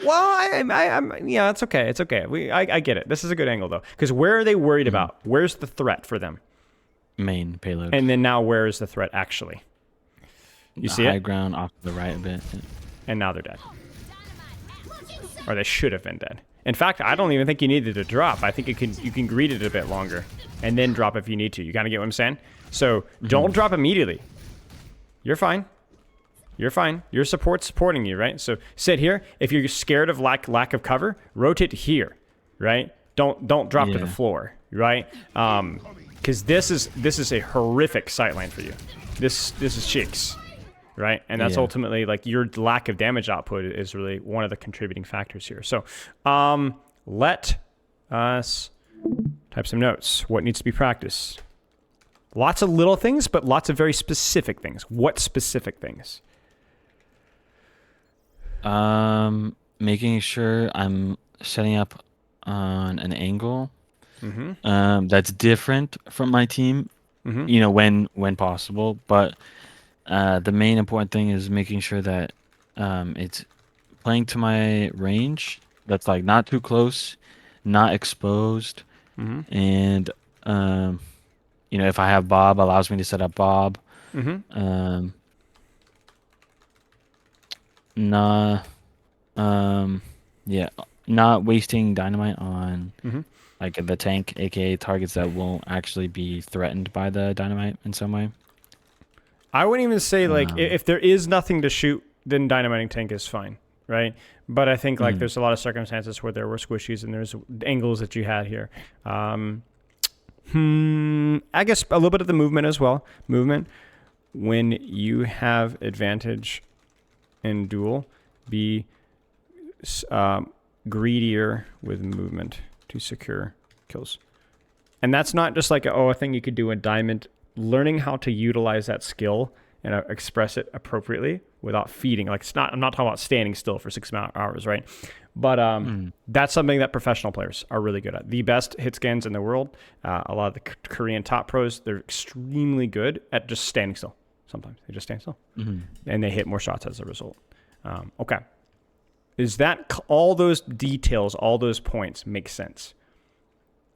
[SPEAKER 2] Well, I'm yeah, it's okay. It's okay. I get it. This is a good angle though, because where are they worried about? Where's the threat for them?
[SPEAKER 1] Main payload.
[SPEAKER 2] And then now, where is the threat actually? You see
[SPEAKER 1] high
[SPEAKER 2] it?
[SPEAKER 1] ground off to the right a bit.
[SPEAKER 2] And now they're dead, or they should have been dead. In fact, I don't even think you needed to drop. I think you can greet it a bit longer, and then drop if you need to. You kind of get what I'm saying? So don't drop immediately. You're fine. You're fine. Your support's supporting you, right? So sit here. If you're scared of lack of cover, rotate here, right? Don't drop to the floor, right? Because this is a horrific sightline for you. This is cheeks, right? And that's ultimately like your lack of damage output is really one of the contributing factors here. So let us type some notes. What needs to be practiced? Lots of little things, but lots of very specific things. What specific things?
[SPEAKER 1] Making sure I'm setting up on an angle that's different from my team, you know, when possible. But the main important thing is making sure that it's playing to my range. That's like not too close, not exposed, and you know, if I have Bob, allows me to set up Bob. Nah, yeah, not wasting dynamite on like the tank, aka targets that won't actually be threatened by the dynamite in some way.
[SPEAKER 2] I wouldn't even say like if there is nothing to shoot, then dynamiting tank is fine, right? But I think like there's a lot of circumstances where there were squishies and there's angles that you had here. I guess a little bit of the movement as well. Movement when you have advantage in duel, Be um, greedier with movement to secure kills. And that's not just like a thing you could do in Diamond. Learning how to utilize that skill and express it appropriately without feeding. Like it's not. I'm not talking about standing still for 6 hours, right? But
[SPEAKER 1] Mm.
[SPEAKER 2] that's something that professional players are really good at. The best hit scans in the world, a lot of the Korean top pros, they're extremely good at just standing still. Sometimes they just stand still,
[SPEAKER 1] Mm.
[SPEAKER 2] and they hit more shots as a result. Okay, is that all those details, all those points make sense?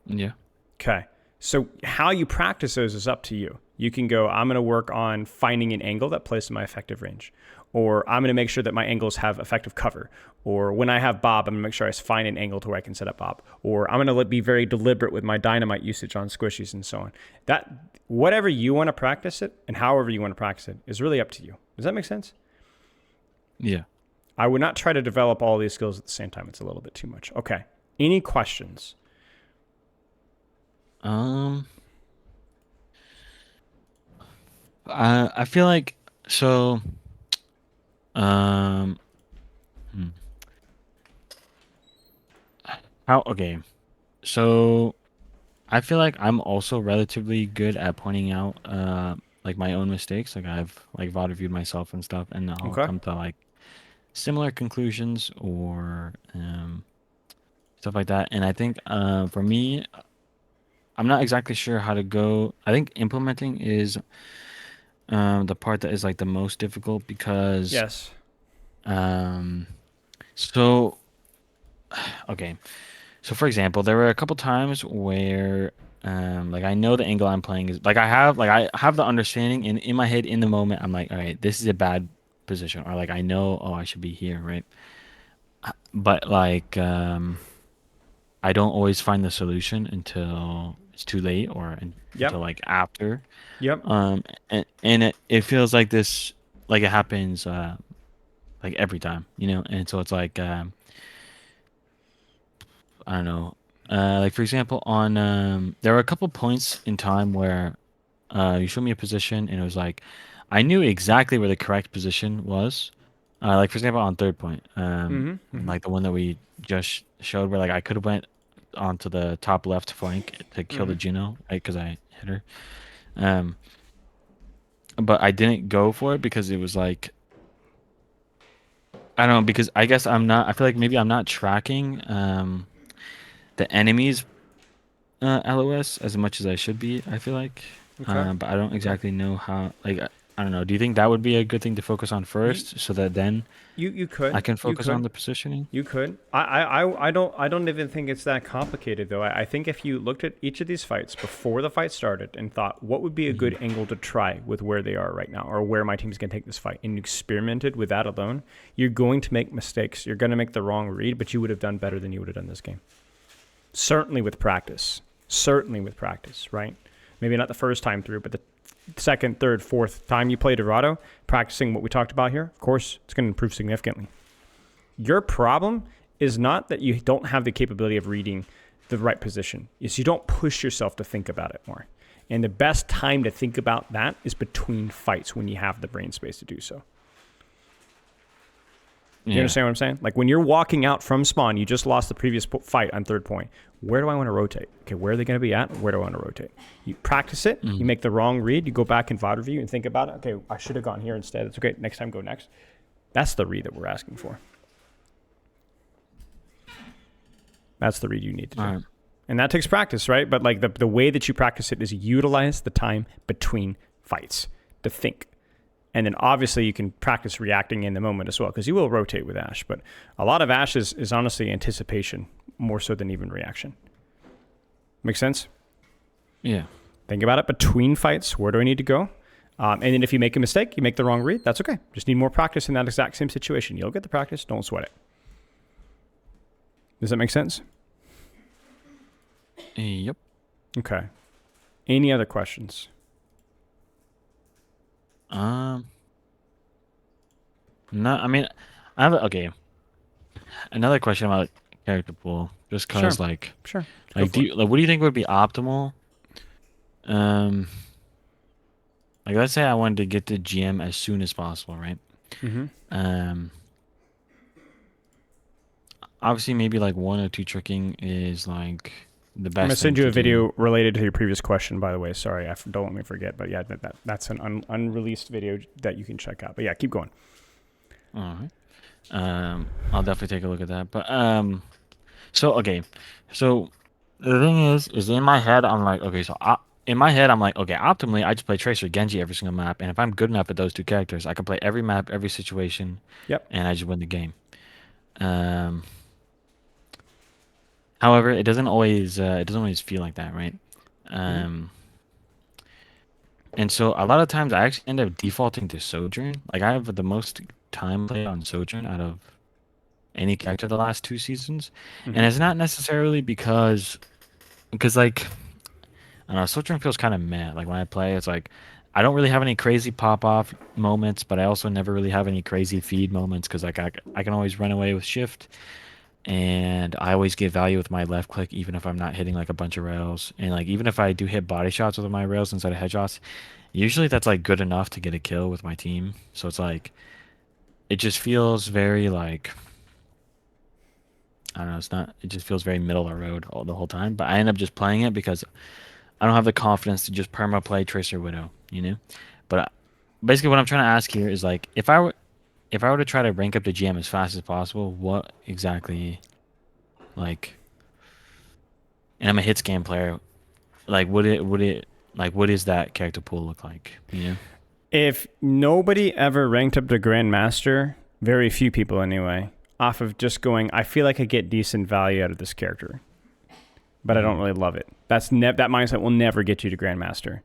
[SPEAKER 1] Yeah.
[SPEAKER 2] Okay. So how you practice those is up to you. You can go, I'm going to work on finding an angle that plays in my effective range. Or I'm going to make sure that my angles have effective cover. Or when I have Bob, I'm going to make sure I find an angle to where I can set up Bob. Or I'm going to be very deliberate with my dynamite usage on squishies and so on. That whatever you want to practice it and however you want to practice it is really up to you. Does that make sense?
[SPEAKER 1] Yeah.
[SPEAKER 2] I would not try to develop all these skills at the same time. It's a little bit too much. Okay. Any questions?
[SPEAKER 1] Um, I feel like so. Um, hmm. How? Okay. So I feel like I'm also relatively good at pointing out like my own mistakes. Like I've like VOD reviewed myself and stuff, and I'll
[SPEAKER 2] Okay.
[SPEAKER 1] come to like similar conclusions or stuff like that. And I think for me, I'm not exactly sure how to go. I think implementing is the part that is like the most difficult because
[SPEAKER 2] Yes.
[SPEAKER 1] um so okay. So for example, there were a couple times where like I know the angle I'm playing is like I have the understanding and in my head in the moment I'm like, all right, this is a bad position or like I know oh I should be here, right? But like I don't always find the solution until it's too late or until
[SPEAKER 2] Yep.
[SPEAKER 1] like after.
[SPEAKER 2] Yep.
[SPEAKER 1] And it feels like this like it happens like every time, you know? And so it's like I don't know. Like for example, on there were a couple points in time where you showed me a position and it was like I knew exactly where the correct position was. Like for example, on third point,
[SPEAKER 2] Mm-hmm. Mm-hmm.
[SPEAKER 1] like the one that we just showed, where like I could have went onto the top left flank to kill
[SPEAKER 2] Mm-hmm.
[SPEAKER 1] the Juno, right? Because I hit her. Um, but I didn't go for it because it was like I don't know because I guess I'm not. I feel like maybe I'm not tracking the enemies LOS as much as I should be, I feel like.
[SPEAKER 2] Okay.
[SPEAKER 1] But I don't
[SPEAKER 2] Okay.
[SPEAKER 1] exactly know how, like, I don't know. Do you think that would be a good thing to focus on
[SPEAKER 2] You
[SPEAKER 1] first so that then
[SPEAKER 2] you
[SPEAKER 1] I
[SPEAKER 2] could.
[SPEAKER 1] can
[SPEAKER 2] You
[SPEAKER 1] focus on
[SPEAKER 2] could.
[SPEAKER 1] the positioning?
[SPEAKER 2] You could. I don't even think it's that complicated though. I think if you looked at each of these fights before the fight started and thought what would be a
[SPEAKER 1] Hmm.
[SPEAKER 2] good angle to try with where they are right now or where my team's gonna take this fight and you experimented with that alone, you're going to make mistakes. You're gonna make the wrong read, but you would have done better than you would have done this game. Certainly with practice. Certainly with practice, right? Maybe not the first time through, but the second, third, fourth time you play Dorado, practicing what we talked about here, of course, it's going to improve significantly. Your problem is not that you don't have the capability of reading the right position. It's you don't push yourself to think about it more. And the best time to think about that is between fights when you have the brain space to do so. You
[SPEAKER 1] Yeah.
[SPEAKER 2] understand what I'm saying? Like when you're walking out from spawn, you just lost the previous fight on third point. Where do I want to rotate? Okay, where are they going to be at? Where do I want to rotate? You practice it. You
[SPEAKER 1] Mm.
[SPEAKER 2] make the wrong read. You go back and VOD review and think about it. Okay, I should have gone here instead. It's okay. Next time, go next. That's the read that we're asking for. That's the read you need to
[SPEAKER 1] All
[SPEAKER 2] do.
[SPEAKER 1] right.
[SPEAKER 2] And that takes practice, right? But like the way that you practice it is utilize the time between fights to think. And then obviously you can practice reacting in the moment as well because you will rotate with Ashe. But a lot of Ashe is honestly anticipation more so than even reaction. Make sense?
[SPEAKER 1] Yeah.
[SPEAKER 2] Think about it between fights. Where do I need to go? And then if you make a mistake, you make the wrong read. That's okay. Just need more practice in that exact same situation. You'll get the practice. Don't sweat it. Does that make sense?
[SPEAKER 1] Yep.
[SPEAKER 2] Okay. Any other questions?
[SPEAKER 1] Um. No, I mean, okay. Another question about character pool, just cause
[SPEAKER 2] Sure. Sure. Go
[SPEAKER 1] like, do
[SPEAKER 2] for it.
[SPEAKER 1] you like, what do you think would be optimal? Um, let's say I wanted to get to GM as soon as possible, right?
[SPEAKER 2] Mm-hmm.
[SPEAKER 1] Um, obviously maybe like one or two tricking is like the
[SPEAKER 2] I'm gonna
[SPEAKER 1] best thing
[SPEAKER 2] send you
[SPEAKER 1] to
[SPEAKER 2] a
[SPEAKER 1] do.
[SPEAKER 2] video related to your previous question, by the way. Sorry, don't let me forget. But yeah, that's an unreleased video that you can check out. But yeah, keep going.
[SPEAKER 1] All right. I'll definitely take a look at that. But so okay, so the thing is in my head I'm like, okay, in my head I'm like, okay, optimally I just play Tracer Genji every single map, and if I'm good enough at those two characters, I can play every map, every situation,
[SPEAKER 2] Yep.
[SPEAKER 1] and I just win the game. Um, However, it doesn't always feel like that, right?
[SPEAKER 2] Mm-hmm.
[SPEAKER 1] Um, and so a lot of times I actually end up defaulting to Sojourn. Like I have the most time played on Sojourn out of any character the last two seasons, and
[SPEAKER 2] Mm-hmm.
[SPEAKER 1] it's not necessarily because like I don't know, Sojourn feels kind of meh. Like when I play, it's like I don't really have any crazy pop off moments, but I also never really have any crazy feed moments because like I can always run away with shift, and I always get value with my left click even if I'm not hitting like a bunch of rails, and like even if I do hit body shots with my rails instead of headshots, usually that's like good enough to get a kill with my team. So it's like it just feels very like I don't know, it's not it just feels very middle of the road all the whole time. But I end up just playing it because I don't have the confidence to just perma play Tracer Widow, you know? But basically what I'm trying to ask here is like if I were to try to rank up the GM as fast as possible, what exactly like and I'm a hit scan player, like would it like what does that character pool look like, you know?
[SPEAKER 2] If nobody ever ranked up to Grandmaster, very few people anyway, off of just going, I feel like I get decent value out of this character, but I don't
[SPEAKER 1] Hmm.
[SPEAKER 2] really love it. That mindset will never get you to Grandmaster.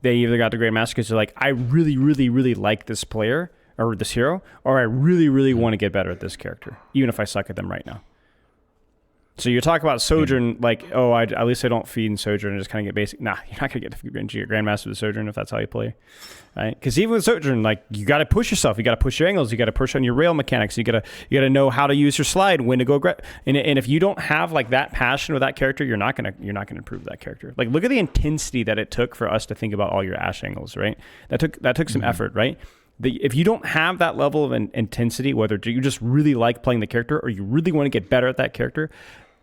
[SPEAKER 2] They either got to Grandmaster because they're like, I really, really, really like this player or this hero, or I really, really
[SPEAKER 1] Hmm.
[SPEAKER 2] want to get better at this character, even if I suck at them right now. So you talk about
[SPEAKER 1] Yeah.
[SPEAKER 2] Sojourn, like, oh, at least I don't feed in Sojourn and just kind of get basic. Nah, you're not going to get the Grandmaster with Sojourn if that's how you play, right? Because even with Sojourn, like, you got to push yourself. You got to push your angles. You got to push on your rail mechanics. You got to know how to use your slide, when to go. And if you don't have like that passion with that character, you're not gonna improve that character. Like, look at the intensity that it took for us to think about all your Ashe angles, right? That took some
[SPEAKER 1] Hmm.
[SPEAKER 2] effort, right? If you don't have that level of intensity, whether you just really like playing the character or you really want to get better at that character,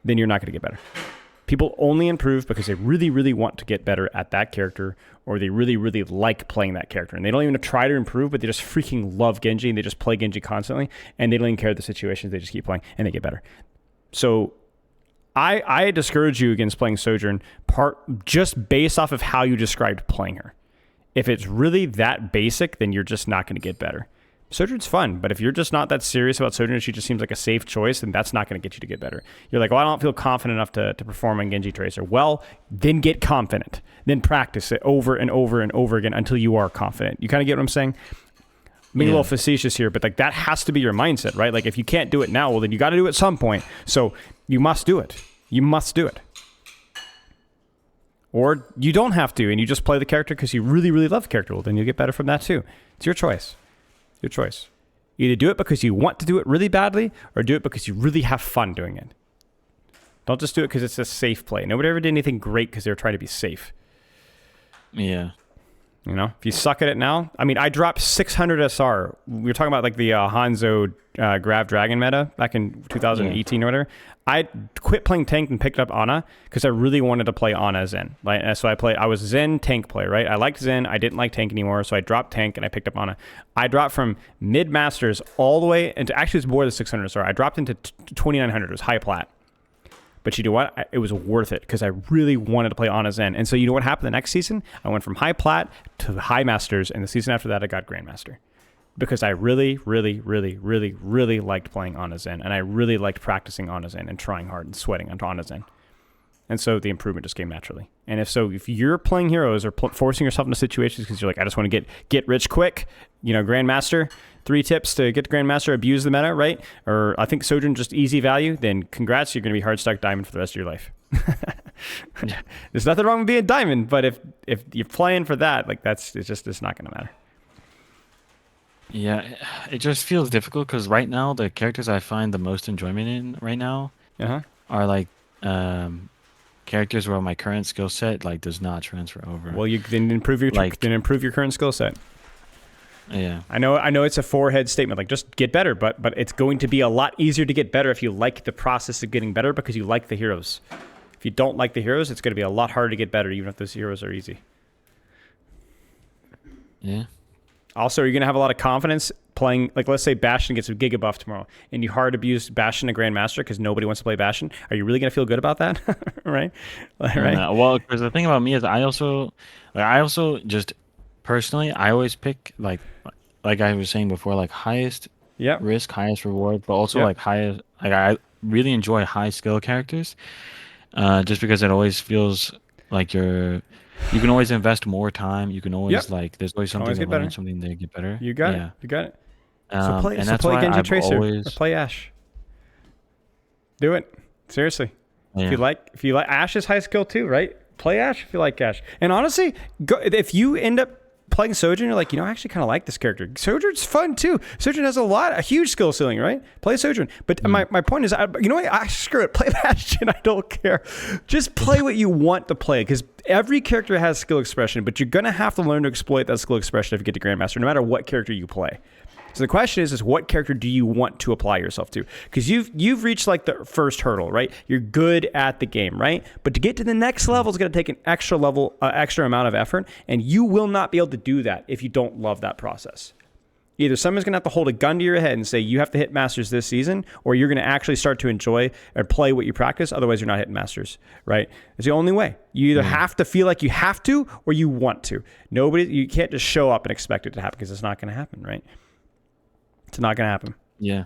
[SPEAKER 2] then you're not going to get better. People only improve because they really, really want to get better at that character, or they really, really like playing that character. And they don't even try to improve, but they just freaking love Genji and they just play Genji constantly, and they don't even care the situations. They just keep playing and they get better. So I discourage you against playing Sojourn just based off of how you described playing her. If it's really that basic, then you're just not going to get better. Sojourn's fun, but if you're just not that serious about Sojourn, she just seems like a safe choice, then that's not going to get you to get better. You're like, well, I don't feel confident enough to perform on Genji Tracer. Well, then get confident. Then practice it over and over and over again until you are confident. You kind of get what I'm saying? I'm being a little
[SPEAKER 1] Yeah.
[SPEAKER 2] facetious here, but like that has to be your mindset, right? Like if you can't do it now, well, then you got to do it at some point. So you must do it. You must do it. Or you don't have to, and you just play the character because you really, really love the character. Well, then you'll get better from that too. It's your choice. Your choice. Either do it because you want to do it really badly, or do it because you really have fun doing it. Don't just do it because it's a safe play. Nobody ever did anything great because they were trying to be safe.
[SPEAKER 1] Yeah.
[SPEAKER 2] You know, if you suck at it now, I mean, I dropped 600 SR. We were talking about like the Hanzo Grav Dragon meta back in
[SPEAKER 1] Yeah.
[SPEAKER 2] 2018 or whatever. I quit playing tank and picked up Ana because I really wanted to play Ana Zen. Like, so I was Zen tank player, right? I liked Zen. I didn't like tank anymore, so I dropped tank and I picked up Ana. I dropped from mid masters all the way into, actually it's more than 600 SR. I dropped into 2900. It was high plat. But you know what? It was worth it because I really wanted to play Ana Zen. And so you know what happened the next season? I went from high plat to the high masters, and the season after that I got grandmaster because I really, really, really, really, really liked playing Ana Zen, and I really liked practicing Ana Zen and trying hard and sweating on Ana Zen. And so the improvement just came naturally. And if you're playing heroes or forcing yourself into situations because you're like, I just want to get rich quick, Grandmaster, 3 tips to get to Grandmaster, abuse the meta, right? Or I think Sojourn just easy value, then congrats, you're going to be hard stuck diamond for the rest of your life. There's nothing wrong with being diamond, but if you're playing for that, like it's not going to matter.
[SPEAKER 1] Yeah, it just feels difficult because right now the characters I find the most enjoyment in right now
[SPEAKER 2] Uh huh.
[SPEAKER 1] are like um characters where my current skill set like does not transfer over.
[SPEAKER 2] Well, you then improve your
[SPEAKER 1] Like
[SPEAKER 2] current skill set.
[SPEAKER 1] Yeah.
[SPEAKER 2] I know it's a forehead statement, like just get better, but it's going to be a lot easier to get better if you like the process of getting better because you like the heroes. If you don't like the heroes, it's going to be a lot harder to get better, even if those heroes are easy.
[SPEAKER 1] Yeah.
[SPEAKER 2] Also, are you going to have a lot of confidence playing, like, let's say Bastion gets a Giga buff tomorrow, and you hard abuse Bastion to Grandmaster because nobody wants to play Bastion? Are you really going to feel good about that? Right? Right?
[SPEAKER 1] Well, because the thing about me is I also just personally, I always pick like I was saying before, like highest
[SPEAKER 2] Yep.
[SPEAKER 1] risk, highest reward, but also
[SPEAKER 2] Yep.
[SPEAKER 1] like highest, like I really enjoy high skill characters, just because it always feels like you can always invest more time. You can always
[SPEAKER 2] Yep.
[SPEAKER 1] like, there's always
[SPEAKER 2] Can
[SPEAKER 1] something
[SPEAKER 2] always
[SPEAKER 1] to
[SPEAKER 2] get
[SPEAKER 1] learn,
[SPEAKER 2] better.
[SPEAKER 1] something to get better.
[SPEAKER 2] You got it.
[SPEAKER 1] Yeah.
[SPEAKER 2] You got it. So play.
[SPEAKER 1] And
[SPEAKER 2] So
[SPEAKER 1] that's
[SPEAKER 2] play
[SPEAKER 1] why
[SPEAKER 2] Genji
[SPEAKER 1] I've
[SPEAKER 2] Tracer or
[SPEAKER 1] always,
[SPEAKER 2] play Ashe. Do it. Seriously.
[SPEAKER 1] yeah,
[SPEAKER 2] If you like Ashe is high skill too, right? Play Ashe if you like Ashe. And honestly, if you end up playing Sojourn, you're like, I actually kind of like this character. Sojourn's fun too. Sojourn has a huge skill ceiling, right? Play Sojourn. But
[SPEAKER 1] mm,
[SPEAKER 2] my point is, you know what? Screw it. Play Bastion. I don't care. Just play what you want to play because every character has skill expression, but you're going to have to learn to exploit that skill expression if you get to Grandmaster, no matter what character you play. So the question is what character do you want to apply yourself to? Because you've reached like the first hurdle, right? You're good at the game, right? But to get to the next level is going to take an extra amount of effort, and you will not be able to do that if you don't love that process. Either someone's going to have to hold a gun to your head and say you have to hit Masters this season, or you're going to actually start to enjoy or play what you practice. Otherwise, you're not hitting Masters, right? It's the only way. You either have to feel like you have to, or you want to. You can't just show up and expect it to happen because it's not going to happen, right? It's not going to happen.
[SPEAKER 1] yeah,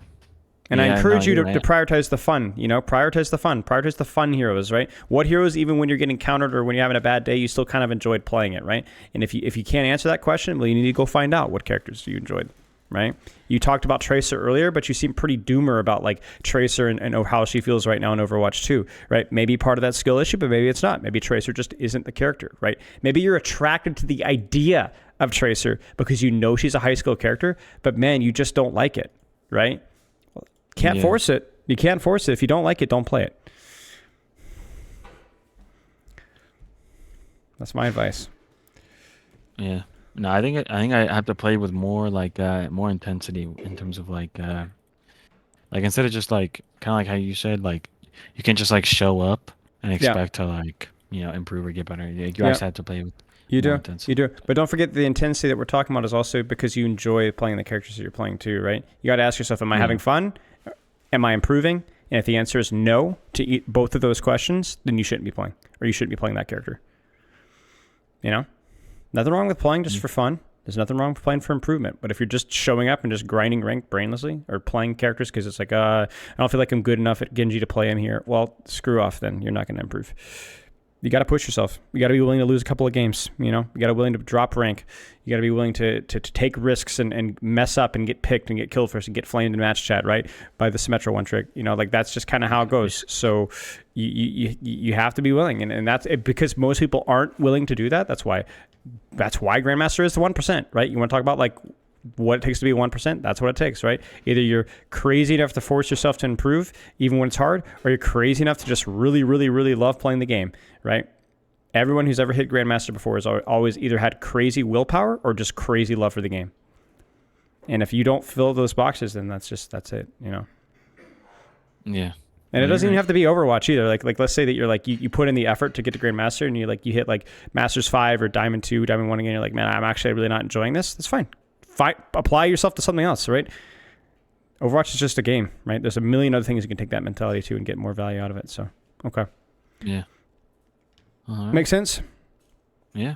[SPEAKER 2] And I
[SPEAKER 1] yeah. No,
[SPEAKER 2] encourage you
[SPEAKER 1] you're
[SPEAKER 2] to
[SPEAKER 1] right.
[SPEAKER 2] prioritize the fun, prioritize the fun, prioritize the fun heroes, right? What heroes, even when you're getting countered or when you're having a bad day, you still kind of enjoyed playing it, right? And if you can't answer that question, well, you need to go find out what characters you enjoyed, right? You talked about Tracer earlier, but you seem pretty doomer about like Tracer and how she feels right now in Overwatch 2, right? Maybe part of that skill issue, but maybe it's not. Maybe Tracer just isn't the character, right? Maybe you're attracted to the idea of Tracer because you know she's a high skill character, but man, you just don't like it, right? Can't
[SPEAKER 1] Yeah,
[SPEAKER 2] force it. You can't force it. If you don't like it, don't play it. That's my advice.
[SPEAKER 1] yeah. No, I think I have to play with more more intensity in terms of like instead of just like kind of like how you said, like you can just like show up and
[SPEAKER 2] Yeah.
[SPEAKER 1] expect to like improve or get better. You
[SPEAKER 2] Yeah.
[SPEAKER 1] actually have to play with
[SPEAKER 2] You
[SPEAKER 1] more
[SPEAKER 2] do. You
[SPEAKER 1] intensity.
[SPEAKER 2] do. But don't forget the intensity that we're talking about is also because you enjoy playing the characters that you're playing too, right? You got to ask yourself, am I having
[SPEAKER 1] Yeah,
[SPEAKER 2] fun? Am I improving? And if the answer is no to both of those questions, then you shouldn't be playing, or you shouldn't be playing that character. You know? Nothing wrong with playing just
[SPEAKER 1] mm,
[SPEAKER 2] for fun. There's nothing wrong with playing for improvement. But if you're just showing up and just grinding rank brainlessly or playing characters because it's like, I don't feel like I'm good enough at Genji to play him here, well, screw off then. You're not going to improve. You got to push yourself. You got to be willing to lose a couple of games. You got to be willing to drop rank. You got to be willing to take risks and mess up and get picked and get killed first and get flamed in match chat, right? By the Symmetra one trick. Like that's just kind of how it goes. So you have to be willing. And that's it, because most people aren't willing to do that. That's why Grandmaster is the 1%, right? You want to talk about like what it takes to be 1%, that's what it takes, right? Either you're crazy enough to force yourself to improve even when it's hard, or you're crazy enough to just really, really, really love playing the game, right? Everyone who's ever hit Grandmaster before has always either had crazy willpower or just crazy love for the game. And if you don't fill those boxes, then that's it.
[SPEAKER 1] yeah.
[SPEAKER 2] And
[SPEAKER 1] No,
[SPEAKER 2] it
[SPEAKER 1] you're
[SPEAKER 2] doesn't even
[SPEAKER 1] right.
[SPEAKER 2] have to be Overwatch either. Like let's say that you're like you put in the effort to get to Grandmaster and you hit like Masters 5 or Diamond 2, Diamond 1 again, you're like, man, I'm actually really not enjoying this. That's fine. Apply yourself to something else, right? Overwatch is just a game, right? There's a million other things you can take that mentality to and get more value out of it. So, okay.
[SPEAKER 1] Yeah. All right.
[SPEAKER 2] Makes sense?
[SPEAKER 1] Yeah.